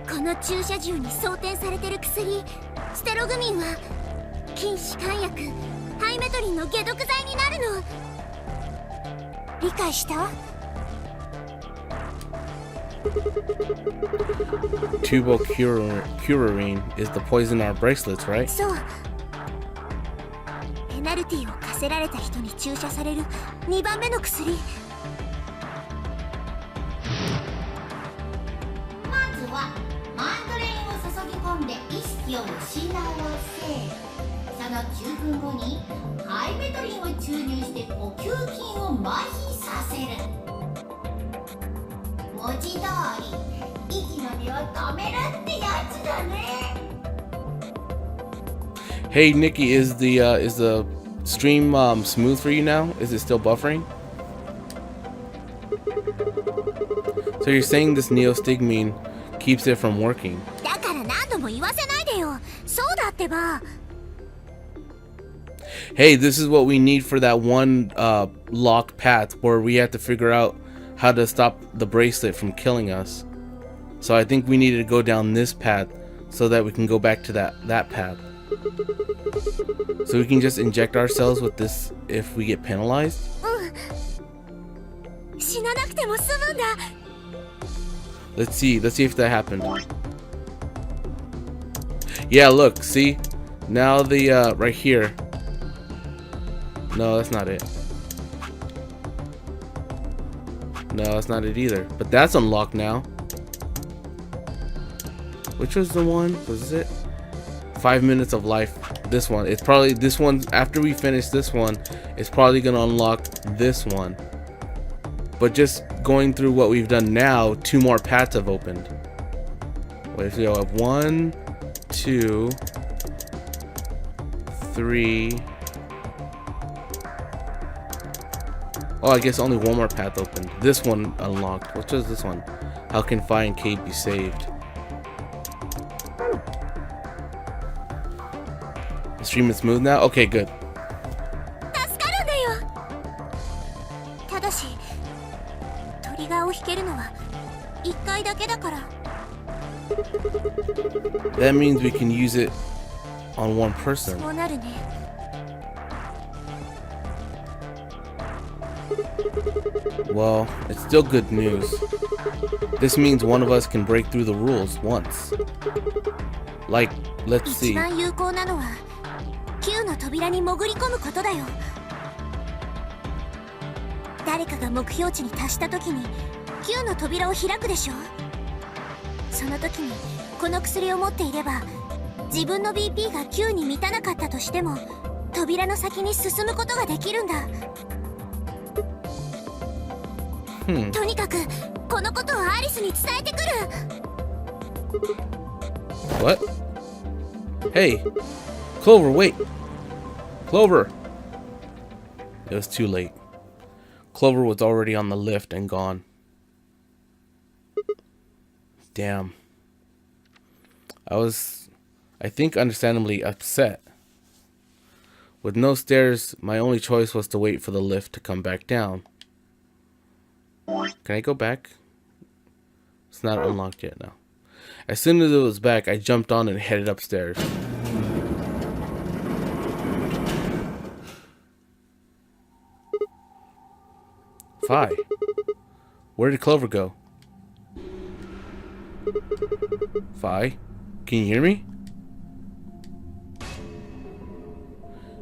この注射銃に装填されてる薬ステログミンは筋弛緩薬ハイメトリンの解毒剤になるの。理解した？ Tubocurarine is the poison in our bracelets, right? そう。ペナルティを課せられた人に注射される2番目の薬。まずはマンドレインを注ぎ込んで意識を失わせ、その9分後にハイメトリンを注入して呼吸筋を麻痺させる。文字通り息の根を止めるってやつだね。 Hey, Nikki, is the stream smooth for you now? Is it still buffering? So you're saying this neostigmine keeps it from working? だから何度も言わせないでよ。そうだってば。 Hey, this is what we need for that one locked path where we have to figure out how to stop the bracelet from killing us. So I think we need to go down this path so that we can go back to that path. So we can just inject ourselves with this if we get penalized? 死ななくても済むんだ。 Let's see if that happened. Yeah, look, see? Now the right here. No, that's not it. No, that's not it either. But that's unlocked now. Which was the one? Was it 5 minutes of life? This one. It's probably this one. After we finish this one, it's probably gonna unlock this one. But just going through what we've done now, 2 more paths have opened. Wait, if we go up 1, 2, 3. Oh, I guess only 1 more path opened. This one unlocked. What was this one? How can Fi and Kate be saved? The stream is smooth now? Okay, good. 助かるんだよ。ただしトリガーを引けるのは1回だけだから。 That means we can use it on one person. そうなるね。 Well, it's still good news. This means one of us can break through the rules once. Like, let's 一 see. 番有効なのは9の扉に潜り込むことだよ。誰かが目標値に達した時に9の扉を開くでしょ。その時にこの薬を持っていれば自分の BP が9に満たなかったとしても扉の先に進むことができるんだ。とにかくこのことをアリスに伝えてくる。 What? Hey, Clover, wait! Clover! It was too late. Clover was already on the lift and gone. Damn. I think, understandably upset. With no stairs, my only choice was to wait for the lift to come back down. Can I go back? It's not unlocked yet now. As soon as it was back, I jumped on and headed upstairs. Fi, where did Clover go? Fi, can you hear me?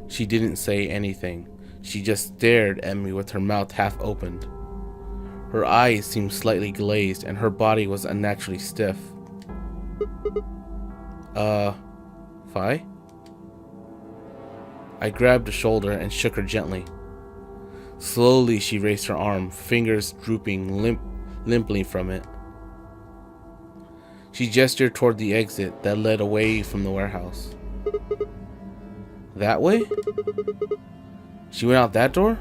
She didn't say anything. She just stared at me with her mouth half opened. Her eyes seemed slightly glazed and her body was unnaturally stiff. Fi? I grabbed her shoulder and shook her gently. Slowly she raised her arm, fingers drooping limply from it. She gestured toward the exit that led away from the warehouse. That way? She went out that door?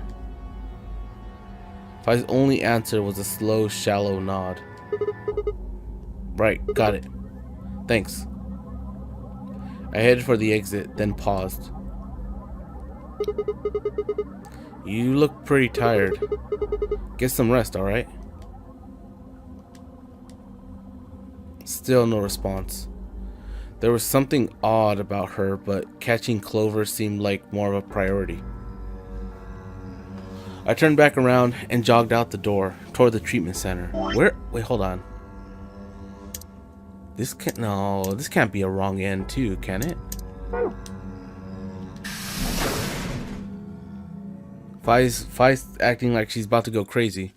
Fi's only answer was a slow, shallow nod. Right, got it. Thanks. I headed for the exit, then paused. You look pretty tired. Get some rest, alright? Still no response. There was something odd about her, but catching Clover seemed like more of a priority. I turned back around and jogged out the door toward the treatment center. Where? Wait, hold on. This can't be a wrong end too, can it? Fi's acting like she's about to go crazy.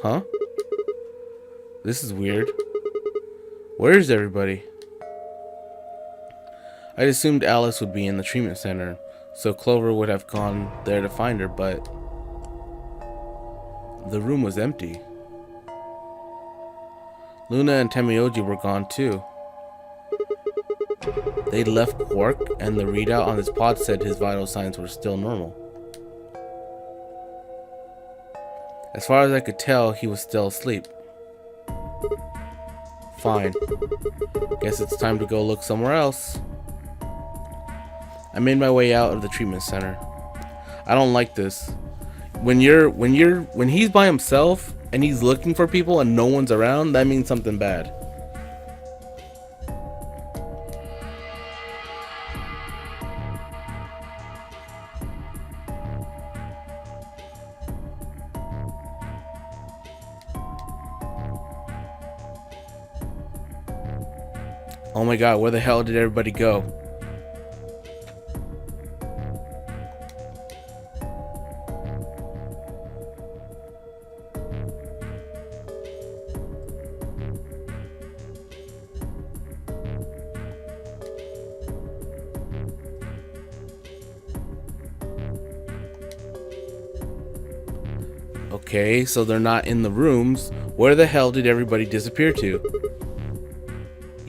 Huh? This is weird. Where is everybody? I assumed Alice would be in the treatment center, so Clover would have gone there to find her, but the room was empty. Luna and Tamioji were gone too. They left Quark, and the readout on his pod said his vital signs were still normal. As far as I could tell, he was still asleep. Fine. Guess it's time to go look somewhere else. I made my way out of the treatment center. I don't like this. When he's by himself and he's looking for people and no one's around, that means something bad. Oh my god, where the hell did everybody go? Okay, so they're not in the rooms. Where the hell did everybody disappear to?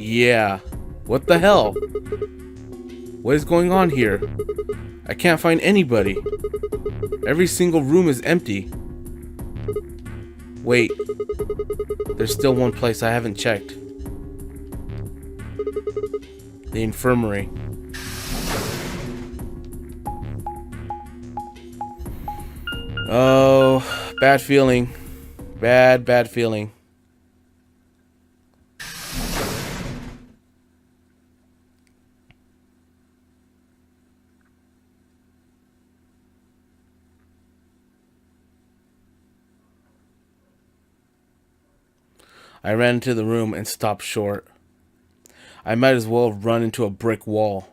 Yeah, what the hell? What is going on here? I can't find anybody. Every single room is empty. Wait, there's still one place I haven't checked. The infirmary. Oh, bad feeling. Bad feeling. I ran into the room and stopped short. I might as well have run into a brick wall.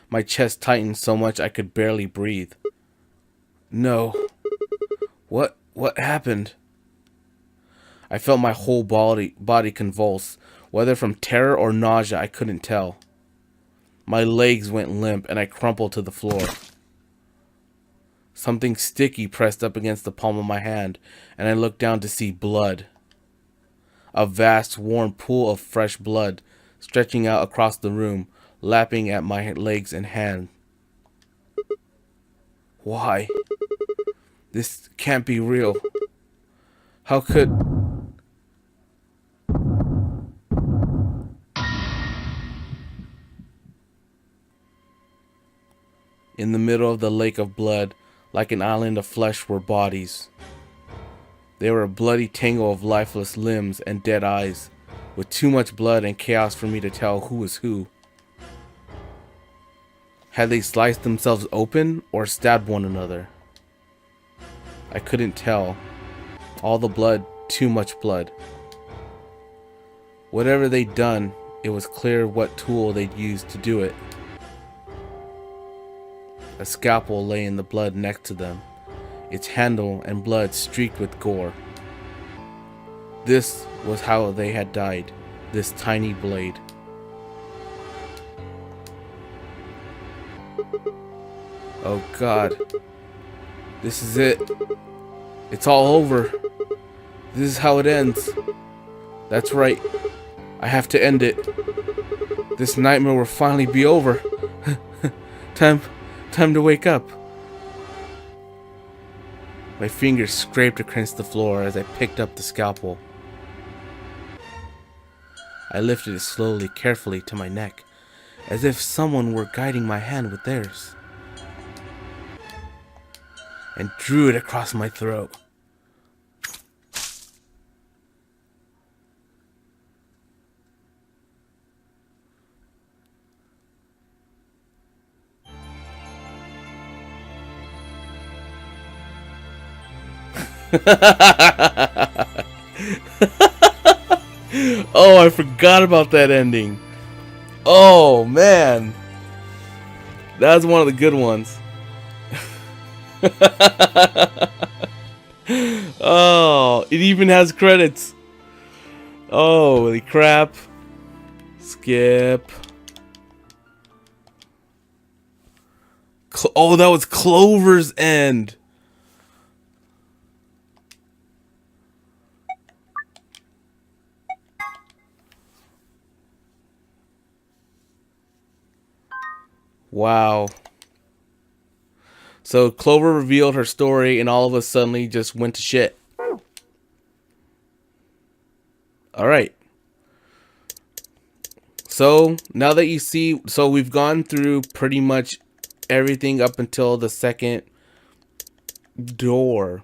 My chest tightened so much I could barely breathe. No. What happened? I felt my whole body convulse, whether from terror or nausea I couldn't tell. My legs went limp and I crumpled to the floor. Something sticky pressed up against the palm of my hand, and I looked down to see blood. A vast, warm pool of fresh blood stretching out across the room, lapping at my legs and hand. Why? This can't be real. How could... In the middle of the lake of blood, like an island of flesh, were bodies. They were a bloody tangle of lifeless limbs and dead eyes, with too much blood and chaos for me to tell who was who. Had they sliced themselves open or stabbed one another? I couldn't tell. All the blood, too much blood. Whatever they'd done, it was clear what tool they'd used to do it. A scalpel lay in the blood next to them, its handle and blood streaked with gore. This was how they had died, this tiny blade. Oh God. This is it. It's all over. This is how it ends. That's right. I have to end it. This nightmare will finally be over. Time to wake up. My fingers scraped against the floor as I picked up the scalpel. I lifted it slowly, carefully to my neck, as if someone were guiding my hand with theirs, and drew it across my throat. Oh, I forgot about that ending. Oh man, that was one of the good ones. Oh, it even has credits. Holy crap. Skip. Oh, that was Clover's end. Wow. So Clover revealed her story and all of us suddenly just went to shit. Alright. So now that you see, so we've gone through pretty much everything up until the second door.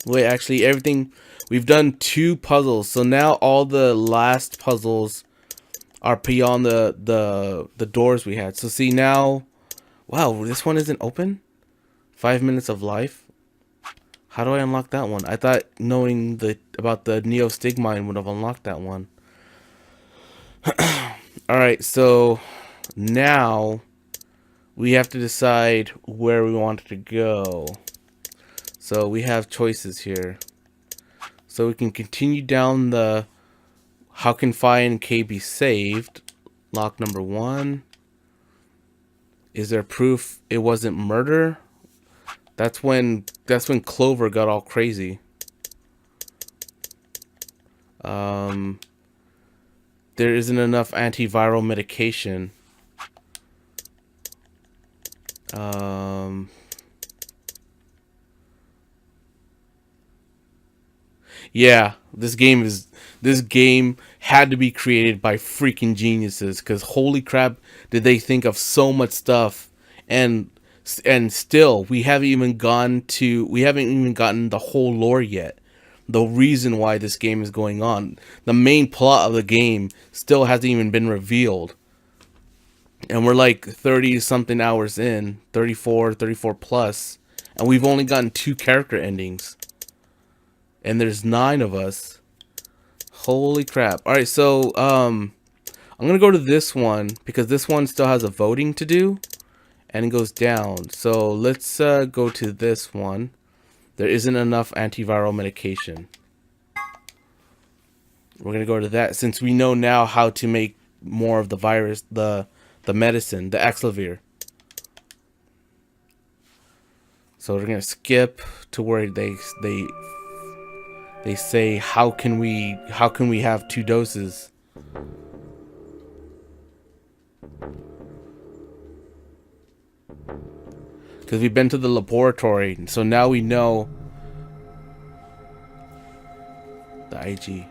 Wait, actually everything, we've done 2 puzzles. So now all the last puzzles are beyond the doors we had. So see now, wow, this one isn't open? 5 minutes of life? How do I unlock that one? I thought knowing about the Neostigmine would have unlocked that one. Alright, so now we have to decide where we want to go. So we have choices here. So we can continue down the how can Phi and K be saved? Lock number 1. Is there proof it wasn't murder? That's when Clover got all crazy. There isn't enough antiviral medication. Yeah, this game had to be created by freaking geniuses, because holy crap, did they think of so much stuff, and still we haven't even gotten the whole lore yet. The reason why this game is going on, the main plot of the game still hasn't even been revealed. And we're like 30 something hours in, 34 plus, and we've only gotten 2 character endings. And there's 9 of us. Holy crap. Alright, so, I'm gonna go to this one, because this one still has a voting to do, and it goes down. So, let's, go to this one. There isn't enough antiviral medication. We're gonna go to that, since we know now how to make more of the virus, the medicine, the Axlavir. So we're gonna skip to where they say how can we have 2 doses? Because we've been to the laboratory, so now we know the IG.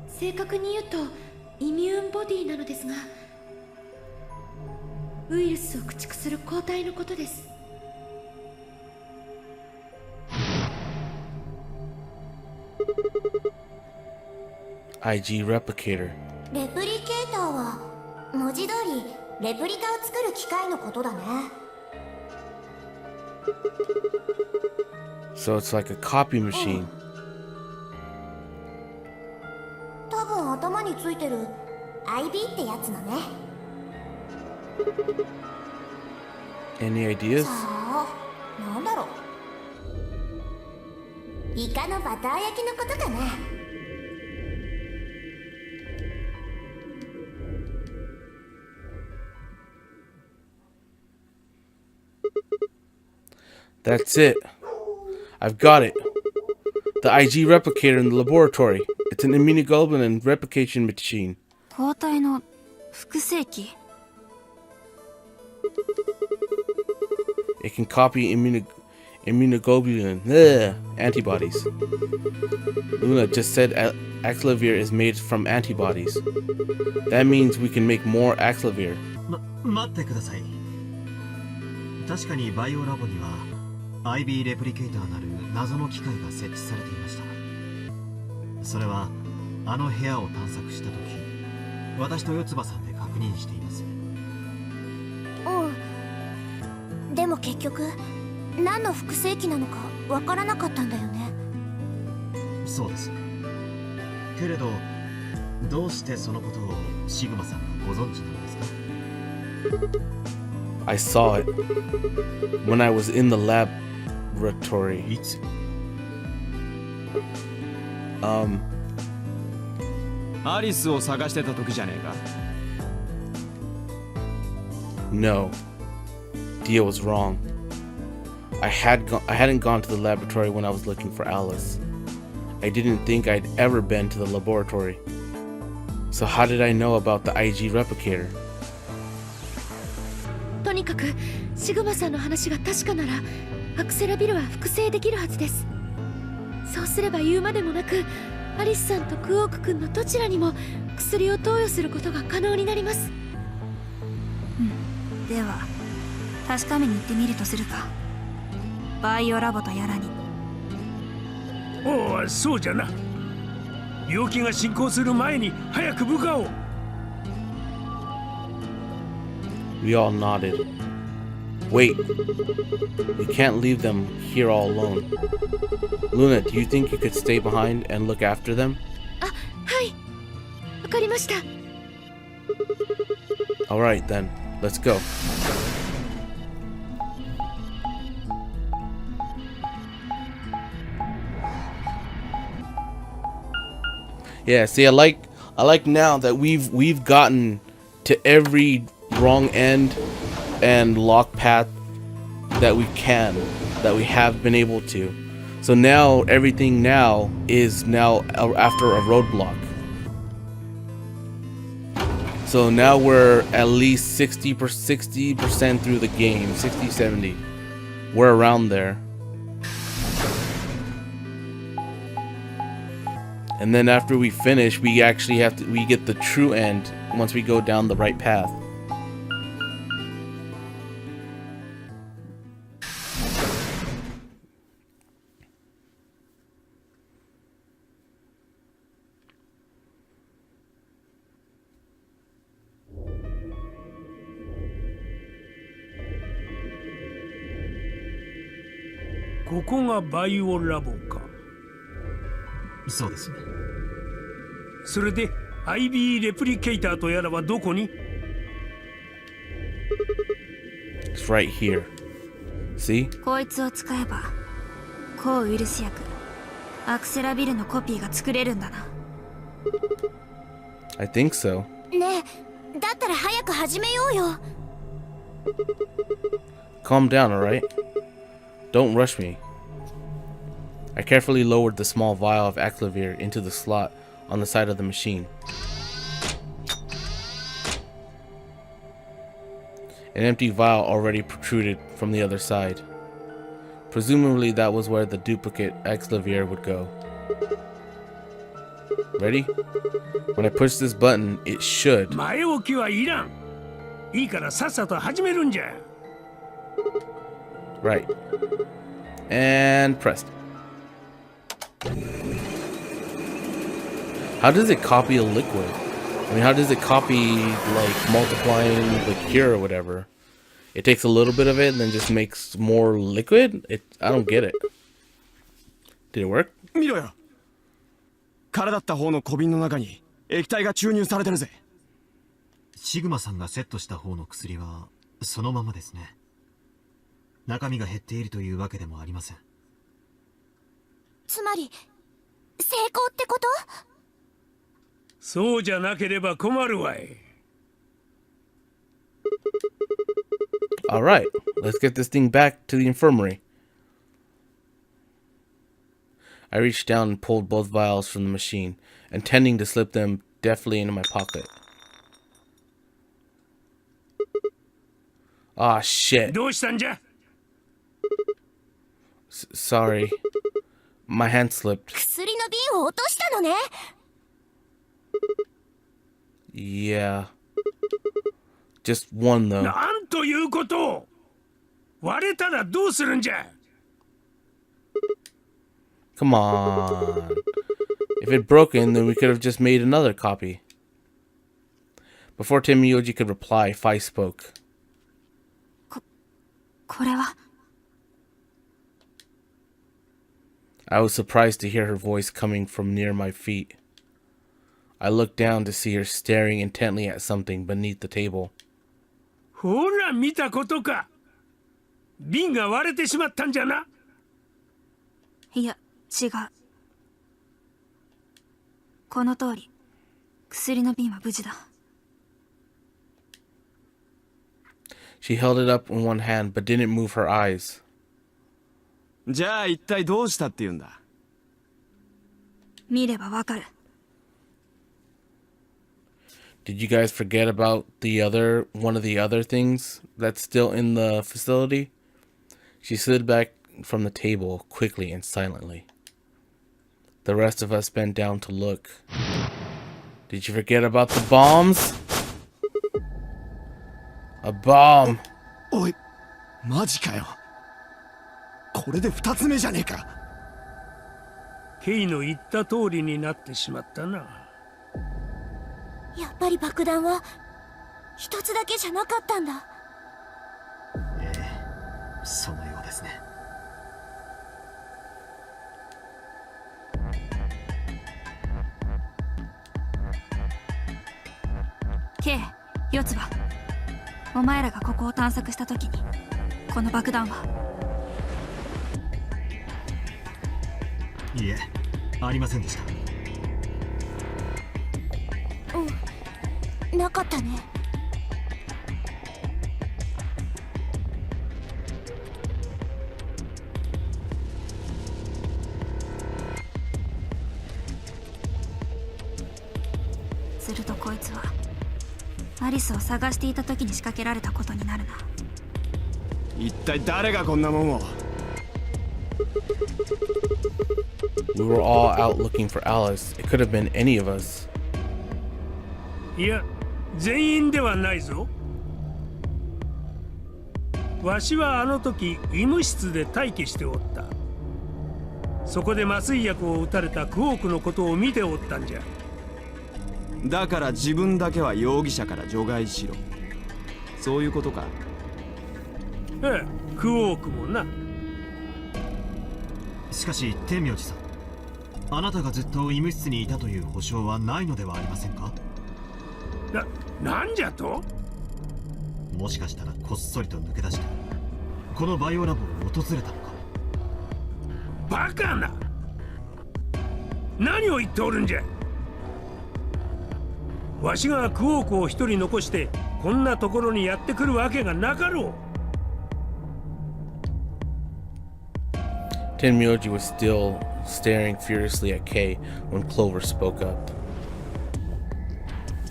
正確に言うとイミューンボディなのですが、ウイルスを駆逐する抗体のことです。IG replicator. レプリケーターは文字通りレプリカを作る機械のことだね。So it's like a copy machine. 多分頭についてる IB ってやつだね。Any ideas? さあ、なんだろう。イカのバター焼きのことかな。That's it. I've got it. The IG replicator in the laboratory. It's an immunoglobulin replication machine. 抗体の複製機。 It can copy immunoglobulin antibodies. Luna just said Axlavir is made from antibodies. That means we can make more Axlavir. 待ってください。確かにバイオラボには IB レプリケーターなる謎の機械が設置されていました。それはあの部屋を探索した時、私と四葉さんで確認しています。うん。でも結局何の複製機なのかわからなかったんだよね。そうです。けれどどうしてそのことをシグマさんがご存知なのですか？ I saw it when I was in the laboratory. いつ？ アリスを探してた時じゃねえか？ No. Dia was wrong. I hadn't gone to the laboratory when I was looking for Alice. I didn't think I'd ever been to the laboratory. So how did I know about the IG replicator? とにかくシグマさんの話が確かならアクセラビルは複製できるはずです。そうすれば言うまでもなくアリスさんとクオーク君のどちらにも薬を投与することが可能になります。では確かめに行ってみるとするか。バイオラボとやらに。おお、そうじゃな。病気が進行する前に早く部下を。We all nodded. Wait. We can't leave them here all alone. Luna, do you think you could stay behind and look after them? あ、はい。わかりました。Alright then, let's go. Yeah, see, I like now that we've gotten to every wrong end and lock path that we have been able to. So now everything now is after a roadblock. So now we're at least 60% through the game, 60, 70. We're around there. And then after we finish, we actually we get the true end once we go down the right path.ここがバイオラボか。そうです。それで IB レプリケーターとやらはどこに？ It's right here. See? こいつを使えば抗ウイルス薬アクセラビルのコピーが作れるんだな。 I think so. ねえ、だったら早く始めようよ。Calm down, alright? Don't rush me. I carefully lowered the small vial of Aclavir into the slot on the side of the machine. An empty vial already protruded from the other side. Presumably that was where the duplicate Aclavir would go. Ready? When I push this button, it should. 前置きはいらん。いいからさっさと始めるんじゃ。Right. And pressed. How does it copy a liquid? I mean, how does it copy, like, multiplying the cure or whatever? It takes a little bit of it and then just makes more liquid? I don't get it. Did it work? 見ろよ。空だった方の小瓶の中に液体が注入されてるぜ。シグマさんがセットした方の薬はそのままですね。中身が減っているというわけでもありません。つまり成功ってこと？そうじゃなければ困るわい。Alright, let's get this thing back to the infirmary. I reached down and pulled both vials from the machine, intending to slip them deftly into my pocket. Ah, shit. どうしたんじゃ？ Sorry. My hand slipped. 薬の瓶を落としたのね。Yeah. Just one, though. なんということを！割れたらどうするんじゃ？ Come on. If it broken, then we could have just made another copy. Before Temiyoji could reply, Fai spoke. これは I was surprised to hear her voice coming from near my feet. I looked down to see her staring intently at something beneath the table. ほら見たことか。瓶が割れてしまったんじゃな。いや違う。この通り薬の瓶は無事だ。She held it up in one hand but didn't move her eyes. じゃあ一体どうしたって言うんだ。見ればわかる。Did you guys forget about one of the other things that's still in the facility? She slid back from the table quickly and silently. The rest of us bent down to look. Did you forget about the bombs? A bomb. おい、マジかよ。これで2つ目じゃねえか。ケイの言った通りになってしまったな。やっぱり爆弾は一つだけじゃなかったんだ。ええ、そのようですね。K、四つ葉。お前らがここを探索した時にこの爆弾は？いえ、ありませんでした。うん、なかったね。するとこいつはアリスを探していた時に仕掛けられたことになるな。一体誰がこんなもんを。We were all out looking for Alice. It could have been any of us. いや、全員ではないぞ。わしはあの時医務室で待機しておった。そこで麻酔薬を打たれたクオークのことを見ておったんじゃ。だから自分だけは容疑者から除外しろ。そういうことか。ええ、クオークもな。しかし天明寺さん、あなたがずっと医務室にいたという保証はないのではありませんか？なんじゃと？もしかしたらこっそりと抜け出してこのバイオラボを訪れたのか。バカな、何を言っておるんじゃ。わしがクオークを一人残してこんなところにやってくるわけがなかろう。Tenmyoji was still staring furiously at Kay when Clover spoke up.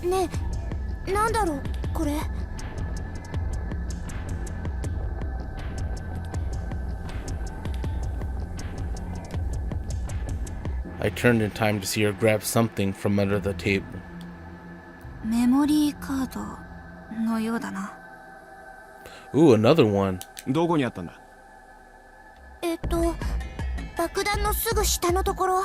ねえ、なんだろうこれ。I turned in time to see her grab something from under the table. メモリーカードのようだな。Ooh, another one. どこにあったんだ？爆弾のすぐ下のところ。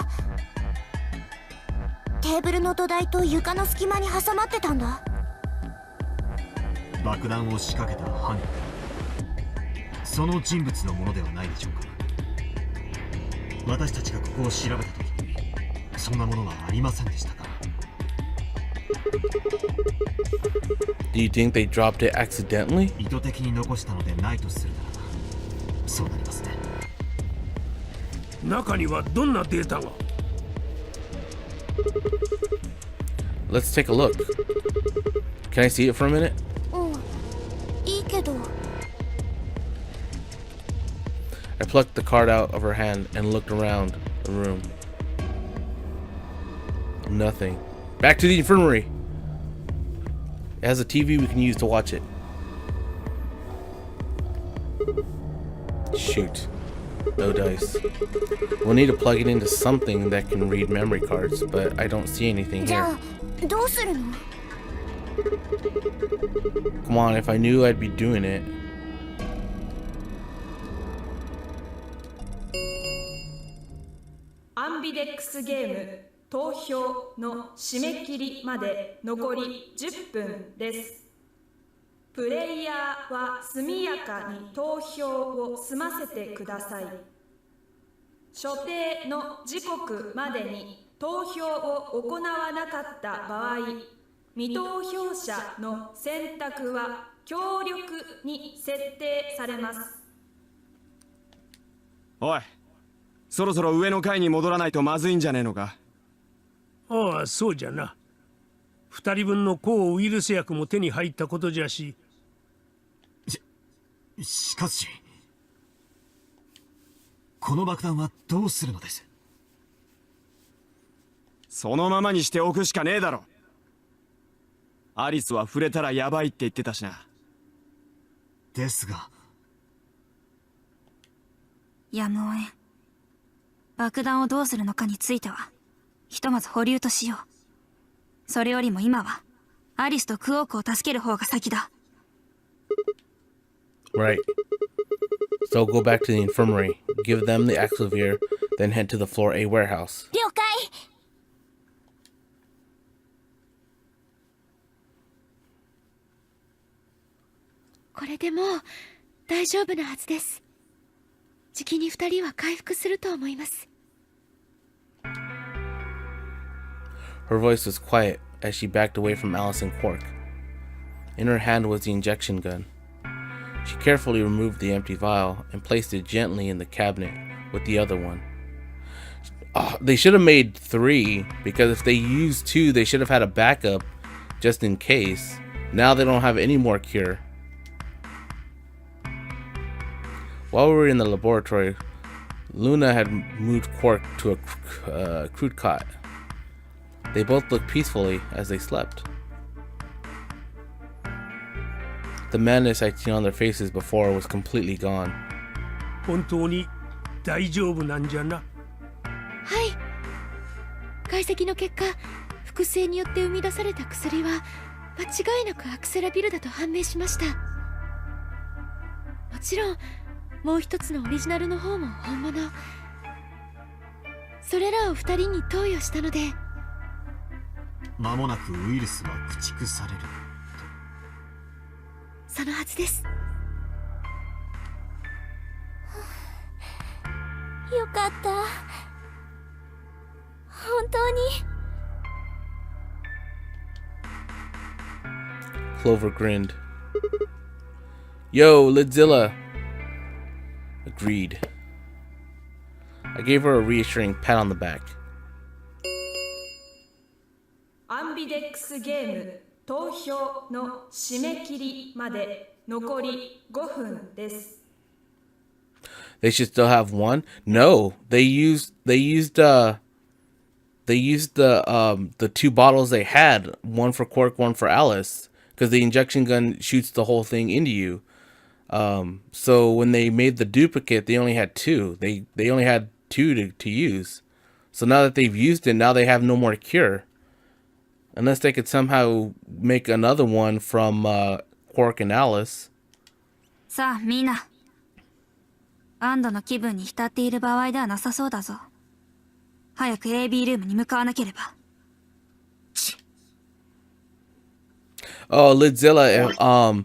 テーブルの土台と床の隙間に挟まってたんだ。爆弾を仕掛けた犯人、その人物のものではないでしょうか。私たちがここを調べた時にそんなものはありませんでしたから。 Do you think they dropped it accidentally? 意図的に残したのでないとするならばそうなりますね。中にはどんなデータが？ Let's take a look. Can I see it for a minute? いいけど。 I plucked the card out of her hand and looked around the room. Nothing. Back to the infirmary. It has a TV we can use to watch it. Shoot. No dice. We'll need to plug it into something that can read memory cards, but I don't see anything じゃ here. あどうするの？ Come on, if I knew I'd be doing it. アンビデックスゲーム投票の締め切りまで残り10分です。プレイヤーは速やかに投票を済ませてください。所定の時刻までに投票を行わなかった場合、未投票者の選択は強力に設定されます。おい、そろそろ上の階に戻らないとまずいんじゃねえのか？ああ、そうじゃな。2人分の抗ウイルス薬も手に入ったことじゃし。しかしこの爆弾はどうするのです？そのままにしておくしかねえだろ。アリスは触れたらヤバいって言ってたしな。ですがやむをえん。爆弾をどうするのかについてはひとまず保留としよう。それよりも今はアリスとクオークを助ける方が先だ。 Right. So go back to the infirmary, give them the Axovir, then head to the floor A warehouse. 了解。これでもう大丈夫なはずです。じきに2人は回復すると思います。 Her voice was quiet as she backed away from Alice and Quark. In her hand was the injection gun. She carefully removed the empty vial and placed it gently in the cabinet with the other one. They should have made 3, because if they used 2, they should have had a backup just in case. Now they don't have any more cure. While we were in the laboratory, Luna had moved Quark to a crude cot. They both looked peacefully as they slept. The madness I'd seen on their faces before was completely gone. 本当に大丈夫なんじゃな。はい。解析の結果、複製によって生み出された薬は間違いなくアクセラビルだと判明しました。もちろんもう一つのオリジナルの方も本物。それらを2人に投与したので、間もなくウイルスは駆逐される。そのはずです。よかった。本当に。 Clover grinned. Yo, Lidzilla. Agreed. I gave her a reassuring pat on the back. アンビデックスゲーム投票の締め切りまで残り5分です。 They should still have one? No, they used the two bottles they had, one for Quark, one for Alice, because the injection gun shoots the whole thing into you. So when they made the duplicate, they only had two. They only had two to use. So now that they've used it, now they have no more cure. Unless they could somehow make another one from Quark and Alice. さあみんな、安堵の気分に浸っている場合ではなさそうだぞ。早く AB ルームに向かわなければ。Oh, Lidzilla,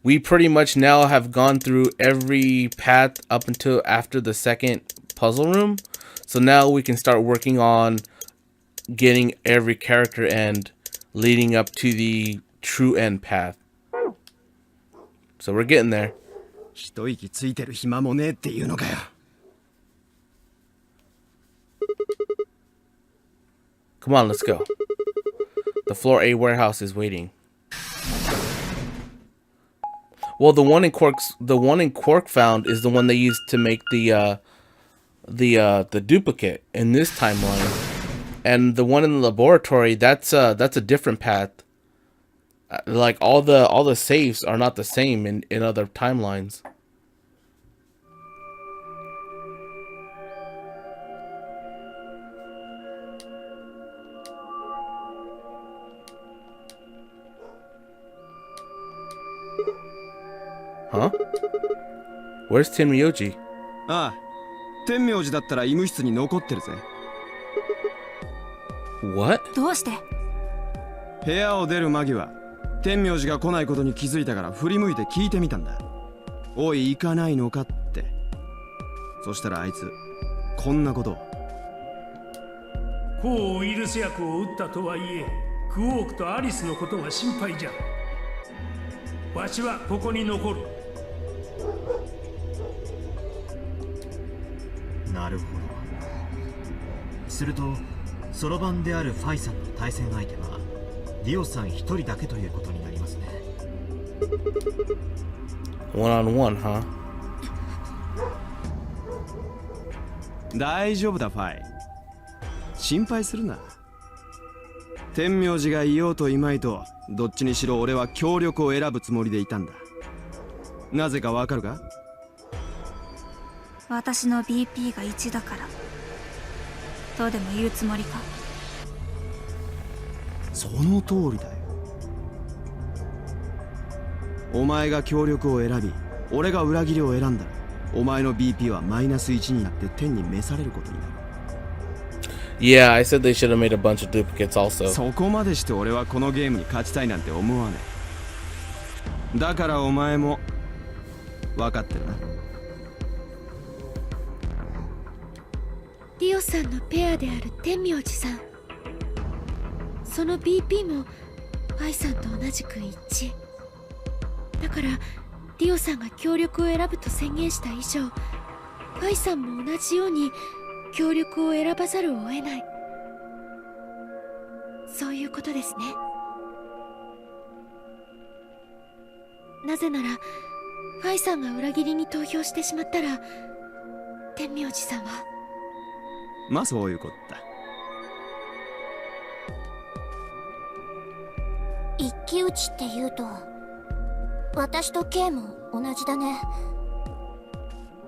we pretty much now have gone through every path up until after the second puzzle room. So now we can start working on getting every character end leading up to the true end path. So we're getting there. 一息ついてる暇もねえっていうのかよ。Come on, let's go. The floor A warehouse is waiting. Well, the one in Quark found is the one they used to make the duplicate in this timeline, and the one in the laboratory, that's a different path. Like all the safes are not the same in other timelines. Huh? Where's Tenryoji? ああ、天明寺だったら医務室に残ってるぜ。What? どうして？部屋を出る間際、天明寺が来ないことに気づいたから振り向いて聞いてみたんだ。おい、行かないのかって。そしたらあいつ、こんなことを。抗ウイルス薬を打ったとはいえ、クオークとアリスのことが心配じゃ。わしはここに残る。なるほど。するとそろばんであるファイさんの対戦相手はディオさん一人だけということになりますね。 One on one, huh? 大丈夫だファイ。心配するな。天明寺がいようといまいと、どっちにしろ俺は協力を選ぶつもりでいたんだ。なぜかわかるか？私の BP が1だからとでも言うつもりか？その通りだよ。お前が協力を選び、俺が裏切りを選んだら、お前の BP はマイナス1になって天に召されることになる。Yeah, I said they should have made a bunch of duplicates also. そこまでして俺はこのゲームに勝ちたいなんて思わねえ。だからお前も分かってるな。ディオさんのペアである天明寺さん、その BP もファイさんと同じく一致だから、ディオさんが協力を選ぶと宣言した以上、ファイさんも同じように協力を選ばざるを得ない、そういうことですね。なぜならファイさんが裏切りに投票してしまったら、天明寺さんは。まあそういうことだ。一騎打ちって言うと、私と K も同じだね。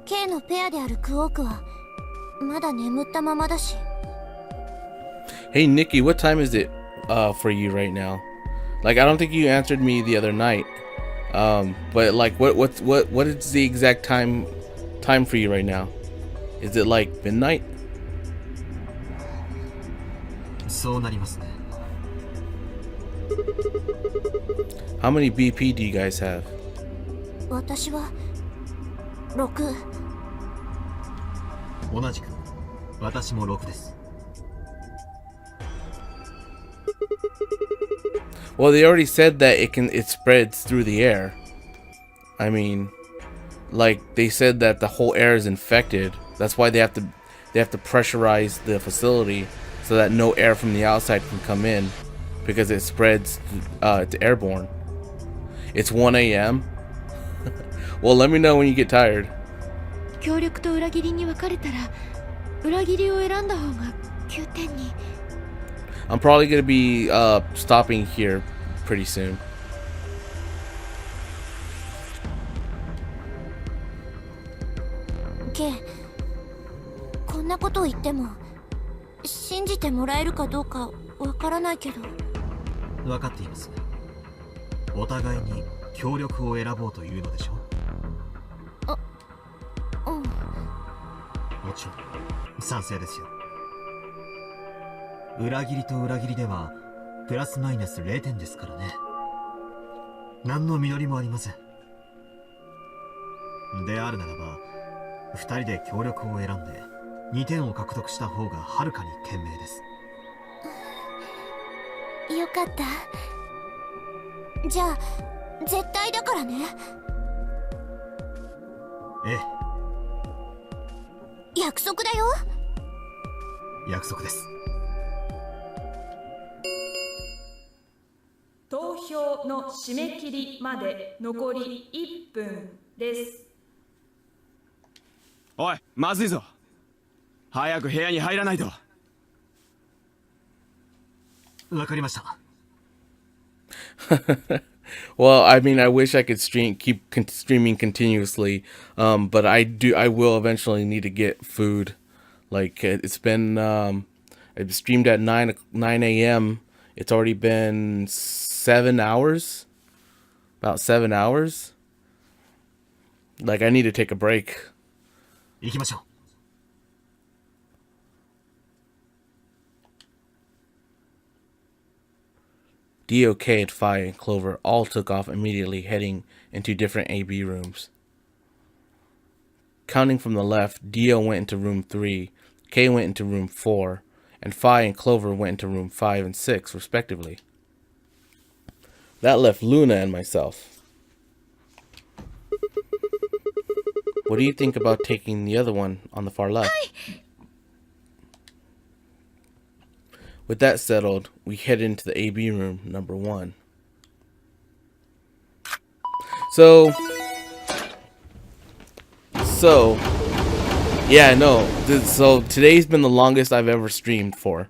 K のペアであるクオークはまだ眠ったままだし。 Hey Nikki, what time is it for you right now? Like, I don't think you answered me the other night. But like, what is the exact time for you right now? Is it like midnight? そうなりますね。 How many BP do you guys have? 私は6。同じく私も6です。Well, they already said that it spreads through the air. I mean, like they said that the whole air is infected. That's why they have to pressurize the facility so that no air from the outside can come in, because it spreads. It's airborne. It's 1 a.m. Well, let me know when you get tired. 協力と裏切りに分かれたら裏切りを選んだ方が9点に。 I'm probably gonna be stopping here pretty soon. K、こんなことを言っても信じてもらえるかどうかわからないけど。分かっています。お互いに協力を選ぼうというのでしょう。うん。もちろん賛成ですよ。裏切りと裏切りではプラスマイナス0点ですからね。何の実りもありません。であるならば2人で協力を選んで2点を獲得した方がはるかに賢明です。よかった。じゃあ絶対だからね。ええ、約束だよ。約束です。投票の締め切りまで残り1分です。おい、まずいぞ。早く部屋に入らないと。わかりました。Well, I mean, I wish I could keep streaming continuously, but I will eventually need to get food. Like it's been, I streamed at 9 a.m. It's already been 7 hours, about 7 hours. Like I need to take a break. 行きましょう。DOK and Fi and Clover all took off immediately, heading into different AB rooms. Counting from the left, Dio went into room 3, K went into room 4, and Fi and Clover went into room 5 and 6, respectively. That left Luna and myself. What do you think about taking the other one on the far left? With that settled, we head into the AB room number 1. So yeah, no. So today's been the longest I've ever streamed for,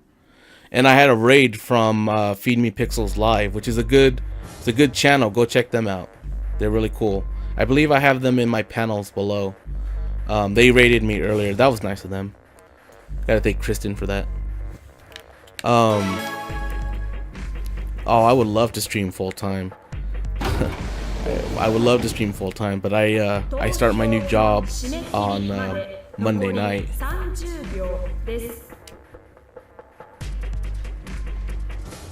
and I had a raid from Feed Me Pixels Live, which is a good channel. Go check them out. They're really cool. I believe I have them in my panels below. They raided me earlier. That was nice of them. Gotta thank Kristen for that. Oh, I would love to stream full time. I would love to stream full time, but I start my new job on Monday night.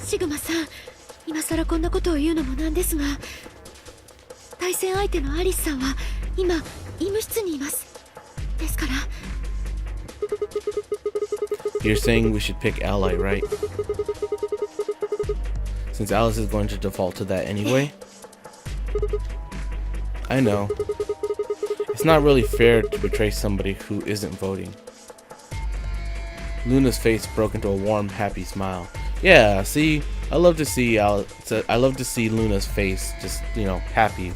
シグマさん、今さらこんなことを言うのもなんですが、対戦相手のアリスさんは今医務室にいます。ですから。You're saying we should pick ally, right? Since Alice is going to default to that anyway. I know. It's not really fair to betray somebody who isn't voting. Luna's face broke into a warm, happy smile. Yeah, see, I love to see Luna's face just, you know, happy.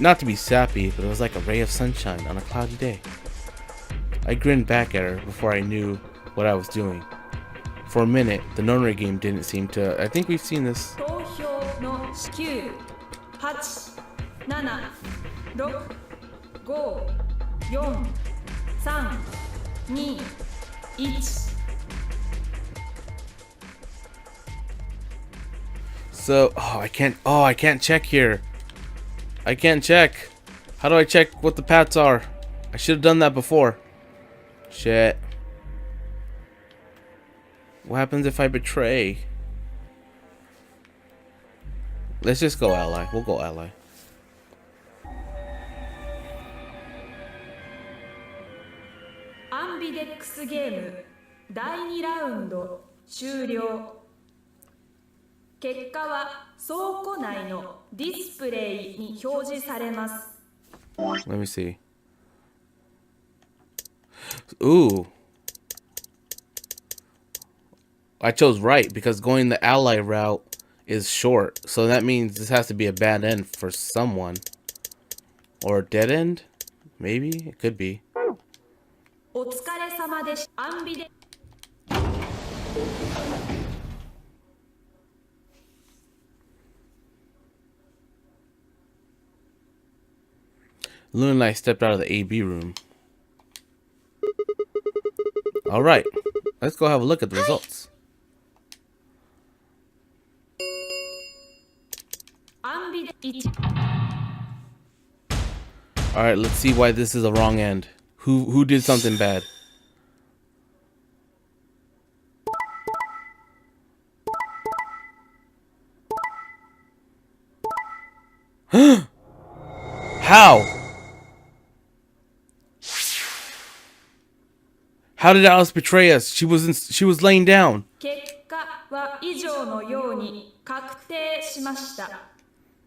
Not to be sappy, but it was like a ray of sunshine on a cloudy day. I grinned back at her before I knew what I was doing. For a minute, the nonary game didn't seem to. I think we've seen this. 9、8、7、6、5、4、3、2、1。So, I can't check here. I can't check. How do I check what the pats are? I should have done that before. Shit. What happens if I betray? Let's just go ally. We'll go ally. Ambidex ゲーム第2ラウンド終了。結果は倉庫内のディスプレイに表示されます。Let me see. Ooh. I chose right because going the ally route is short. So that means this has to be a bad end for someone. Or a dead end? Maybe? It could be. お疲れ様でした。アンビデ Luna and I stepped out of the AB room. Alright. Let's go have a look at the results. アンビデ1 Alright, let's see why this is a wrong end. Who did something bad? How? How did Alice betray us? She was laying down. 結果は以上のように確定しました。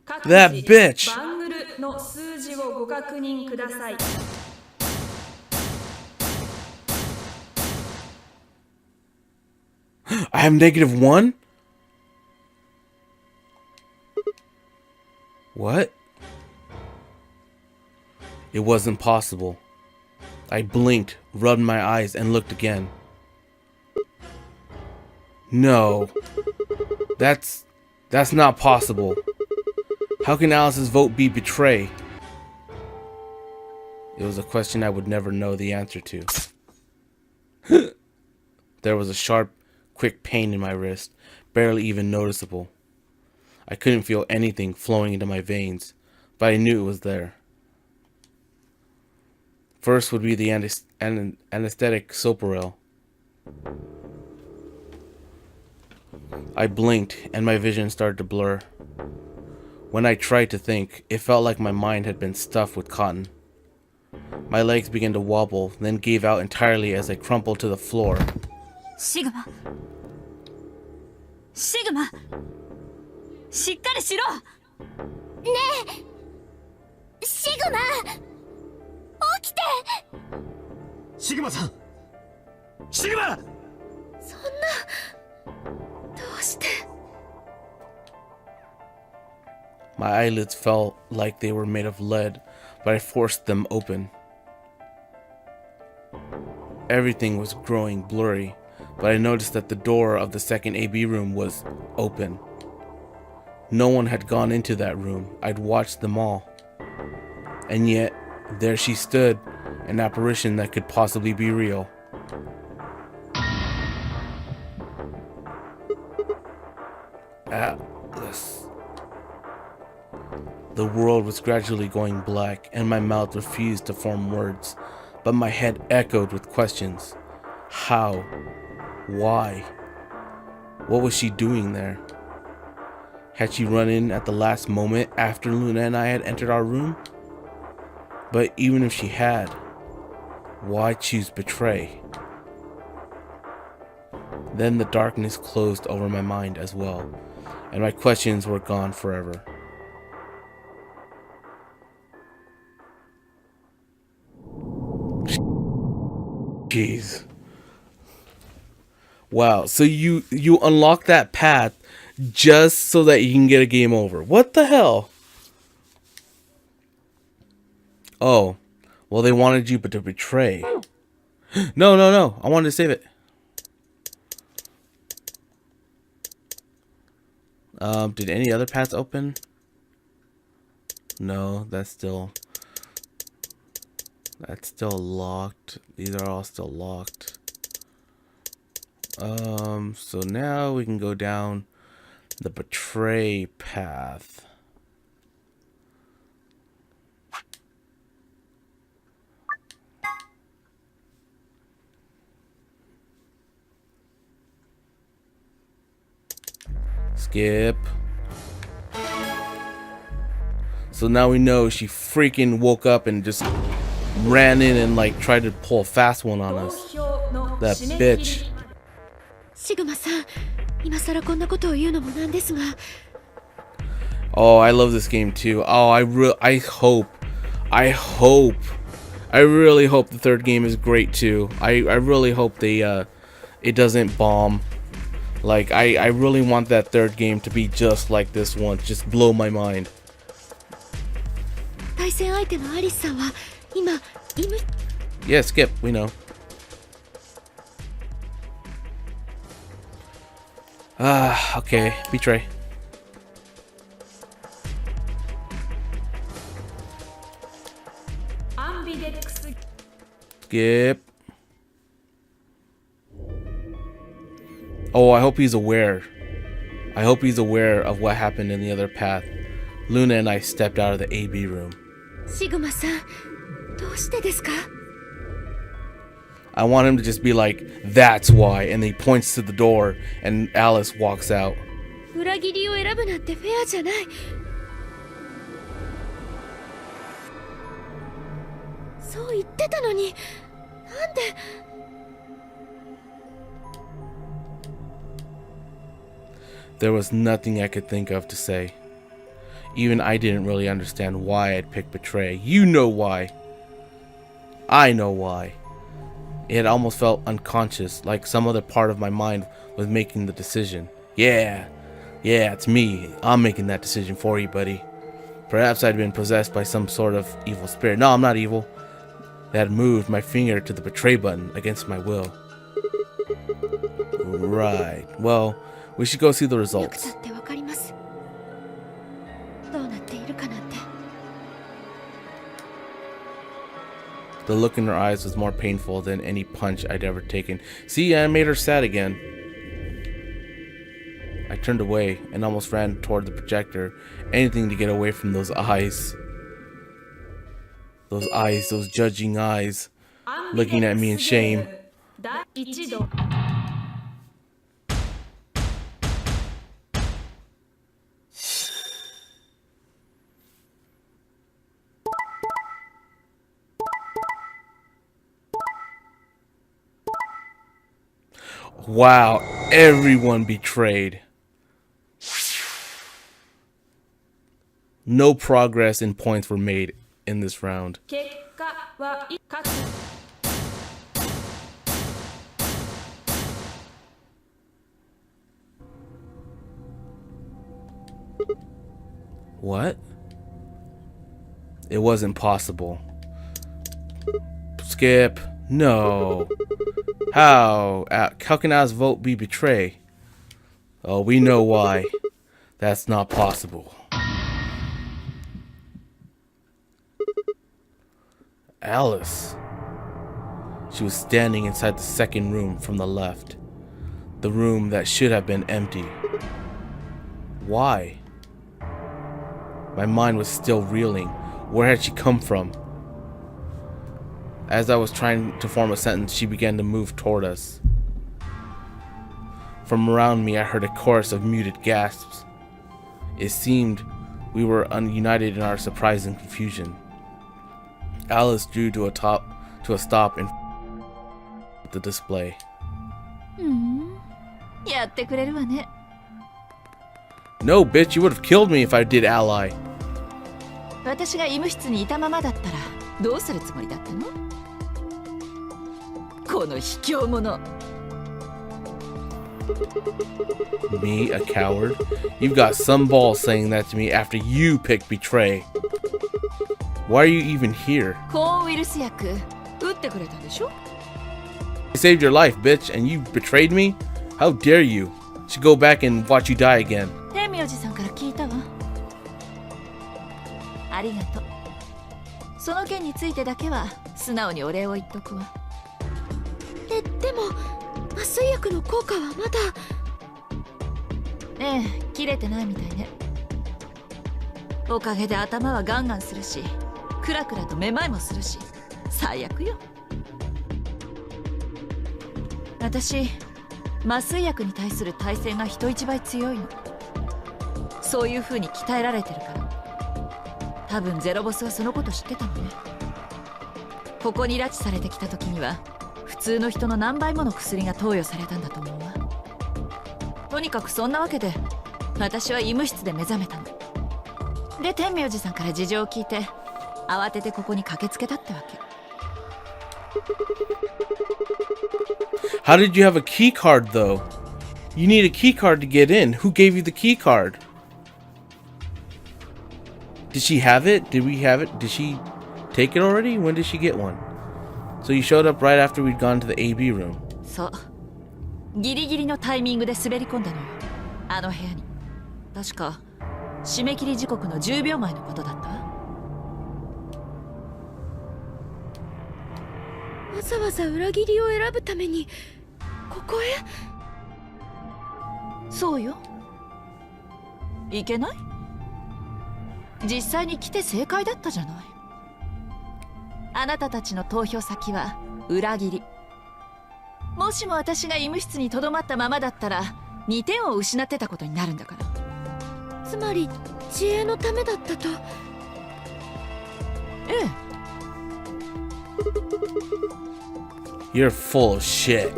各 That 自 bitch. バングルの数字をご確認ください。I have -1? What? It wasn't possible. I blinked, rubbed my eyes, and looked again. No. That's not possible. How can Alice's vote be betray? It was a question I would never know the answer to. There was a sharp, quick pain in my wrist, barely even noticeable. I couldn't feel anything flowing into my veins, but I knew it was there. First would be the anesthetic soporel. I blinked, and my vision started to blur. When I tried to think, it felt like my mind had been stuffed with cotton. My legs began to wobble, then gave out entirely as I crumpled to the floor. Sigma. Sigma. しっかりしろ。ねえ、シグマ、起きて。シグマさん。シグマ。そんな、どうして。 My eyelids felt like they were made of lead, but I forced them open. Everything was growing blurry, but I noticed that the door of the second AB room was open. No one had gone into that room. I'd watched them all. And yet, there she stood, an apparition that could possibly be real. Atlas. The world was gradually going black, and my mouth refused to form words, but my head echoed with questions. How? Why? What was she doing there? Had she run in at the last moment after Luna and I had entered our room? But even if she had, why choose betray? Then the darkness closed over my mind as well, and my questions were gone forever. Jeez. Wow, so you unlock that path just so that you can get a game over. What the hell? Oh, well, they wanted you but to betray. No. I wanted to save it. Did any other paths open? No, that's still locked. These are all still locked. So now we can go down the betray path. Skip. So now we know she freaking woke up and just ran in and like tried to pull a fast one on us. That bitch. シグマさん、今更こんなことを言うのもなんですが。 Oh, I love this game too. Oh, I really hope the third game is great too. I really hope they it doesn't bomb. Like I really want that third game to be just like this one. Just blow my mind. 対戦相手のアリスさんは今医務。 Yeah, Skip, we know. Okay, betray. Skip. Oh, I hope he's aware. I hope he's aware of what happened in the other path. Luna and I stepped out of the AB room. シグマさん、どうしてですか？ I want him to just be like, that's why, and then he points to the door, and Alice walks out. 裏切りを選ぶなんてフェアじゃない。そう言ってたのに、なんで。 There was nothing I could think of to say. Even I didn't really understand why I'd picked betray. You know why. I know why. It almost felt unconscious, like some other part of my mind was making the decision. Yeah, it's me. I'm making that decision for you, buddy. Perhaps I'd been possessed by some sort of evil spirit. No, I'm not evil. That had moved my finger to the betray button against my will. Right. Well, we should go see the results. The look in her eyes was more painful than any punch I'd ever taken. See, I made her sad again. I turned away and almost ran toward the projector, anything to get away from those eyes. Those eyes, those judging eyes, looking at me in shame. Wow, everyone betrayed. No progress in points were made in this round. What? It wasn't possible. Skip. No. How can Al's vote be betray? Oh, we know why. That's not possible. Alice. She was standing inside the second room from the left. The room that should have been empty. Why? My mind was still reeling. Where had she come from? As I was trying to form a sentence, she began to move toward us. From around me, I heard a chorus of muted gasps. It seemed we were united in our surprise and confusion. Alice drew to a stop in the display. No, bitch, you would have killed me if I did ally. 私が医務室にいたままだったらどうするつもりだったの？この卑怯者。 Me, a coward? You've got some balls saying that to me after you picked betray. Why are you even here? 抗ウイルス薬打ってくれたでしょ？ I saved your life, bitch, and you betrayed me? How dare you? Should go back and watch you die again. 天明寺さんから聞いたわ。ありがとう。その件についてだけは素直にお礼を言っとくわ。でも麻酔薬の効果はまだ。ええ、切れてないみたいね。おかげで頭はガンガンするし、クラクラとめまいもするし、最悪よ。私、麻酔薬に対する耐性が人一倍強いの。そういう風に鍛えられてるから。多分ゼロボスはそのこと知ってたのね。ここに拉致されてきた時には普通の人の何倍もの薬が投与されたんだと思うわ。とにかくそんなわけで私は医務室で目覚めたので、天明寺さんから事情を聞いて慌ててここに駆けつけたってわけ。 How did you have a key card though? You need a key card to get in. Who gave you the key card? Did she have it? Did we have it? Did she take it already? When did she get one? So you showed up right after we'd gone to the AB room. そう、ギリギリのタイミングで滑り込んだのよ、あの部屋に。確か締め切り時刻の10秒前のことだったわ。わざわざ裏切りを選ぶためにここへ？そうよ。いけない？実際に来て正解だったじゃない。あなたたちの投票先は裏切り。もしも私が医務室にとどまったままだったら2点を失ってたことになるんだから。つまり自衛のためだったと。ええ。 You're full of shit.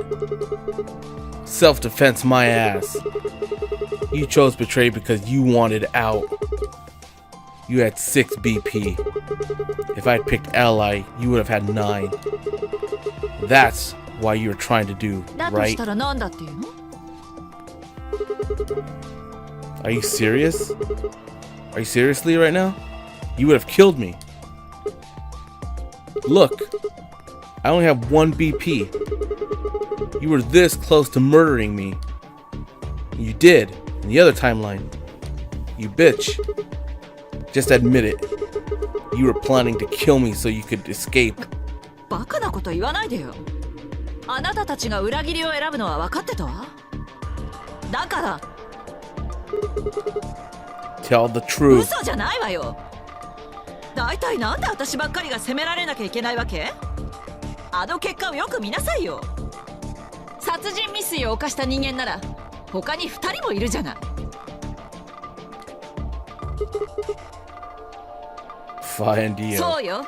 Self-defense my ass. You chose betray because you wanted out. You had 6 BP. If I'd picked ally, you would have had 9. That's why you were trying to do, だと right? したらなんだっていうの？ Are you serious? Are you seriously right now? You would have killed me. Look, I only have 1 BP. You were this close to murdering me. You did, in the other timeline. You bitch. Just admit it. You were planning to kill me so you could escape. バカなこと言わないでよ。あなたたちが裏切りを選ぶのは分かってたわ。だから Tell the truth. 嘘じゃないわよ。だいたいなんで私ばっかりが責められなきゃいけないわけ？あの結果をよく見なさいよ。殺人未遂を犯した人間なら他に2人もいるじゃない。Fine deal. そうよ。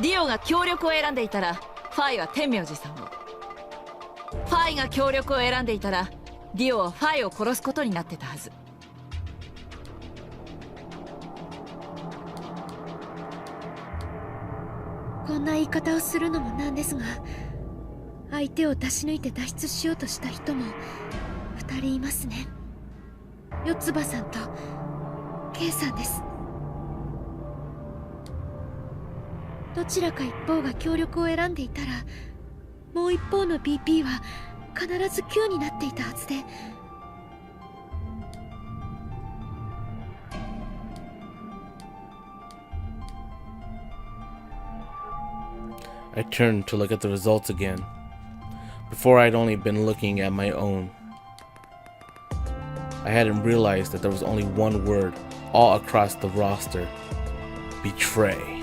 ディオが協力を選んでいたらファイは天明寺さんを、ファイが協力を選んでいたらディオはファイを殺すことになってたはず。こんな言い方をするのもなんですが、相手を出し抜いて脱出しようとした人も2人いますね。四つ葉さんと K さんです。どちらか一方が協力を選んでいたら、もう一方の BP は必ず9になっていたはずで、I turned to look at the results again. Before I'd only been looking at my own. I hadn't realized that there was only one word all across the roster. Betray.